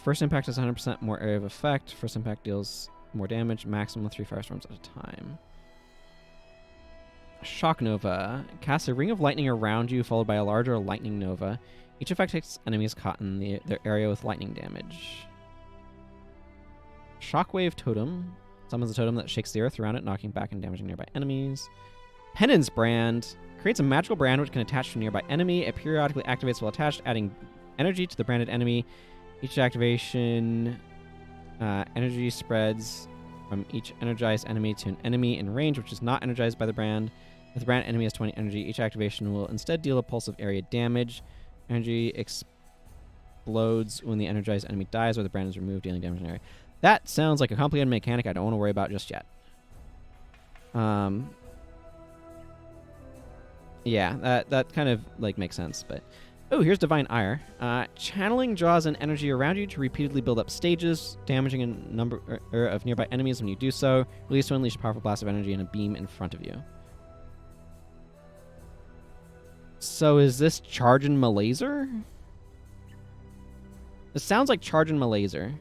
First impact is 100% more area of effect. First impact deals more damage. Maximum of 3 firestorms at a time. Shock Nova. Cast a ring of lightning around you, followed by a larger lightning nova. Each effect hits enemies caught in their area with lightning damage. Shockwave Totem. Summons a totem that shakes the earth around it, knocking back and damaging nearby enemies. Penance Brand. Creates a magical brand which can attach to a nearby enemy. It periodically activates while attached, adding energy to the branded enemy. Each activation, energy spreads from each energized enemy to an enemy in range which is not energized by the brand. If the brand enemy has 20 energy, each activation will instead deal a pulse of area damage. Energy explodes when the energized enemy dies or the brand is removed, dealing damage in area. That sounds like a complicated mechanic I don't want to worry about just yet. Yeah, that kind of like makes sense, but oh, here's Divine Ire. Channeling draws in energy around you to repeatedly build up stages, damaging a number of nearby enemies when you do so. Release to unleash a powerful blast of energy in a beam in front of you. So is this Chargin' Malaser? This sounds like Chargin' Malaser.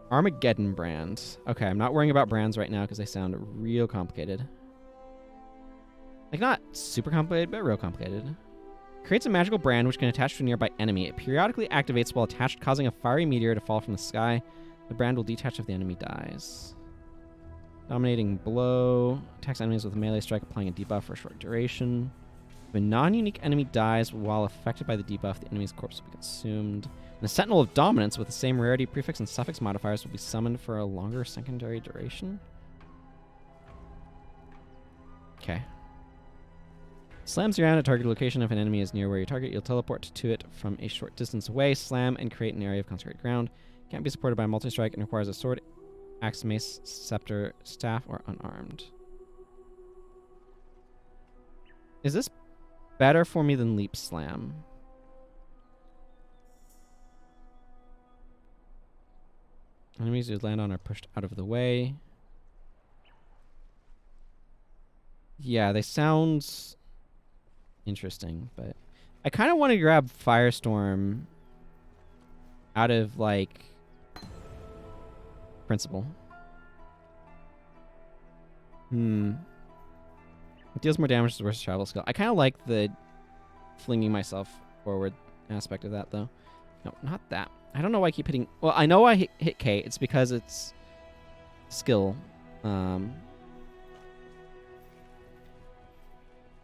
Armageddon Brand. Okay, I'm not worrying about brands right now because they sound real complicated. Like, not super complicated, but real complicated. Creates a magical brand which can attach to a nearby enemy. It periodically activates while attached, causing a fiery meteor to fall from the sky. The brand will detach if the enemy dies. Dominating Blow. Attacks enemies with a melee strike, applying a debuff for a short duration. If a non-unique enemy dies while affected by the debuff, the enemy's corpse will be consumed. And the Sentinel of Dominance with the same rarity, prefix, and suffix modifiers will be summoned for a longer secondary duration. Okay. Slams you around a target location. If an enemy is near where you target, you'll teleport to it from a short distance away. Slam and create an area of consecrated ground. Can't be supported by multi-strike and requires a sword, axe, mace, scepter, staff, or unarmed. Is this better for me than Leap Slam? Enemies you land on are pushed out of the way. Yeah, they sound interesting, but I kind of want to grab Firestorm out of, like, principle. It deals more damage to versus travel skill. I kind of like the flinging myself forward aspect of that, though. No, not that. I don't know why I keep hitting... Well, I know I hit K. It's because it's skill.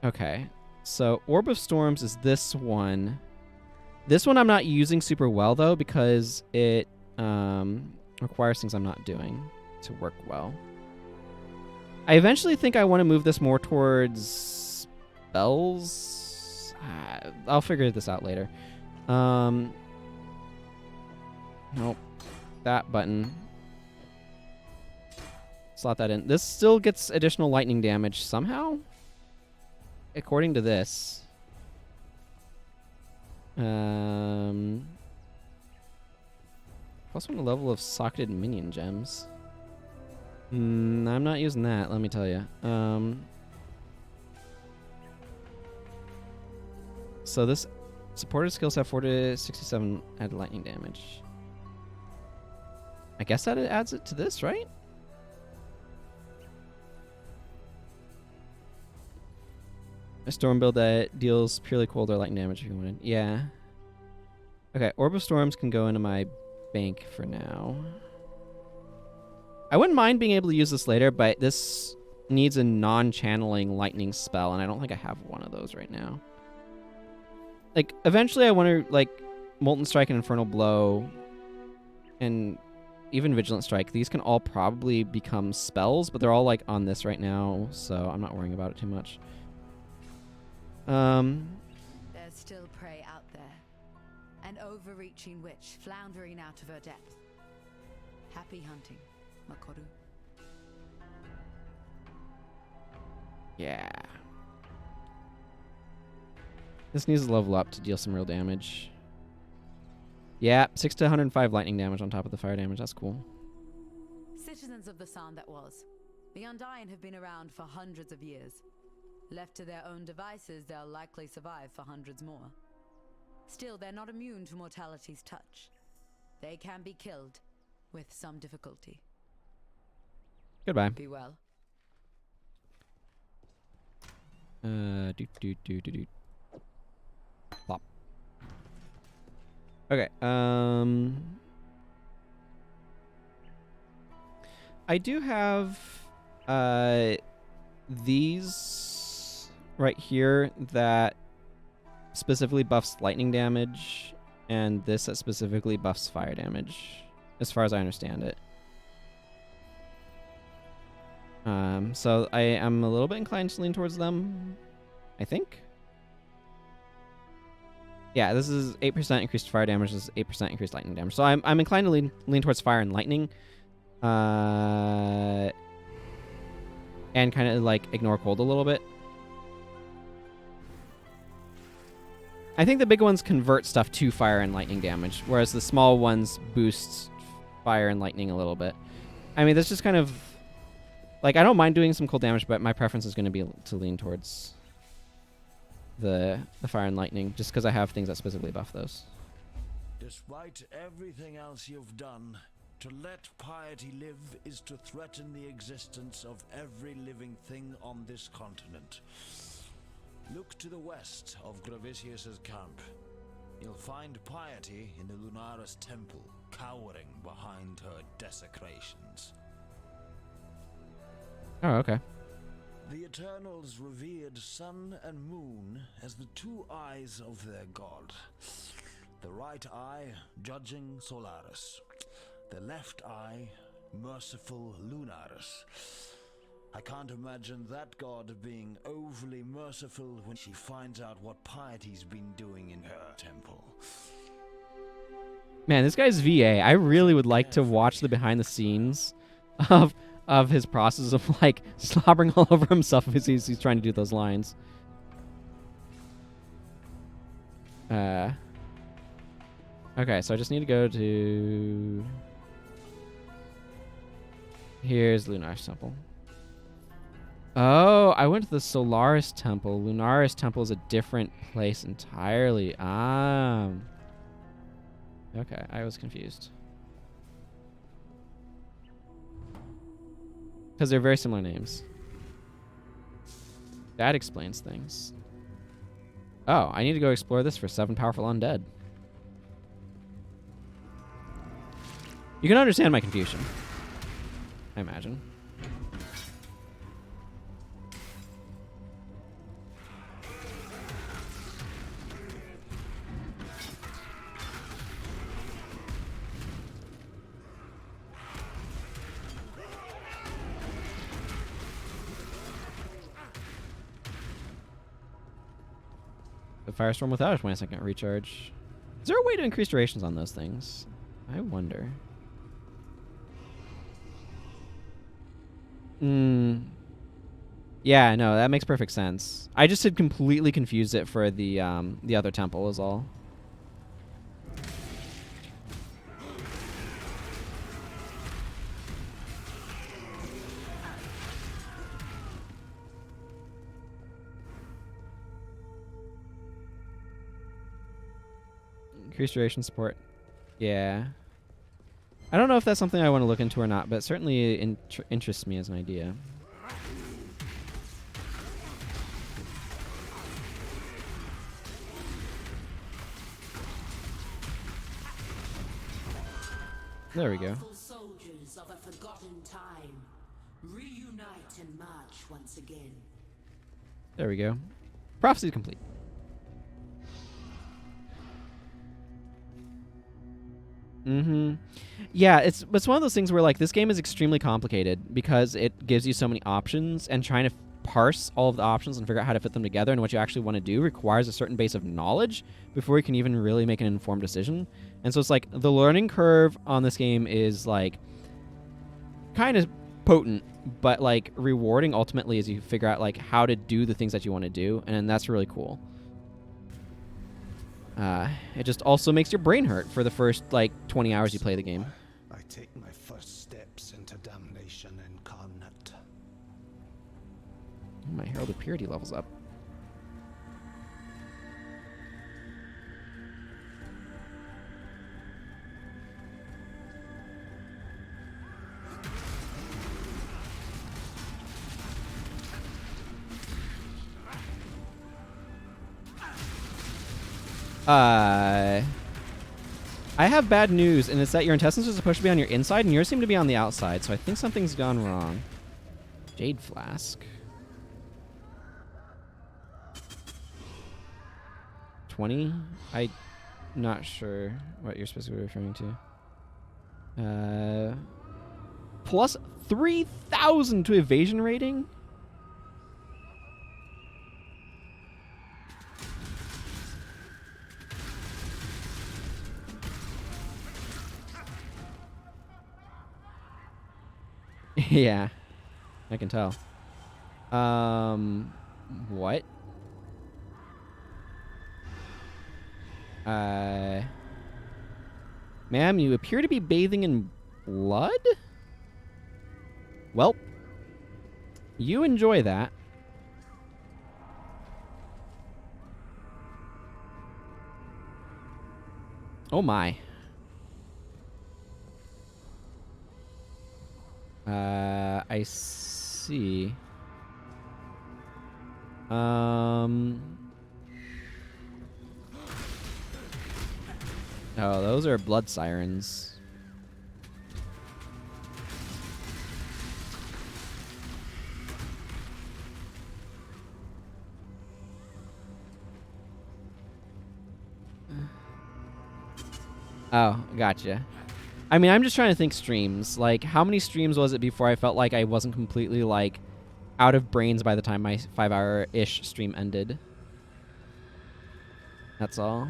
Okay. So, Orb of Storms is this one. This one I'm not using super well, though, because it requires things I'm not doing to work well. I eventually think I want to move this more towards spells. I'll figure this out later. Nope. That button. Slot that in. This still gets additional lightning damage somehow, according to this. Plus one level of socketed minion gems. I'm not using that, let me tell you. So this supported skills have 4 to 67 added lightning damage. I guess that it adds it to this, right? A storm build that deals purely cold or lightning damage if you wanted. Yeah. Okay, Orb of Storms can go into my bank for now. I wouldn't mind being able to use this later, but this needs a non-channeling lightning spell, and I don't think I have one of those right now. Like, eventually I want to, like, Molten Strike and Infernal Blow, and even Vigilant Strike. These can all probably become spells, but they're all, like, on this right now, so I'm not worrying about it too much. There's still prey out there. An overreaching witch floundering out of her depth. Happy hunting, Makoru. Yeah. This needs to level up to deal some real damage. Yeah, 6 to 105 lightning damage on top of the fire damage. That's cool. Citizens of the Sun that was. The Undying have been around for hundreds of years. Left to their own devices, they'll likely survive for hundreds more. Still, they're not immune to mortality's touch. They can be killed, with some difficulty. Goodbye. Be well. Plop. Okay, I do have, these right here that specifically buffs lightning damage, and this that specifically buffs fire damage, as far as I understand it. So I am a little bit inclined to lean towards them, I think. Yeah, this is 8% increased fire damage, this is 8% increased lightning damage. So I'm inclined to lean towards fire and lightning. And kind of like ignore cold a little bit. I think the big ones convert stuff to fire and lightning damage, whereas the small ones boost fire and lightning a little bit. I mean, that's just kind of... Like, I don't mind doing some cold damage, but my preference is going to be to lean towards the fire and lightning, just because I have things that specifically buff those. Despite everything else you've done, to let piety live is to threaten the existence of every living thing on this continent. Look to the west of Gravitius's camp. You'll find piety in the Lunaris temple, cowering behind her desecrations. Oh, okay. The Eternals revered sun and moon as the two eyes of their god. The right eye judging Solaris, the left eye merciful Lunaris. I can't imagine that god being overly merciful when she finds out what piety's been doing in her temple. Man, this guy's VA. I really would like to watch the behind the scenes of his process of like slobbering all over himself as he's trying to do those lines. Okay, so I just need to go to... Here's Lunaris Temple. Oh, I went to the Solaris Temple. Lunaris Temple is a different place entirely. Okay, I was confused. Because they're very similar names. That explains things. Oh, I need to go explore this for 7 powerful undead. You can understand my confusion, I imagine. The Firestorm without a 20-second recharge. Is there a way to increase durations on those things? I wonder. Yeah, no, that makes perfect sense. I just had completely confused it for the other temple is all. Increased duration support. Yeah. I don't know if that's something I want to look into or not, but it certainly interests me as an idea. There we go. Soldiers of a forgotten time, reunite and march once again. There we go. Prophecy complete. Yeah, it's one of those things where like this game is extremely complicated because it gives you so many options, and trying to parse all of the options and figure out how to fit them together and what you actually want to do requires a certain base of knowledge before you can even really make an informed decision. And so it's like the learning curve on this game is like kind of potent, but like rewarding ultimately as you figure out like how to do the things that you want to do, and that's really cool. It just also makes your brain hurt for the first, like, 20 hours you play the game. I take my first steps into damnation incarnate. My Herald of Purity levels up. I have bad news, and it's that your intestines are supposed to be on your inside, and yours seem to be on the outside, so I think something's gone wrong. Jade Flask. 20? I'm not sure what you're specifically referring to. Plus 3,000 to evasion rating? Yeah, I can tell. What? Ma'am, you appear to be bathing in blood? Well, you enjoy that. Oh my. I see. Oh, those are blood sirens. Oh, gotcha. I mean, I'm just trying to think streams. Like, how many streams was it before I felt like I wasn't completely, like, out of brains by the time my 5-hour-ish stream ended. That's all.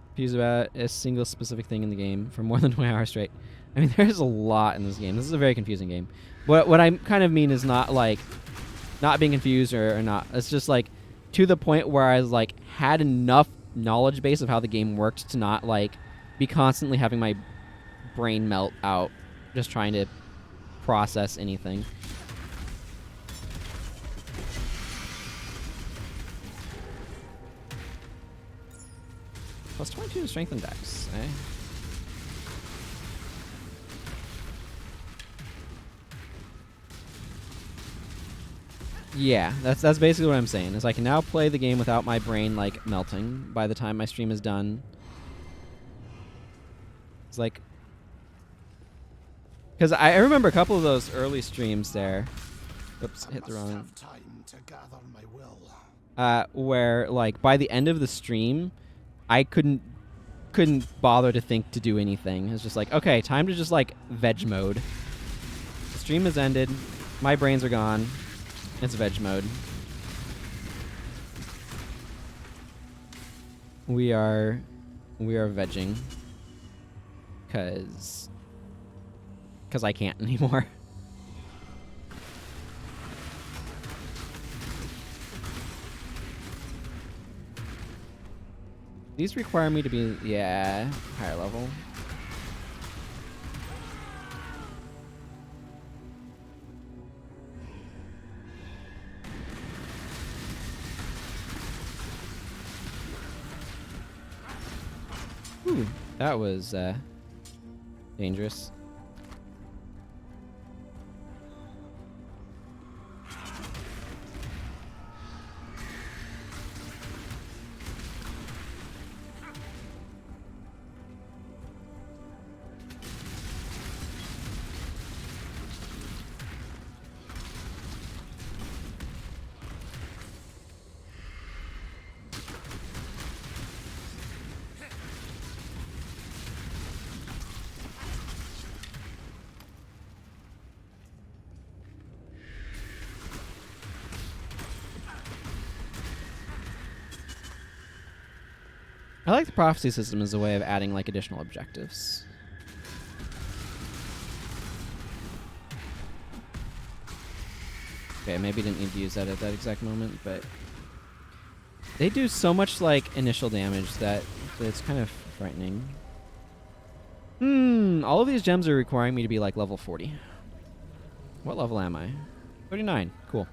Confused about a single specific thing in the game for more than 20 hours straight. I mean, there's a lot in this game. This is a very confusing game. What I kind of mean is not like not being confused or not. It's just like to the point where I was like had enough knowledge base of how the game worked to not like be constantly having my brain melt out just trying to process anything. Plus 22 to strength and dex, eh? Yeah, that's basically what I'm saying. Is I can now play the game without my brain like melting by the time my stream is done. It's like, because I remember a couple of those early streams there. Oops, hit the wrong. Where like by the end of the stream, I couldn't bother to think to do anything. It's just like, okay, time to just like veg mode. The stream has ended. My brains are gone. It's veg mode. We are vegging. Cause I can't anymore. These require me to be, yeah, higher level. Ooh, that was dangerous. I like the prophecy system as a way of adding like additional objectives. Okay, maybe didn't need to use that at that exact moment, but they do so much like initial damage that it's kind of frightening. All of these gems are requiring me to be like level 40. What level am I? 39. Cool.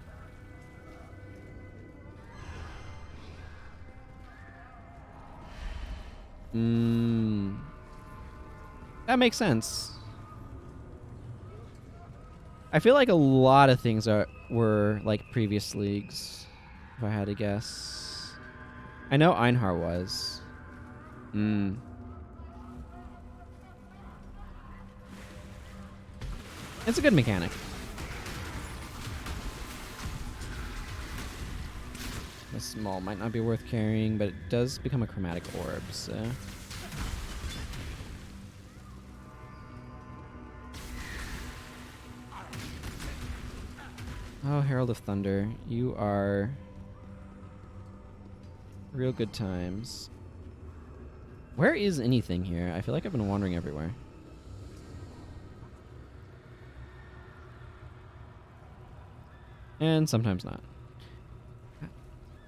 That makes sense. I feel like a lot of things were like previous leagues, if I had to guess. I know Einhar was. It's a good mechanic. A small might not be worth carrying, but it does become a chromatic orb, so. Oh, Herald of Thunder. You are real good times. Where is anything here? I feel like I've been wandering everywhere. And sometimes not.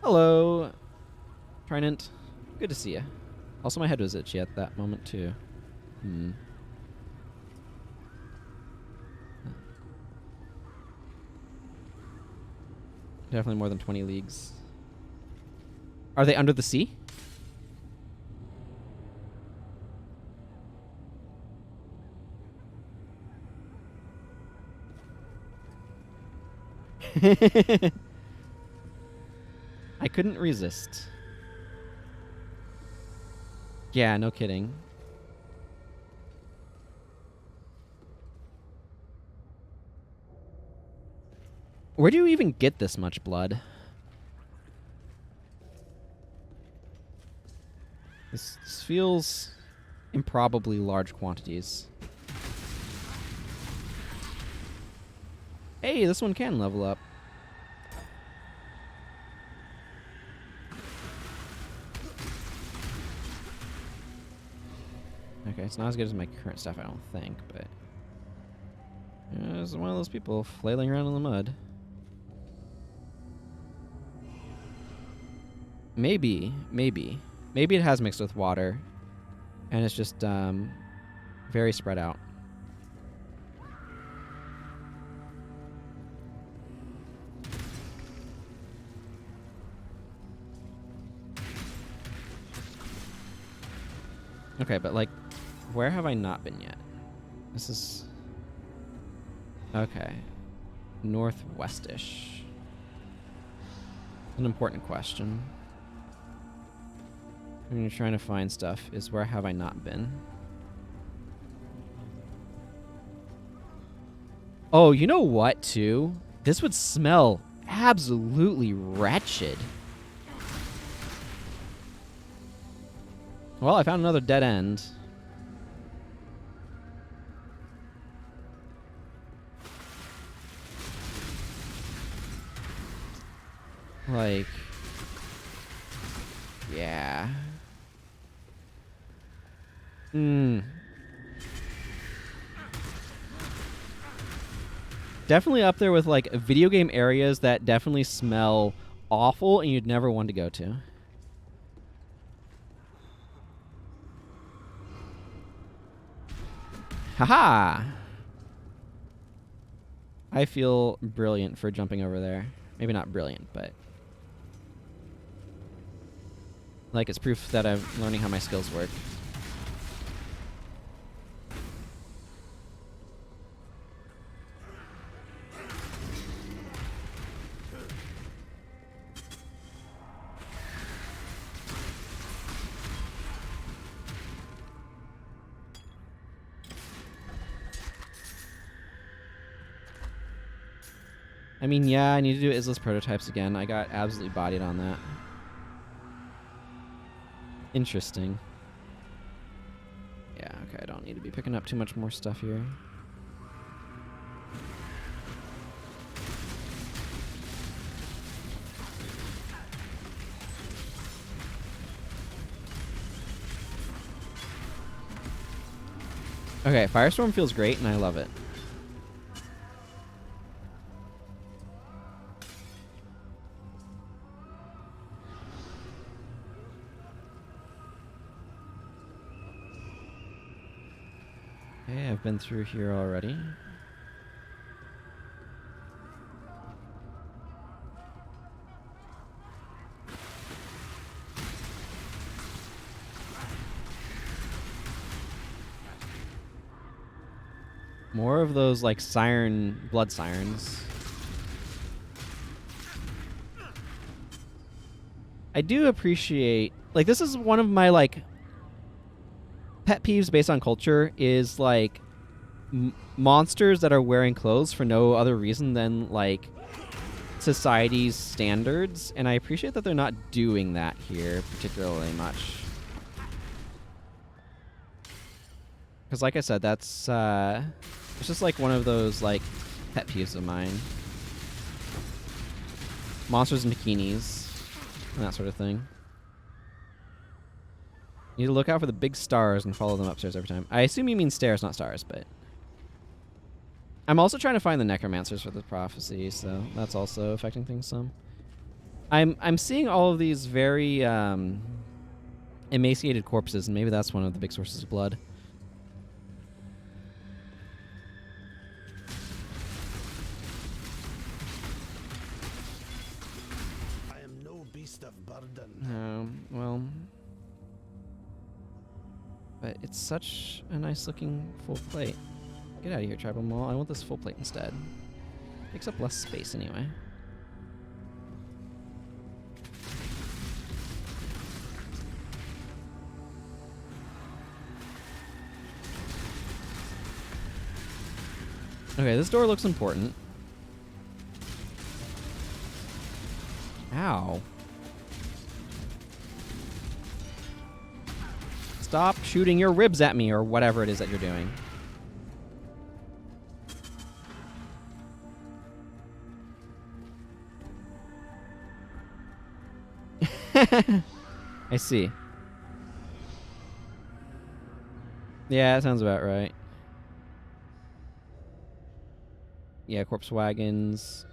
Hello, Trinant. Good to see you. Also, my head was itchy at that moment, too. Definitely more than 20 leagues. Are they under the sea? I couldn't resist. Yeah, no kidding. Where do you even get this much blood? This feels improbably large quantities. Hey, this one can level up. Okay, it's not as good as my current stuff, I don't think, but... It's one of those people flailing around in the mud. Maybe it has mixed with water, and it's just very spread out. Okay, but like, where have I not been yet? This is... Okay. Northwestish. An important question. When you're trying to find stuff, is where have I not been? Oh, you know what, too? This would smell absolutely wretched. Well, I found another dead end. Like... Yeah. Definitely up there with, like, video game areas that definitely smell awful and you'd never want to go to. Haha! I feel brilliant for jumping over there. Maybe not brilliant, but... like, it's proof that I'm learning how my skills work. I mean, yeah, I need to do Isla's prototypes again. I got absolutely bodied on that. Interesting. Yeah, okay, I don't need to be picking up too much more stuff here. Okay, Firestorm feels great and I love it. Okay, I've been through here already. More of those, like, blood sirens. I do appreciate, like, this is one of my, like, pet peeves based on culture is, like, monsters that are wearing clothes for no other reason than, like, society's standards. And I appreciate that they're not doing that here particularly much. Because, like I said, that's, it's just, like, one of those, like, pet peeves of mine. Monsters in bikinis and that sort of thing. You need to look out for the big stars and follow them upstairs every time. I assume you mean stairs, not stars, but... I'm also trying to find the necromancers for the prophecy, so that's also affecting things some. I'm seeing all of these very emaciated corpses, and maybe that's one of the big sources of blood. I am no beast of burden. Well... But it's such a nice looking full plate. Get out of here, Tribal Mall. I want this full plate instead. Takes up less space anyway. Okay, this door looks important. Ow. Stop shooting your ribs at me, or whatever it is that you're doing. I see. Yeah, that sounds about right. Yeah, corpse wagons.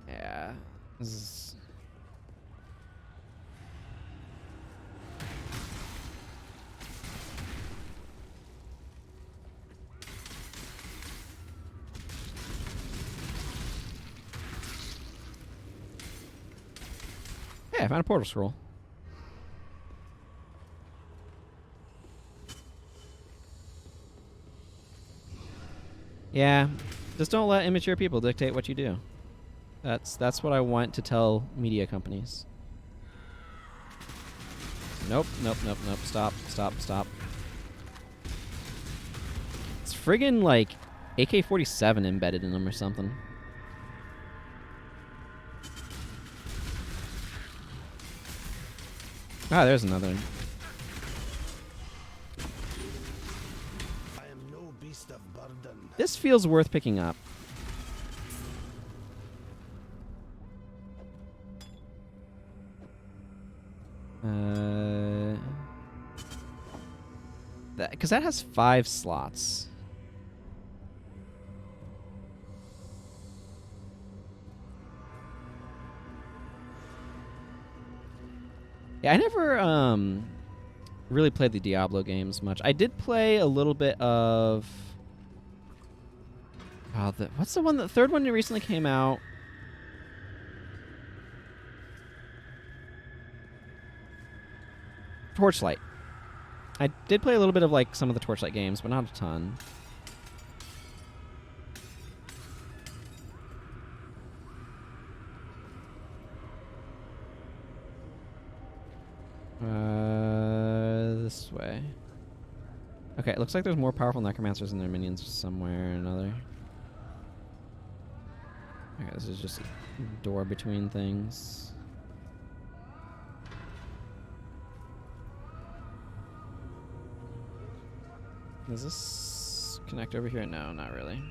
Yeah. This is... Yeah, I found a portal scroll. Yeah, just don't let immature people dictate what you do. That's what I want to tell media companies. Nope, nope, nope, nope. Stop, stop, stop. It's friggin' like AK-47 embedded in them or something. Ah, there's another one. I am no beast of burden. This feels worth picking up. Because that has 5 slots. Yeah, I never really played the Diablo games much. I did play a little bit of... Oh, what's the one? The third one that recently came out. Torchlight. I did play a little bit of like some of the Torchlight games, but not a ton. This way. Okay, it looks like there's more powerful necromancers and their minions somewhere or another. Okay, this is just a door between things. Does this connect over here? No, not really.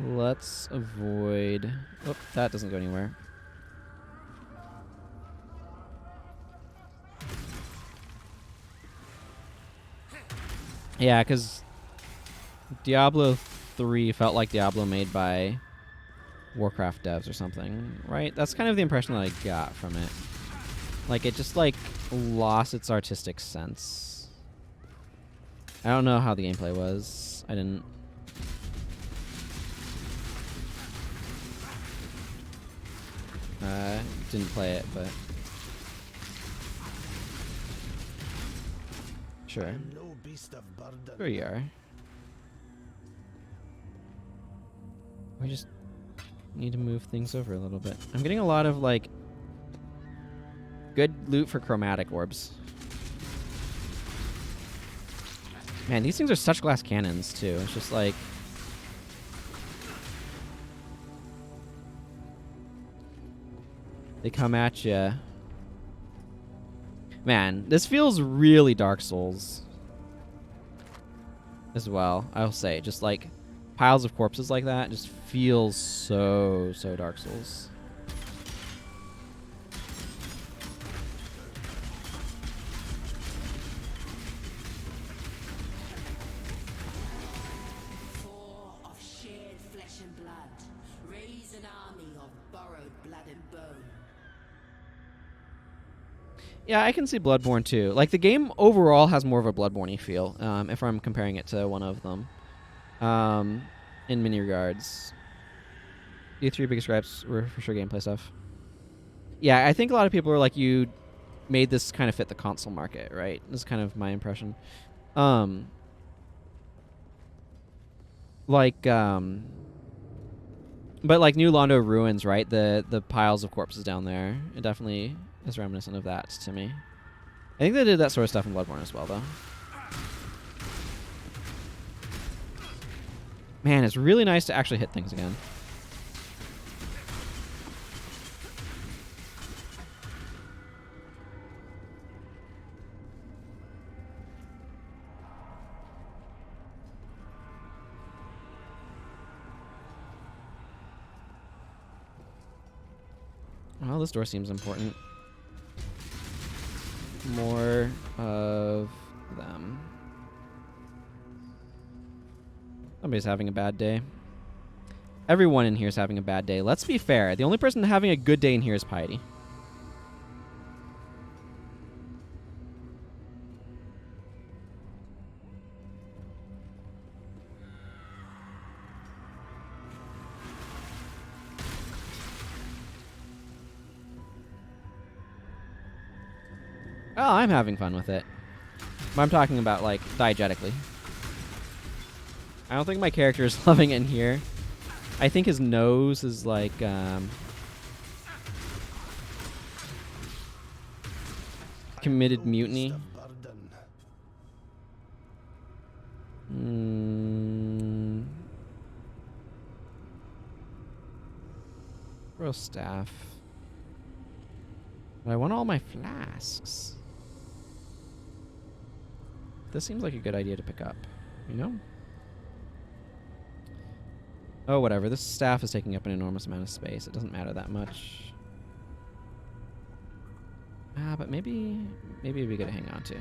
Let's avoid... Oh, that doesn't go anywhere. Yeah, because Diablo 3 felt like Diablo made by Warcraft devs or something, right? That's kind of the impression that I got from it. Like, it just, like, lost its artistic sense. I don't know how the gameplay was. I didn't... didn't play it, but... Sure. There you are. We just need to move things over a little bit. I'm getting a lot of, like, good loot for chromatic orbs. Man, these things are such glass cannons, too. It's just like... They come at you. Man, this feels really Dark Souls. As well, I'll say. Just like piles of corpses like that just feels so Dark Souls. Of shared flesh and blood, raise an army of borrowed blood and bone. Yeah, I can see Bloodborne too. Like, the game overall has more of a Bloodborne-y feel, if I'm comparing it to one of them, in many regards. The 3 biggest gripes were for sure gameplay stuff. Yeah, I think a lot of people are like, you made this kind of fit the console market, right? This is kind of my impression. But like New Londo Ruins, right? The piles of corpses down there, it definitely is reminiscent of that to me. I think they did that sort of stuff in Bloodborne as well, though. Man, it's really nice to actually hit things again. Well, this door seems important. More of them. Somebody's having a bad day. Everyone in here is having a bad day. Let's be fair. The only person having a good day in here is Piety. Oh, I'm having fun with it. But I'm talking about, like, diegetically. I don't think my character is loving it in here. I think his nose is, like, committed mutiny. Throw staff. But I want all my flasks. This seems like a good idea to pick up, you know? Oh, whatever. This staff is taking up an enormous amount of space. It doesn't matter that much. But maybe it'd be good to hang on to.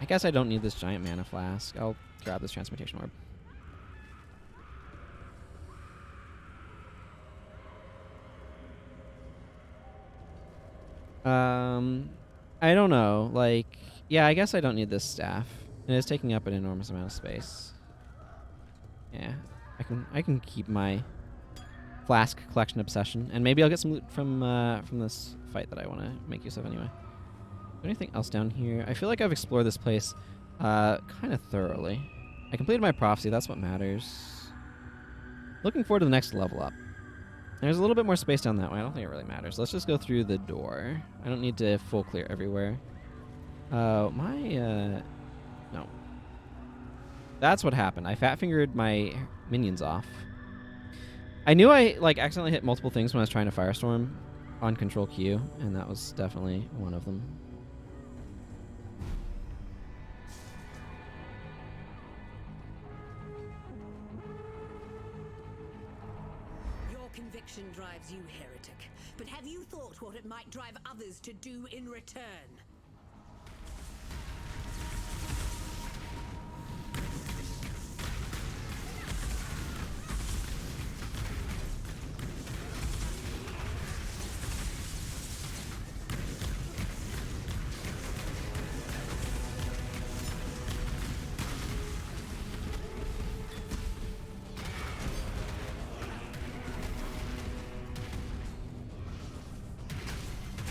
I guess I don't need this giant mana flask. I'll grab this transmutation orb. I don't know. Like, yeah, I guess I don't need this staff. It is taking up an enormous amount of space. Yeah, I can keep my flask collection obsession, and maybe I'll get some loot from this fight that I want to make use of anyway. Is there anything else down here? I feel like I've explored this place kind of thoroughly. I completed my prophecy. That's what matters. Looking forward to the next level up. There's a little bit more space down that way. I don't think it really matters. Let's just go through the door. I don't need to full clear everywhere. No. That's what happened. I fat-fingered my minions off. I knew I, like, accidentally hit multiple things when I was trying to Firestorm on Control Q, and that was definitely one of them. Conviction drives you, heretic. But have you thought what it might drive others to do in return?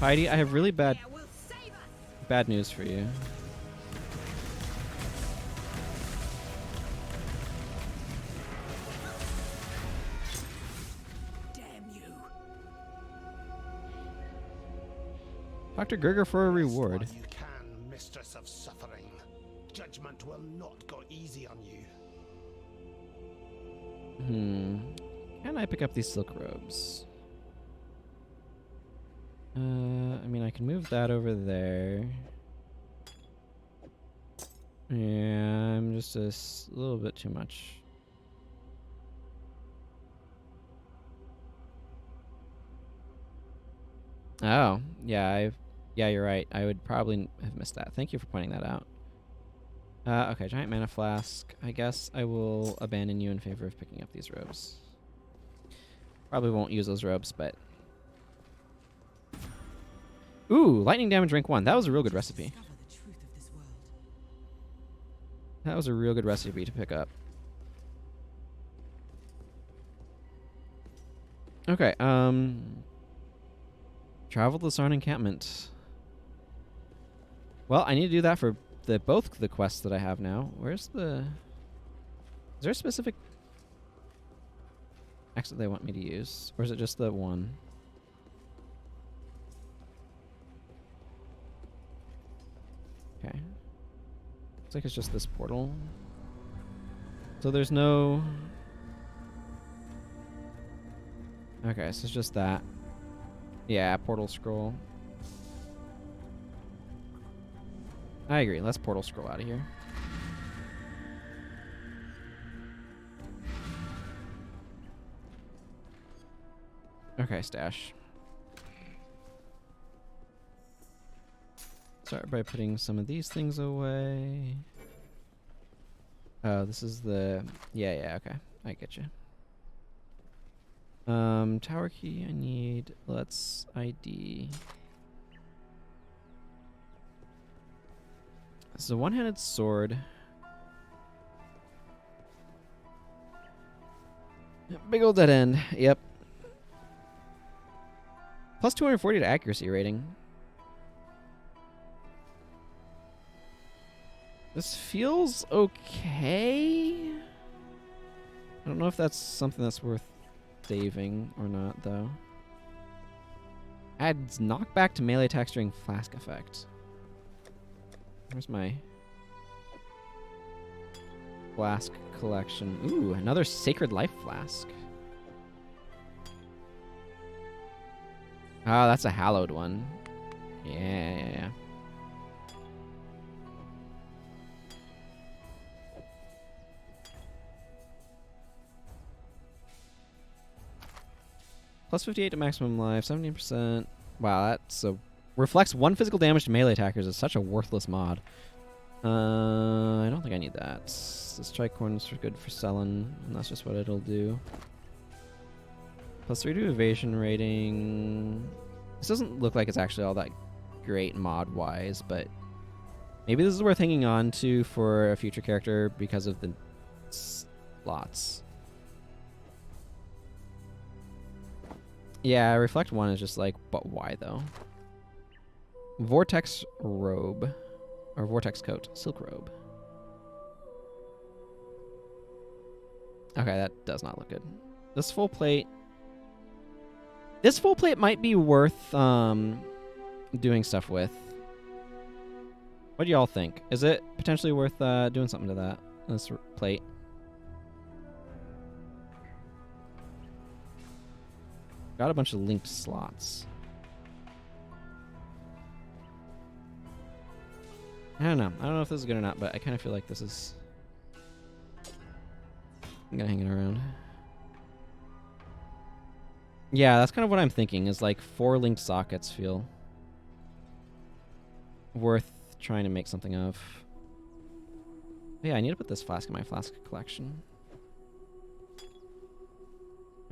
Heidi, I have really bad news for you. Damn you. Dr. Gerger for a reward. You can, mistress of suffering. Judgment will not go easy on you. Can I pick up these silk robes? I mean, I can move that over there. Yeah, I'm just a little bit too much. Oh, yeah, yeah, you're right. I would probably have missed that. Thank you for pointing that out. Okay, giant mana flask. I guess I will abandon you in favor of picking up these robes. Probably won't use those robes, but... Ooh, lightning damage rank 1. That was a real good recipe. That was a real good recipe to pick up. Okay, travel to the Sarn encampment. Well, I need to do that for both the quests that I have now. Where's the... Is there a specific exit they want me to use? Or is it just the one? Okay. Looks like it's just this portal. So there's no... Okay, so it's just that. Yeah, portal scroll. I agree. Let's portal scroll out of here. Okay, stash. Start by putting some of these things away. Oh, this is the... Yeah, okay. I get you. Tower key I need. Let's ID. This is a one-handed sword. Big old dead end. Yep. Plus 240 to accuracy rating. This feels okay. I don't know if that's something that's worth saving or not, though. Adds knockback to melee attacks during flask effect. Where's my flask collection? Ooh, another Sacred Life flask. Oh, that's a hallowed one. Yeah. Plus 58 to maximum life, 17%. Wow, that's a... Reflects 1 physical damage to melee attackers is such a worthless mod. I don't think I need that. This tricorn's good for selling, and that's just what it'll do. Plus 3 to evasion rating. This doesn't look like it's actually all that great mod-wise, but maybe this is worth hanging on to for a future character because of the slots. Yeah, Reflect 1 is just like, but why though? Vortex robe. Or Vortex coat. Silk robe. Okay, that does not look good. This full plate... This full plate might be worth doing stuff with. What do y'all think? Is it potentially worth doing something to that? This plate? Got a bunch of linked slots. I don't know. I don't know if this is good or not, but I kind of feel like this is... I'm gonna hang it around. Yeah, that's kind of what I'm thinking, is like 4 linked sockets feel worth trying to make something of. But yeah, I need to put this flask in my flask collection.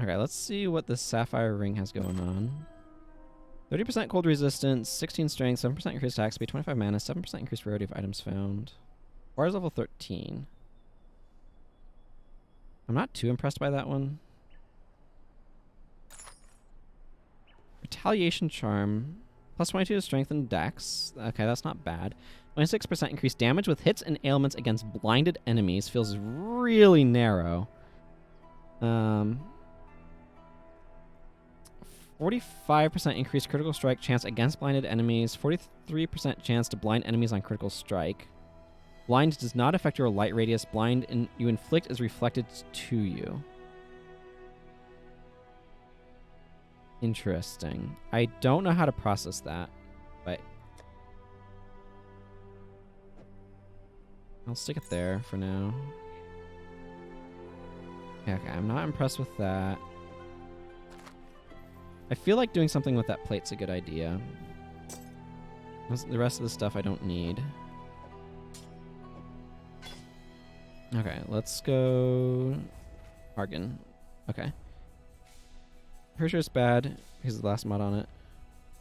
Okay, let's see what this sapphire ring has going on. 30% cold resistance, 16 strength, 7% increased attack speed, 25 mana, 7% increased rarity of items found. Bar is level 13. I'm not too impressed by that one. Retaliation charm. Plus 22 to strength and dex. Okay, that's not bad. 26% increased damage with hits and ailments against blinded enemies. Feels really narrow. 45% increased critical strike chance against blinded enemies. 43% chance to blind enemies on critical strike. Blind does not affect your light radius. Blind you inflict is reflected to you. Interesting. I don't know how to process that, but I'll stick it there for now. Yeah, okay, I'm not impressed with that. I feel like doing something with that plate's a good idea. The rest of the stuff I don't need. Okay, let's go... Argon. Okay. Pretty sure it's bad because of the last mod on it.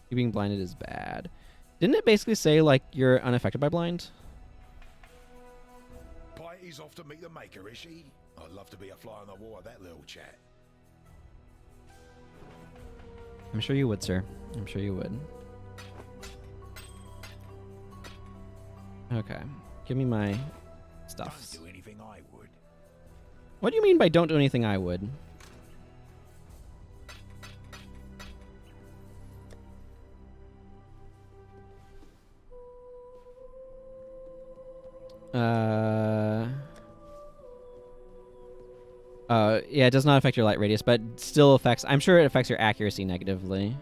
You being blinded is bad. Didn't it basically say, like, you're unaffected by blind? Piety's off to meet the maker, is she? I'd love to be a fly on the wall of that little chat. I'm sure you would, sir. I'm sure you would. Okay. Give me my stuff. Don't do anything I would. What do you mean by don't do anything I would? Yeah, it does not affect your light radius, but still affects... I'm sure it affects your accuracy negatively.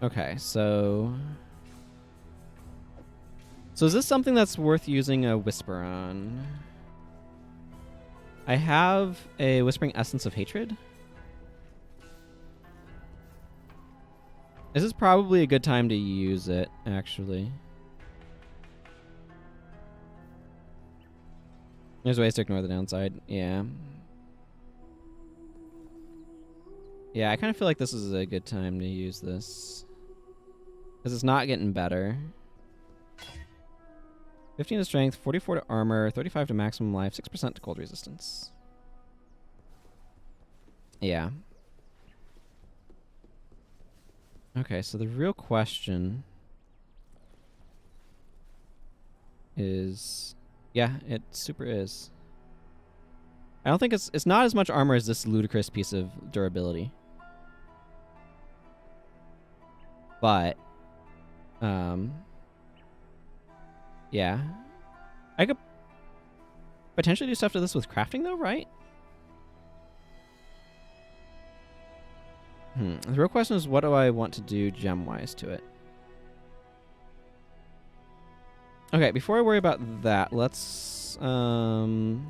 Okay, so is this something that's worth using a Whisper on? I have a Whispering Essence of Hatred. This is probably a good time to use it, actually. There's ways to ignore the downside. Yeah. Yeah, I kind of feel like this is a good time to use this. Because it's not getting better. 15 to strength, 44 to armor, 35 to maximum life, 6% to cold resistance. Yeah. Okay, so the real question is... Yeah, it super is. I don't think it's not as much armor as this ludicrous piece of durability. But... yeah. I could potentially do stuff to this with crafting, though, right? The real question is, what do I want to do gem-wise to it? Okay, before I worry about that, let's go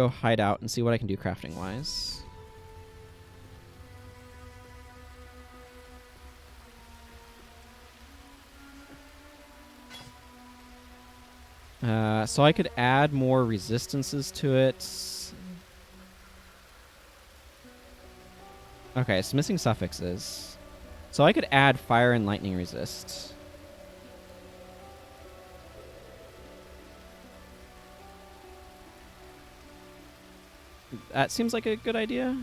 hide out and see what I can do crafting-wise. So I could add more resistances to it. Okay, it's missing suffixes. So I could add fire and lightning resist. That seems like a good idea.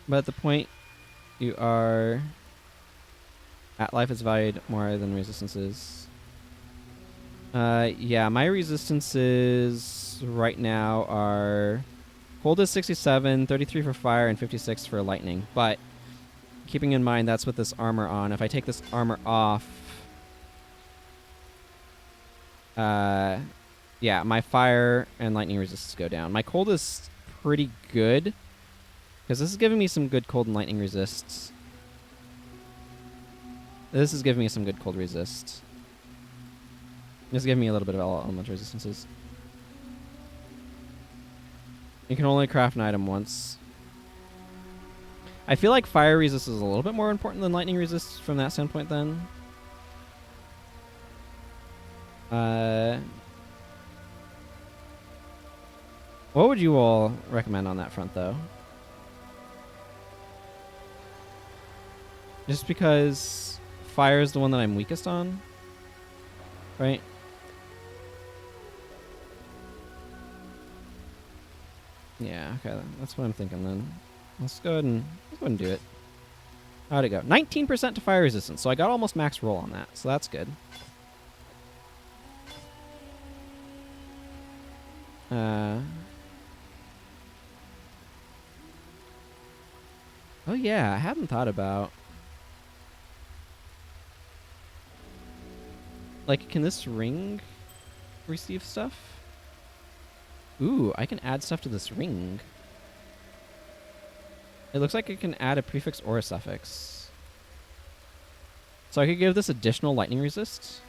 But at the point you are at life is valued more than resistances. Yeah, my resistances right now are cold is 67, 33 for fire, and 56 for lightning. But keeping in mind that's with this armor on, if I take this armor off, yeah, my fire and lightning resistance go down. My cold is pretty good because this is giving me some good cold and lightning resists. This is giving me some good cold resist. This is giving me a little bit of elemental resistances. You can only craft an item once. I feel like fire resist is a little bit more important than lightning resist from that standpoint then. What would you all recommend on that front though? Just because fire is the one that I'm weakest on, right? Yeah, okay, that's what I'm thinking then. Let's go ahead and do it. How'd it go? 19% to fire resistance, so I got almost max roll on that, so that's good. Oh yeah, I hadn't thought about... Like, can this ring receive stuff? Ooh, I can add stuff to this ring. It looks like it can add a prefix or a suffix. So I could give this additional lightning resist.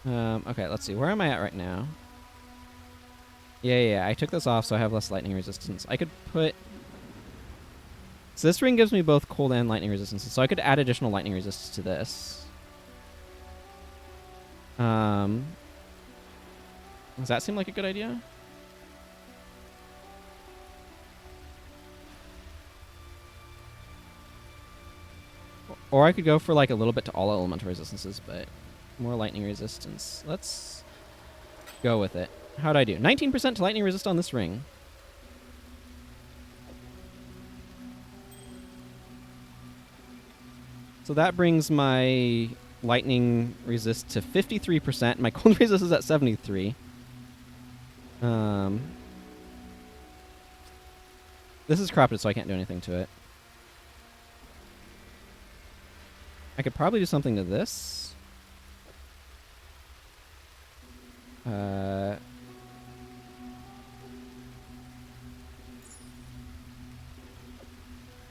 Okay, let's see. Where am I at right now? Yeah, I took this off so I have less lightning resistance. I could put... So this ring gives me both cold and lightning resistance, so I could add additional lightning resistance to this. Does that seem like a good idea? Or I could go for like a little bit to all elemental resistances, but more lightning resistance. Let's go with it. How'd I do? 19% to lightning resist on this ring. So that brings my lightning resist to 53%. My cold resist is at 73. This is corrupted, so I can't do anything to it. I could probably do something to this.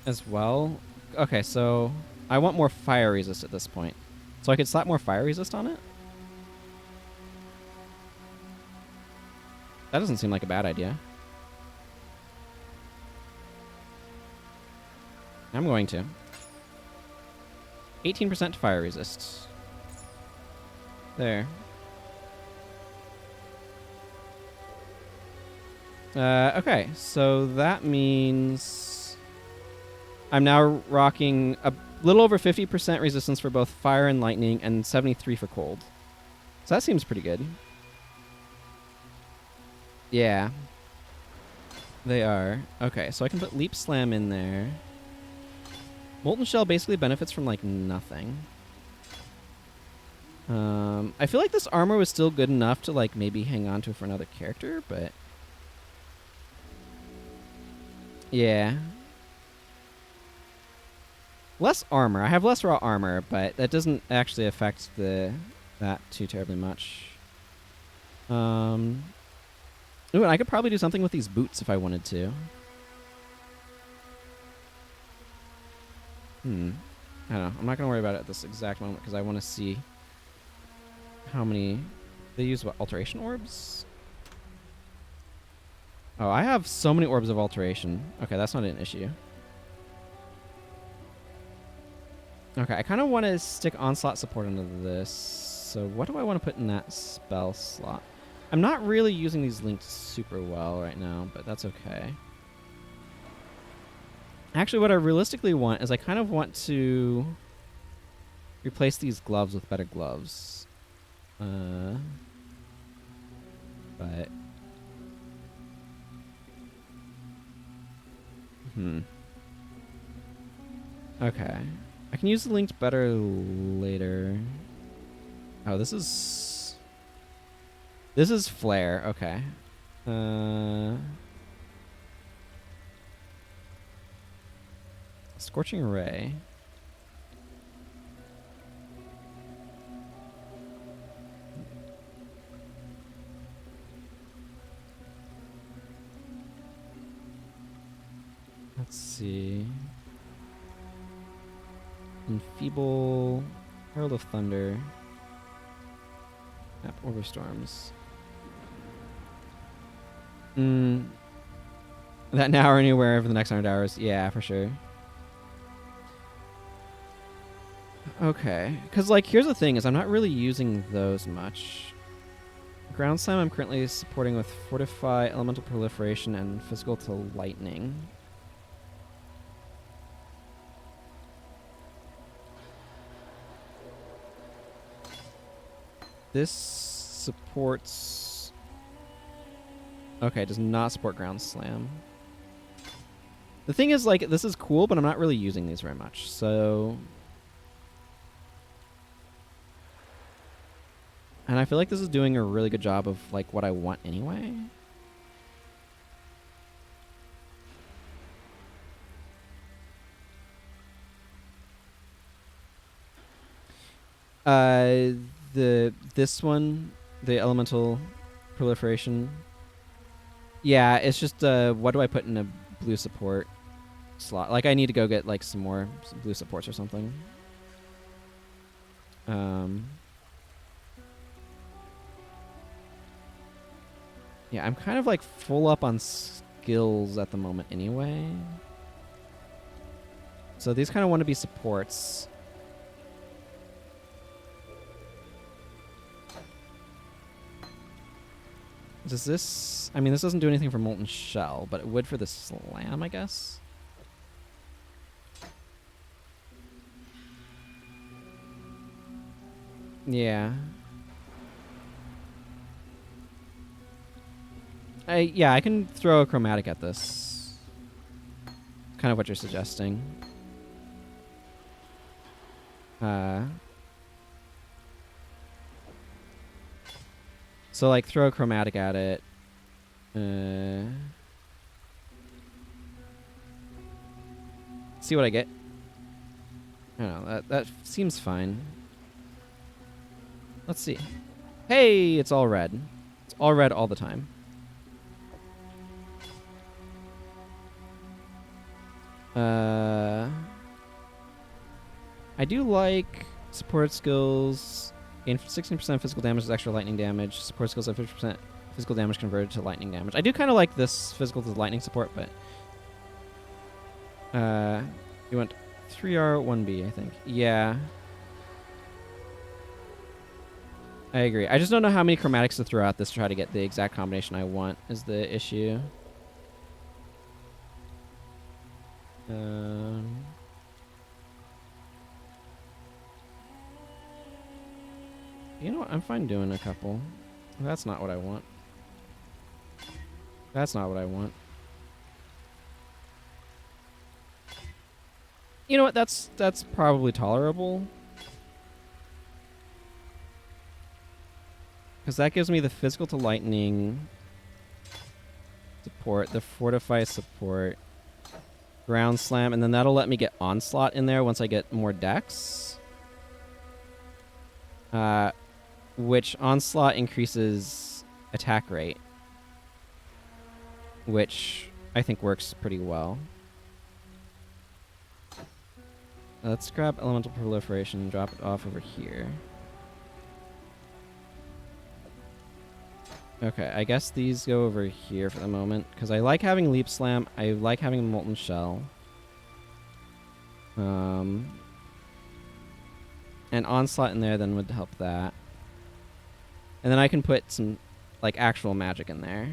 As well. Okay, so I want more fire resist at this point. So I could slap more fire resist on it? That doesn't seem like a bad idea. I'm going to. 18% to fire resist. There. Okay, so that means I'm now rocking a little over 50% resistance for both fire and lightning and 73 for cold. So that seems pretty good. Yeah. They are. Okay, so I can put Leap Slam in there. Molten Shell basically benefits from, like, nothing. I feel like this armor was still good enough to, like, maybe hang on to for another character, but... yeah. Less armor. I have less raw armor, but that doesn't actually affect that too terribly much. Ooh, and I could probably do something with these boots if I wanted to. I don't know. I'm not going to worry about it at this exact moment because I want to see how many... They use, what, alteration orbs? Oh, I have so many orbs of alteration. Okay, that's not an issue. Okay, I kind of want to stick onslaught support into this. So what do I want to put in that spell slot? I'm not really using these links super well right now, but that's okay. Actually, what I realistically want is I kind of want to replace these gloves with better gloves. But... Okay. I can use the linked better later. Oh, this is flare. Okay. Scorching Ray. Let's see. Enfeeble, Herald of Thunder, Map Overstorms. That now or anywhere for the next 100 hours. Yeah, for sure. Okay, because like here's the thing: is I'm not really using those much. Ground Slam I'm currently supporting with Fortify, Elemental Proliferation, and Physical to Lightning. This supports... Okay, does not support Ground Slam. The thing is, like, this is cool, but I'm not really using these very much, so... And I feel like this is doing a really good job of, like, what I want anyway. This one, the Elemental Proliferation. Yeah, it's just, what do I put in a blue support slot? Like, I need to go get, like, some blue supports or something. Yeah, I'm kind of, like, full up on skills at the moment anyway. So these kind of want to be supports. Does this... I mean, this doesn't do anything for Molten Shell, but it would for the Slam, I guess? Yeah. Yeah, I can throw a Chromatic at this. Kind of what you're suggesting. So, like, throw a Chromatic at it. See what I get. I don't know, that seems fine. Let's see. Hey, it's all red. It's all red all the time. I do like support skills. Gain 16% physical damage is extra lightning damage. Support skills have 50% physical damage converted to lightning damage. I do kind of like this physical to lightning support, but you want 3R, 1B, I think. Yeah. I agree. I just don't know how many chromatics to throw out this to try to get the exact combination I want is the issue. You know what? I'm fine doing a couple. That's not what I want. That's not what I want. You know what? That's probably tolerable. Because that gives me the physical to lightning support, the fortify support, ground slam, and then that'll let me get onslaught in there once I get more dex. Which onslaught increases attack rate, which I think works pretty well. Let's grab elemental proliferation and drop it off over here. Okay, I guess these go over here for the moment, because I like having leap slam, I like having molten shell. And onslaught in there then would help that. And then I can put some, like, actual magic in there,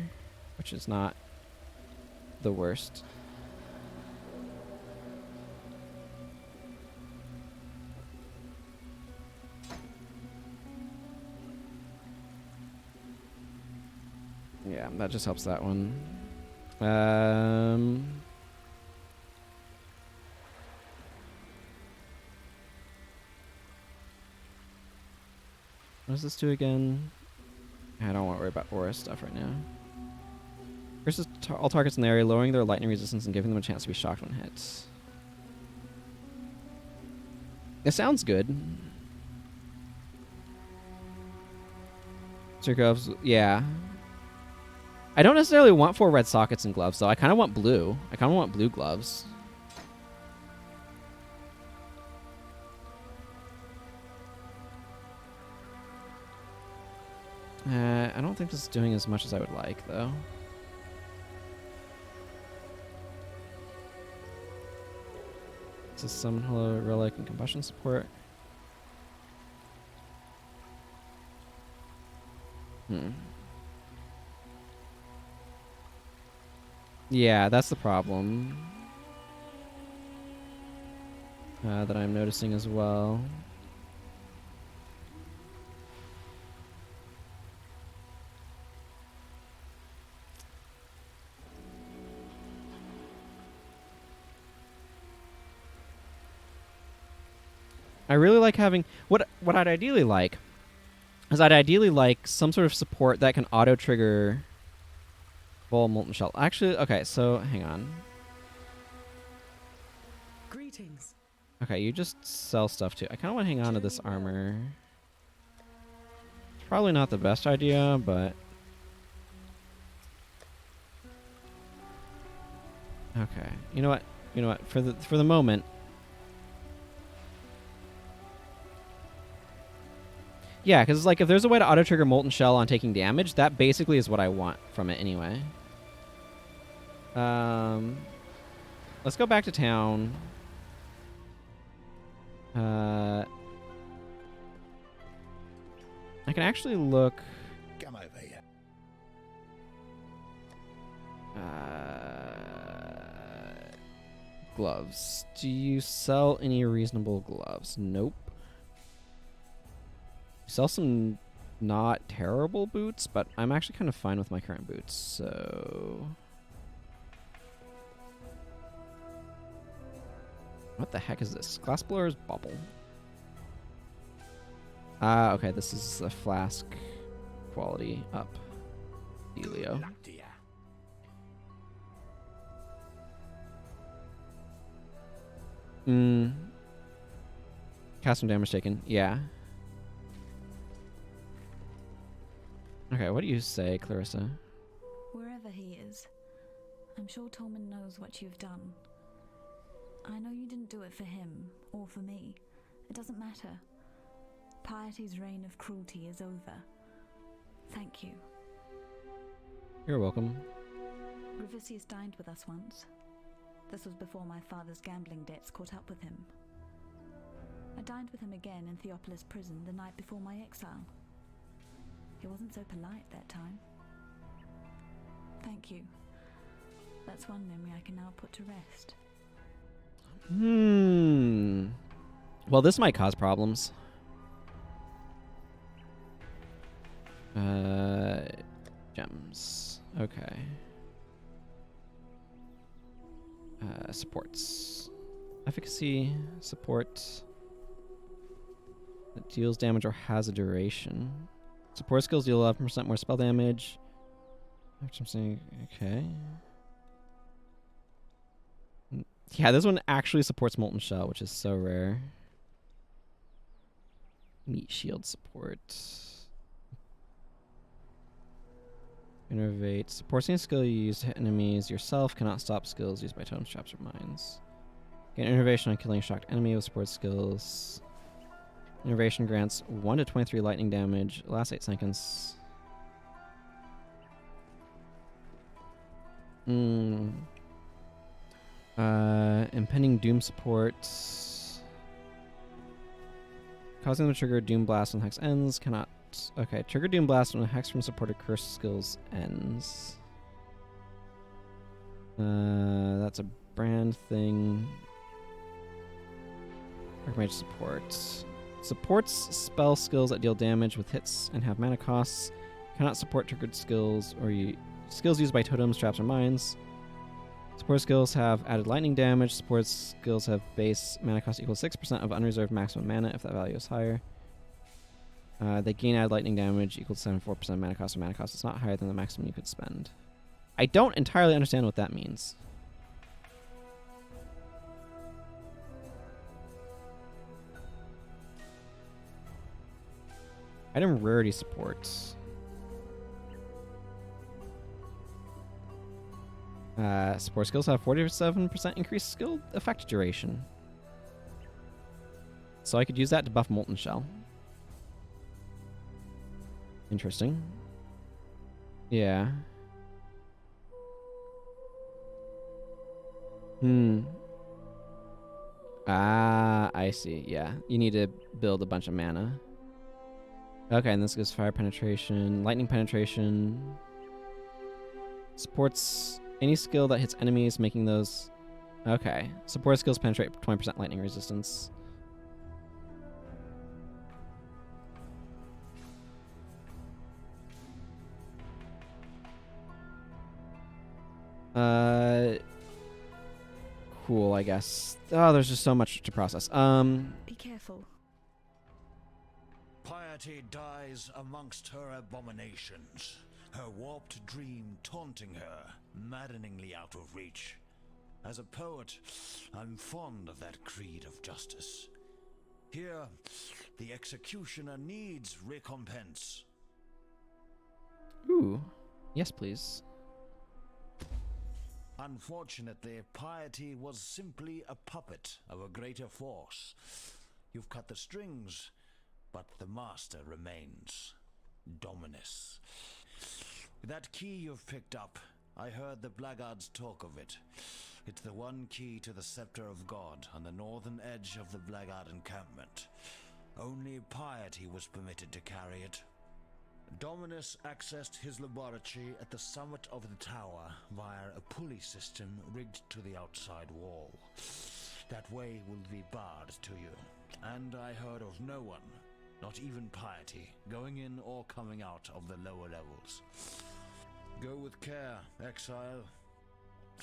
which is not the worst. Yeah, that just helps that one. What does this do again? I don't want to worry about aura stuff right now. Versus all targets in the area, lowering their lightning resistance and giving them a chance to be shocked when hit. It sounds good. Gloves, yeah. I don't necessarily want 4 red sockets and gloves, though. I kind of want blue. I kind of want blue gloves. I don't think this is doing as much as I would like, though. This is summon hello relic and combustion support. Yeah, that's the problem that I'm noticing as well. I really like having what I'd ideally like is I'd ideally like some sort of support that can auto trigger full molten shell. Actually, okay, so hang on. Greetings. Okay, you just sell stuff too. I kind of want to hang on to this armor. It's probably not the best idea, but okay. You know what? You know what? For the moment. Yeah, because like if there's a way to auto trigger molten shell on taking damage, that basically is what I want from it anyway. Let's go back to town. I can actually look. Come over here. Gloves. Do you sell any reasonable gloves? Nope. Sell some not terrible boots, but I'm actually kind of fine with my current boots, so... What the heck is this? Glassblower's bubble. Okay, this is a flask quality up. Delio. Cast some damage taken. Yeah. Okay, what do you say, Clarissa? Wherever he is, I'm sure Tolman knows what you've done. I know you didn't do it for him, or for me. It doesn't matter. Piety's reign of cruelty is over. Thank you. You're welcome. Gravicius dined with us once. This was before my father's gambling debts caught up with him. I dined with him again in Theopolis prison the night before my exile. He wasn't so polite that time. Thank you. That's one memory I can now put to rest. Well, this might cause problems. Gems. Okay. Supports. Efficacy, support. That deals damage or has a duration. Support skills deal 11% more spell damage. Okay. Yeah, this one actually supports Molten Shell, which is so rare. Meat shield support. Innervate. Supports any skill you use to hit enemies yourself cannot stop skills used by totems, traps, or mines. Gain innervation on killing a shocked enemy with support skills. Innervation grants 1 to 23 lightning damage. Last 8 seconds. Impending doom support. Causing them to trigger doom blast when hex ends. Cannot. Okay, trigger doom blast when a hex from support or curse skills ends. That's a brand thing. Archmage support. Supports spell skills that deal damage with hits and have mana costs. Cannot support triggered skills or skills used by totems, traps, or mines. Support skills have added lightning damage. Support skills have base mana cost equals 6% of unreserved maximum mana if that value is higher. They gain added lightning damage equals 74% mana cost, or mana cost is not higher than the maximum you could spend. I don't entirely understand what that means. Item rarity supports. Support skills have 47% increased skill effect duration. So I could use that to buff Molten Shell. Interesting. Yeah. I see. Yeah. You need to build a bunch of mana. Okay, and this gives fire penetration, lightning penetration. Supports any skill that hits enemies, making those... Okay. Support skills penetrate 20% lightning resistance. Cool, I guess. Oh, there's just so much to process. Be careful. Piety dies amongst her abominations, her warped dream taunting her, maddeningly out of reach. As a poet, I'm fond of that creed of justice. Here, the executioner needs recompense. Ooh. Yes, please. Unfortunately, Piety was simply a puppet of a greater force. You've cut the strings, but the master remains. Dominus. That key you've picked up, I heard the blackguards talk of it. It's the one key to the Sceptre of God on the northern edge of the blackguard encampment. Only Piety was permitted to carry it. Dominus accessed his laboratory at the summit of the tower via a pulley system rigged to the outside wall. That way will be barred to you, and I heard of no one, not even Piety, going in or coming out of the lower levels. Go with care, Exile.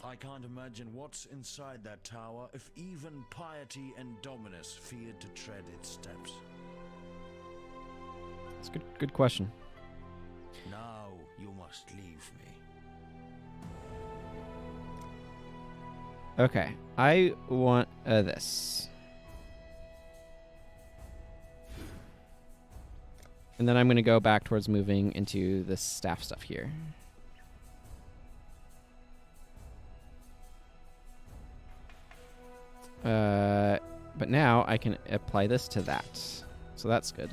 I can't imagine what's inside that tower if even Piety and Dominus feared to tread its steps. It's a good question. Now you must leave me. Okay, I want this. And then I'm going to go back towards moving into this staff stuff here. But now I can apply this to that. So that's good.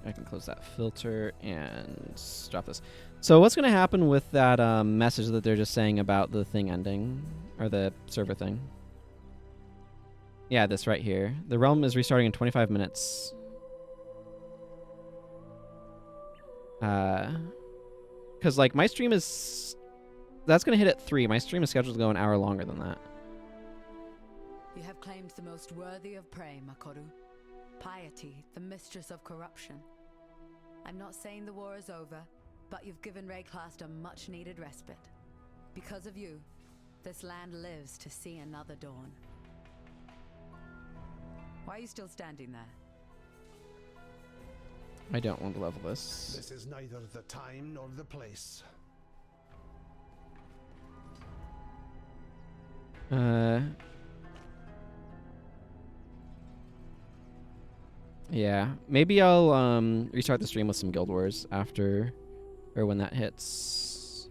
I can close that filter and drop this. So what's going to happen with that message that they're just saying about the thing ending, or the server thing? Yeah, this right here. The realm is restarting in 25 minutes. Because like my stream is, that's going to hit at 3. My stream is scheduled to go an hour longer than that. You have claimed the most worthy of prey, Makoru. Piety, the mistress of corruption. I'm not saying the war is over, but you've given Rayclast a much-needed respite. Because of you, this land lives to see another dawn. Why are you still standing there? I don't want to level this. This is neither the time nor the place. Yeah, maybe I'll restart the stream with some Guild Wars after, or when that hits.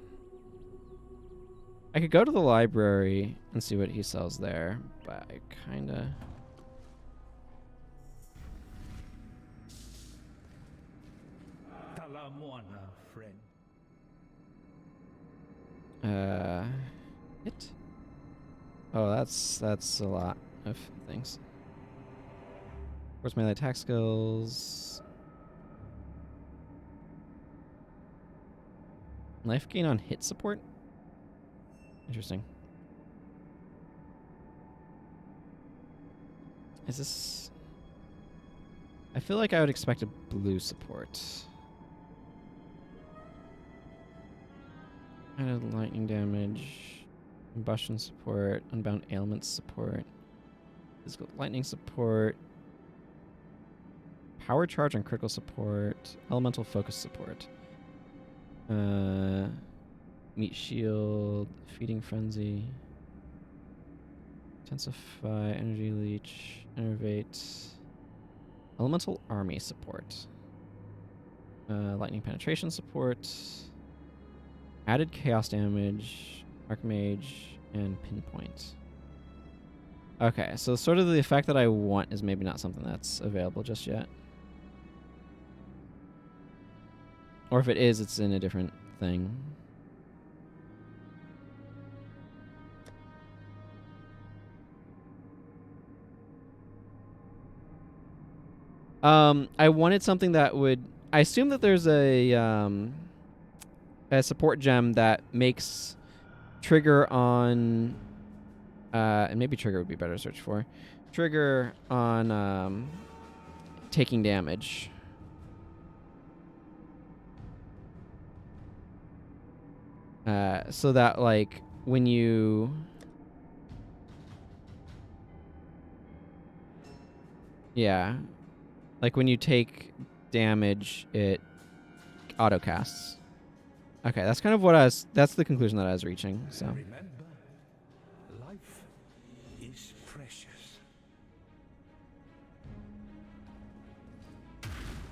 I could go to the library and see what he sells there, but I kinda... friend. Hit? Oh, that's a lot of things. Where's my attack skills? Life gain on hit support? Interesting. Is this... I feel like I would expect a blue support. Added lightning damage, combustion support, unbound ailments support, physical lightning support, power charge and critical support, elemental focus support, meat shield, feeding frenzy, intensify, energy leech, innervate, elemental army support, lightning penetration support, added chaos damage, archmage, and pinpoint. Okay, so sort of the effect that I want is maybe not something that's available just yet. Or if it is, it's in a different thing. I wanted something that would... I assume that there's a support gem that makes trigger on... and maybe trigger would be better to search for. Trigger on taking damage. So that, like, when you... Yeah. Like, when you take damage, it auto-casts. Okay, that's kind of what I was... That's the conclusion that I was reaching, so... Remember, life is precious.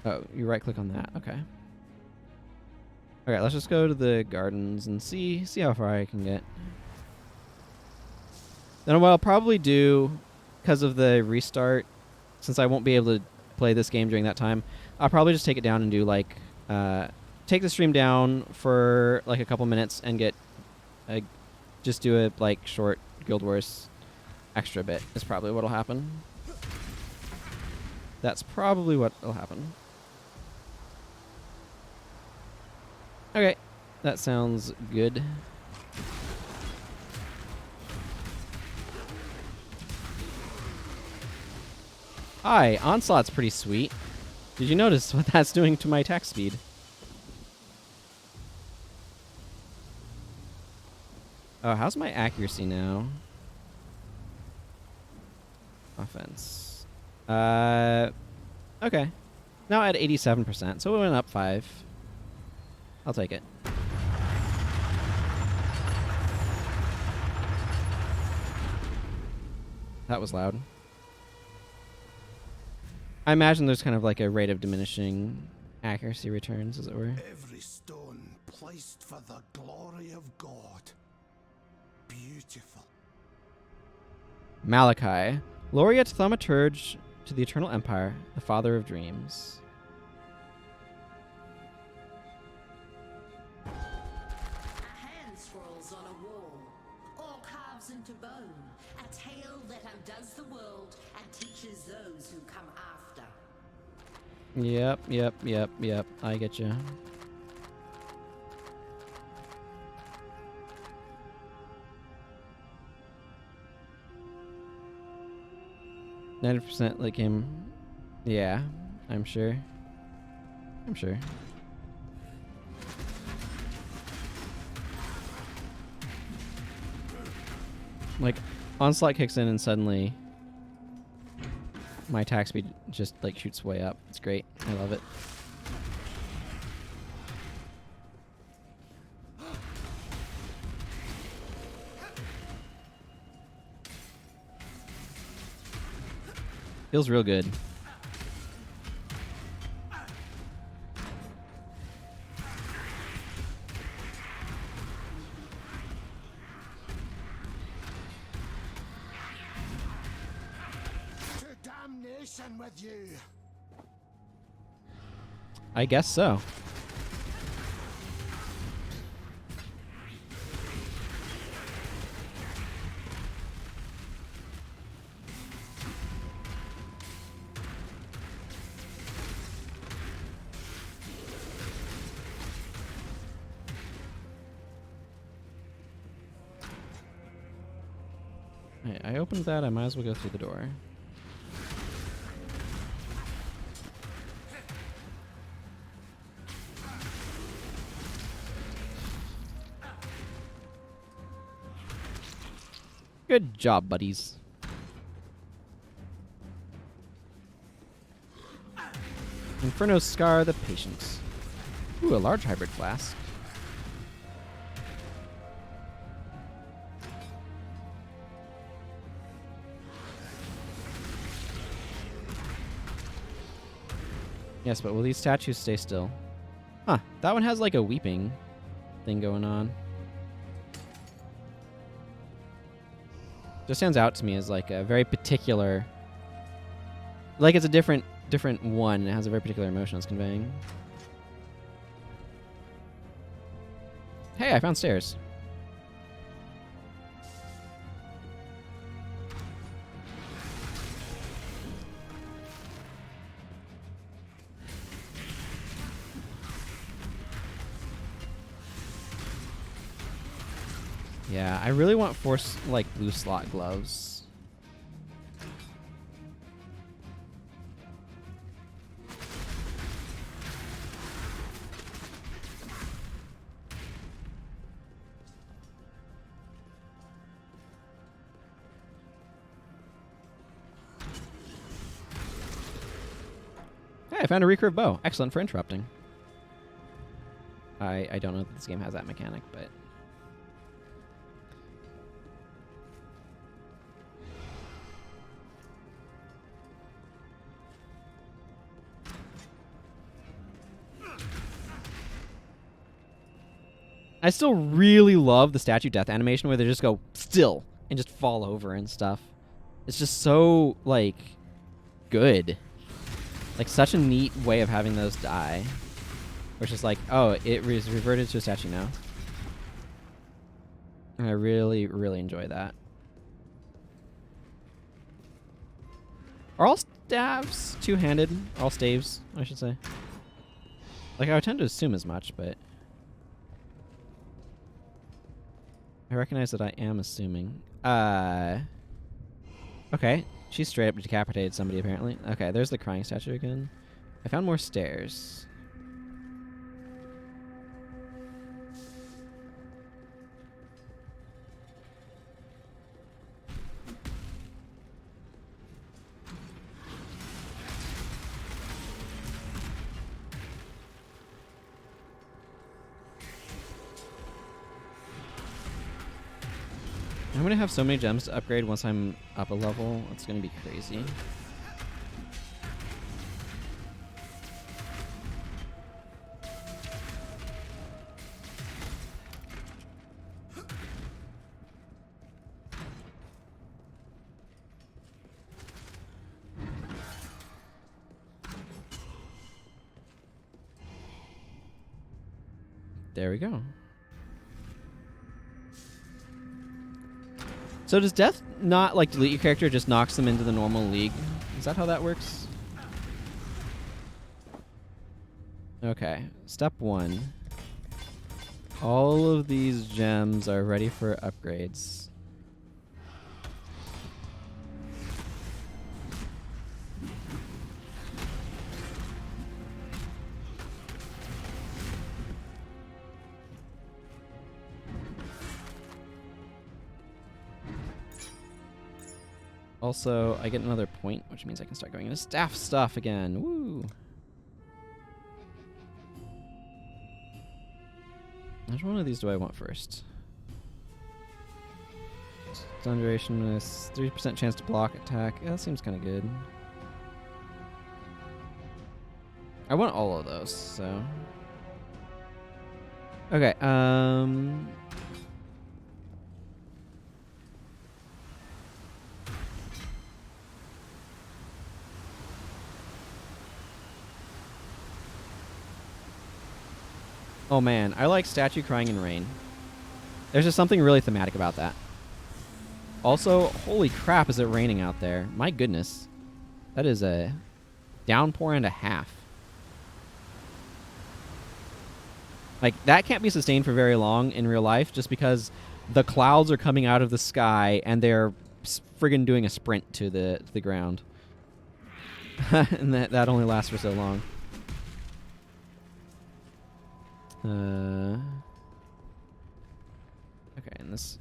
Oh, you right-click on that. Okay. Okay, let's just go to the gardens and see how far I can get. Then what I'll probably do, because of the restart, since I won't be able to play this game during that time, I'll probably just take it down and do, like, take the stream down for, like, a couple minutes and get, just do a, like, short Guild Wars extra bit is probably what'll happen. That's probably what'll happen. Okay, that sounds good. Hi, Onslaught's pretty sweet. Did you notice what that's doing to my attack speed? Oh, how's my accuracy now? Offense. Okay. Now at 87%, so we went up 5. I'll take it. That was loud. I imagine there's kind of like a rate of diminishing accuracy returns, as it were. Every stone placed for the glory of God. Beautiful. Malachi, laureate thaumaturge to the Eternal Empire, the father of dreams. A hand scrolls on a wall, all carves into bone, a tale that undoes the world and teaches those who come after. Yep. I get you. %, like him. Yeah, I'm sure. Like, Onslaught kicks in and suddenly my attack speed just like shoots way up. It's great. I love it. Feels real good. To damnation with you. I guess so. I opened that, I might as well go through the door. Good job, buddies. Inferno Scar the Patient. Ooh, a large hybrid flask. Yes, but will these statues stay still? Huh, that one has like a weeping thing going on. Just stands out to me as like a very particular, like it's a different one. It has a very particular emotion it's conveying. Hey, I found stairs. Yeah, I really want force like blue slot gloves. Hey, I found a recurve bow. Excellent for interrupting. I don't know that this game has that mechanic, but I still really love the statue death animation where they just go still and just fall over and stuff. It's just so, like, good. Like, such a neat way of having those die. Where it's just like, oh, it is reverted to a statue now. And I really, really enjoy that. Are all staves two-handed? All staves, I should say. Like, I would tend to assume as much, but I recognize that I am assuming. Okay. She straight up decapitated somebody, apparently. Okay, there's the crying statue again. I found more stairs. I'm gonna have so many gems to upgrade once I'm up a level. It's gonna be crazy. There we go. So does death not like delete your character, just knocks them into the normal league? Is that how that works? Okay, step 1. All of these gems are ready for upgrades. Also, I get another point, which means I can start going into staff stuff again. Woo! Which one of these do I want first? Stun duration is 3% chance to block attack. Yeah, that seems kind of good. I want all of those, so... Okay, oh man, I like statue crying in rain. There's just something really thematic about that. Also, holy crap, is it raining out there? My goodness. That is a downpour and a half. Like, that can't be sustained for very long in real life just because the clouds are coming out of the sky and they're friggin' doing a sprint to the ground. And that only lasts for so long. Okay, and this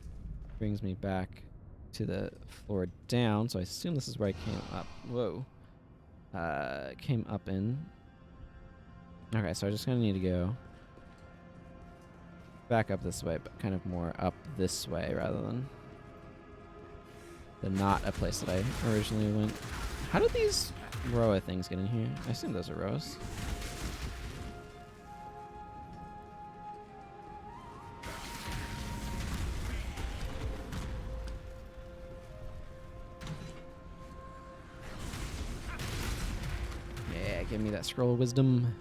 brings me back to the floor down, so I assume this is where I came up. Whoa. Came up in. Okay, so I just kind of need to go back up this way, but kind of more up this way rather than not a place that I originally went. How did these Roa things get in here? I assume those are Roas. Yeah, give me that scroll of wisdom.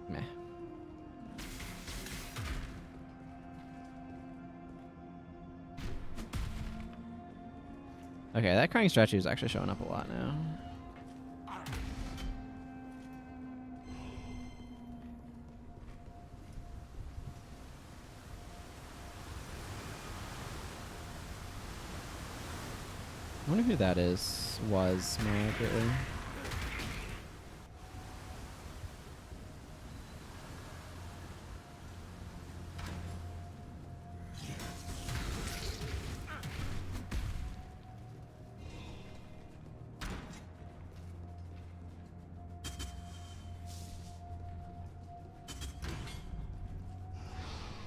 Meh. Okay, that crying statue is actually showing up a lot now. I wonder who that is, was more accurately.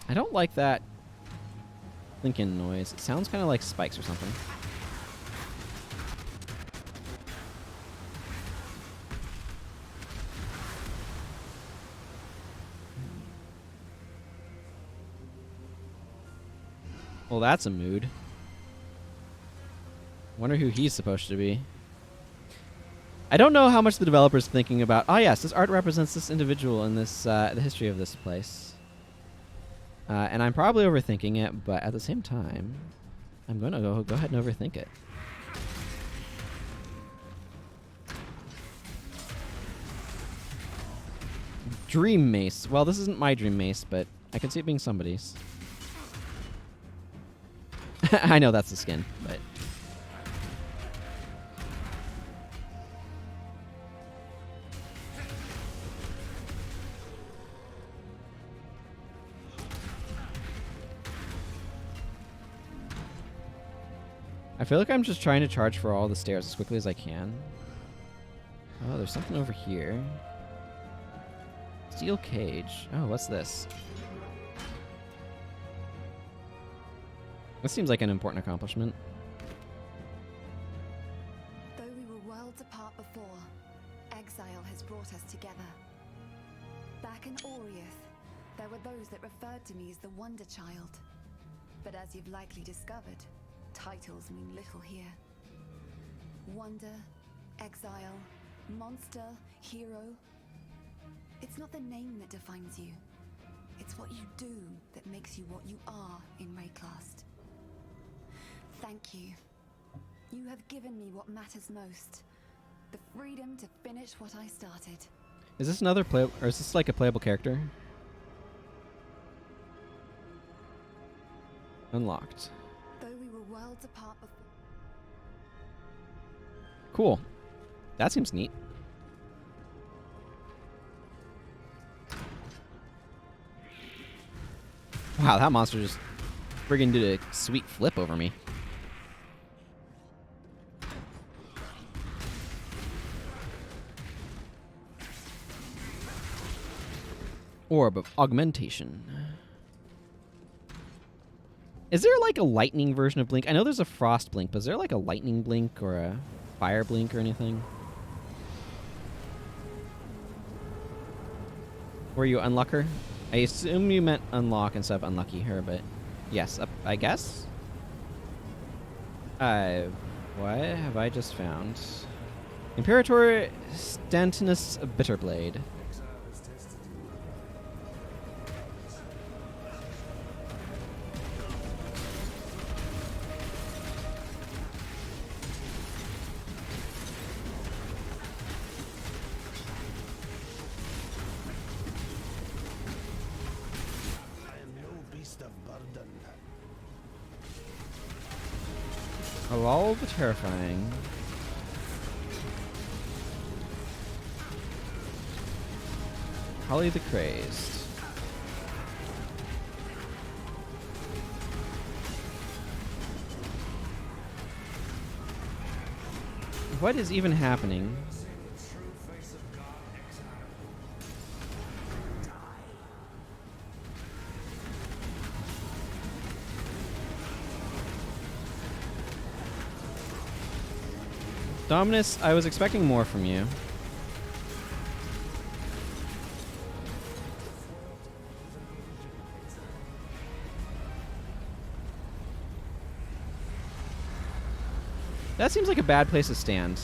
I don't like that clinking noise. It sounds kind of like spikes or something. Well, that's a mood. Wonder who he's supposed to be. I don't know how much the developer's thinking about. Oh yes, this art represents this individual in this the history of this place. And I'm probably overthinking it, but at the same time, I'm gonna go ahead and overthink it. Dream mace. Well, this isn't my dream mace, but I could see it being somebody's. I know that's the skin, but... I feel like I'm just trying to charge for all the stairs as quickly as I can. Oh, there's something over here. Steel cage. Oh, what's this? This seems like an important accomplishment. Though we were worlds apart before, exile has brought us together. Back in Oriath, there were those that referred to me as the Wonder Child. But as you've likely discovered, titles mean little here. Wonder, exile, monster, hero. It's not the name that defines you. It's what you do that makes you what you are in Rayclast. Thank you. You have given me what matters most. The freedom to finish what I started. Is this another play, or is this like a playable character? Unlocked. Though we were worlds apart before. Cool. That seems neat. Wow, that monster just friggin' did a sweet flip over me. Orb of Augmentation. Is there like a lightning version of Blink? I know there's a Frost Blink, but is there like a lightning Blink or a Fire Blink or anything? Were you Unlucker? I assume you meant unlock instead of unlucky her, but yes, I guess. What have I just found? Imperator Stantinus Bitterblade. All the terrifying. Holly the Crazed. What is even happening? Dominus, I was expecting more from you. That seems like a bad place to stand.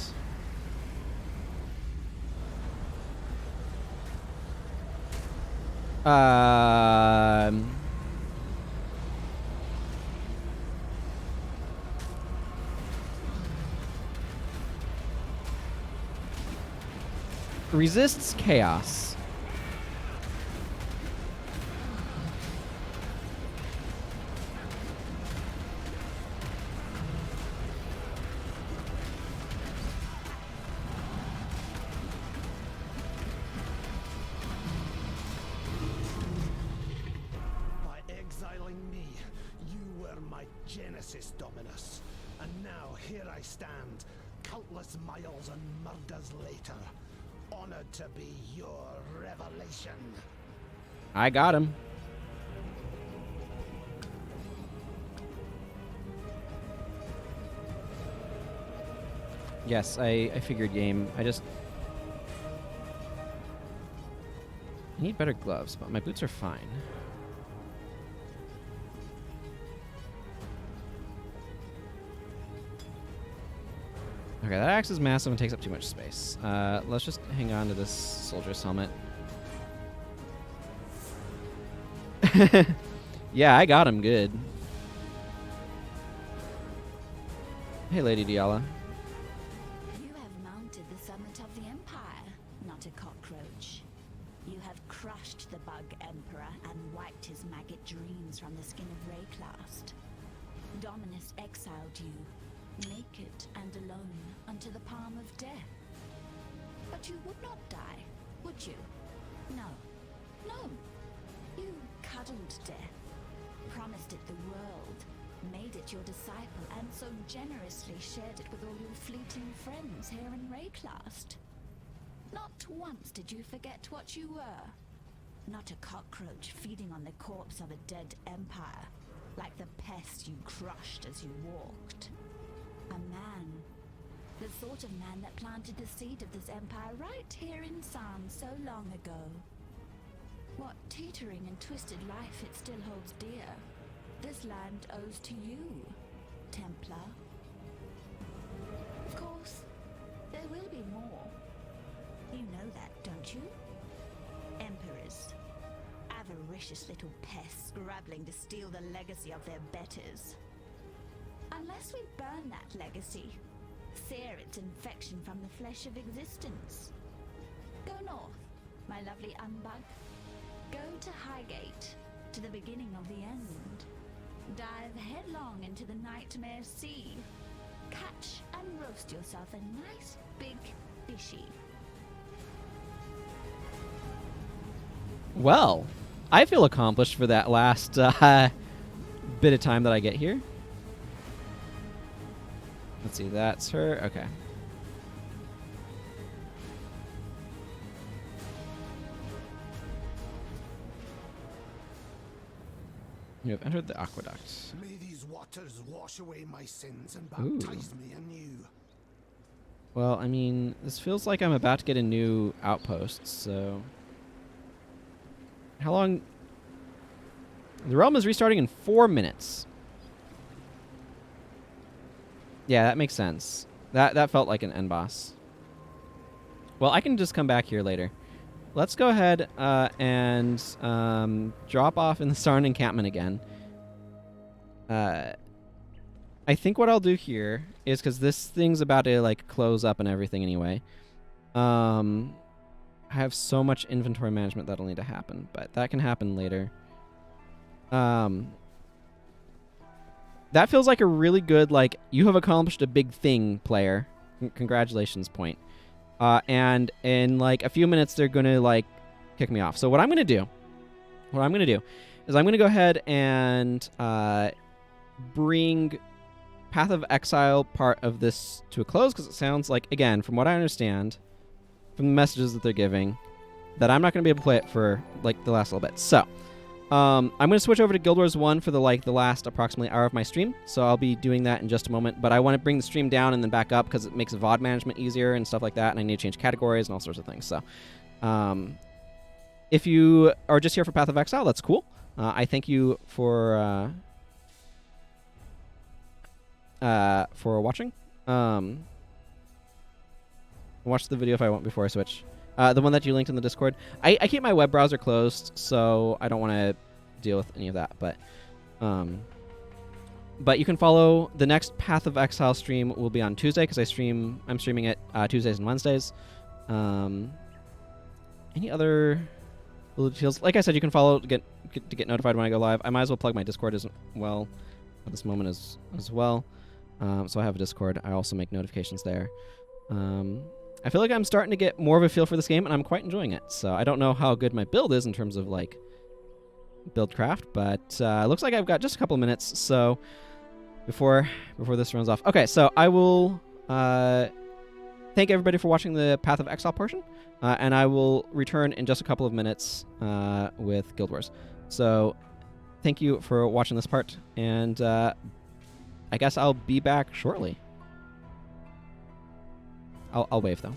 Resists chaos. By exiling me, you were my genesis, Dominus. And now here I stand, countless miles and murders later. Honored to be your revelation. I got him. Yes, I figured game. I need better gloves, but my boots are fine. Okay, that axe is massive and takes up too much space. Let's just hang on to this soldier's helmet. Yeah, I got him good. Hey, Lady Diala. You have mounted the summit of the Empire, not a cockroach. You have crushed the Bug Emperor and wiped his maggot dreams from the skin of Rayclast. Dominus exiled you, naked and alone, unto the palm of death. But you would not die, would you? No. No. You cuddled death, promised it the world, made it your disciple, and so generously shared it with all your fleeting friends here in Rayclast. Not once did you forget what you were. not a cockroach feeding on the corpse of a dead empire, like the pest you crushed as you walked. A man. The sort of man that planted the seed of this empire right here in San so long ago. What teetering and twisted life it still holds dear, this land owes to you, Templar. Of course, there will be more. You know that, don't you? Emperors. Avaricious little pests scrabbling to steal the legacy of their betters. Unless we burn that legacy, sear its infection from the flesh of existence. Go north, my lovely unbug. Go to Highgate, to the beginning of the end. Dive headlong into the nightmare sea. Catch and roast yourself a nice big fishy. Well, I feel accomplished for that last bit of time that I get here. Let's see, that's her. Okay. You have entered the aqueduct. May these waters wash away my sins and baptize me anew. Well, I mean, this feels like I'm about to get a new outpost, so... How long... The realm is restarting in 4 minutes. Yeah, that makes sense. That felt like an end boss. Well, I can just come back here later. Let's go ahead and drop off in the Sarn encampment again. I think what I'll do here is, because this thing's about to like close up and everything anyway. I have so much inventory management that'll need to happen, but that can happen later. That feels like a really good, like, you have accomplished a big thing, player. Congratulations point. And in like a few minutes, they're going to like kick me off. So what I'm going to do is I'm going to go ahead and bring Path of Exile part of this to a close, because it sounds like, again, from what I understand, from the messages that they're giving, that I'm not going to be able to play it for like the last little bit. So I'm going to switch over to Guild Wars 1 for the last approximately hour of my stream. So I'll be doing that in just a moment. But I want to bring the stream down and then back up because it makes VOD management easier and stuff like that. And I need to change categories and all sorts of things. So if you are just here for Path of Exile, that's cool. I thank you for watching. Watch the video if I want before I switch. The one that you linked in the Discord. I keep my web browser closed, so I don't want to deal with any of that. But you can follow the next Path of Exile stream will be on Tuesday because I'm streaming it Tuesdays and Wednesdays. Any other little details? Like I said, you can follow to get notified when I go live. I might as well plug my Discord as well at this moment as well. So I have a Discord. I also make notifications there. I feel like I'm starting to get more of a feel for this game, and I'm quite enjoying it. So I don't know how good my build is in terms of like build craft, but it looks like I've got just a couple of minutes. So before this runs off, okay. So I will thank everybody for watching the Path of Exile portion, and I will return in just a couple of minutes with Guild Wars. So thank you for watching this part, and I guess I'll be back shortly. I'll wave though.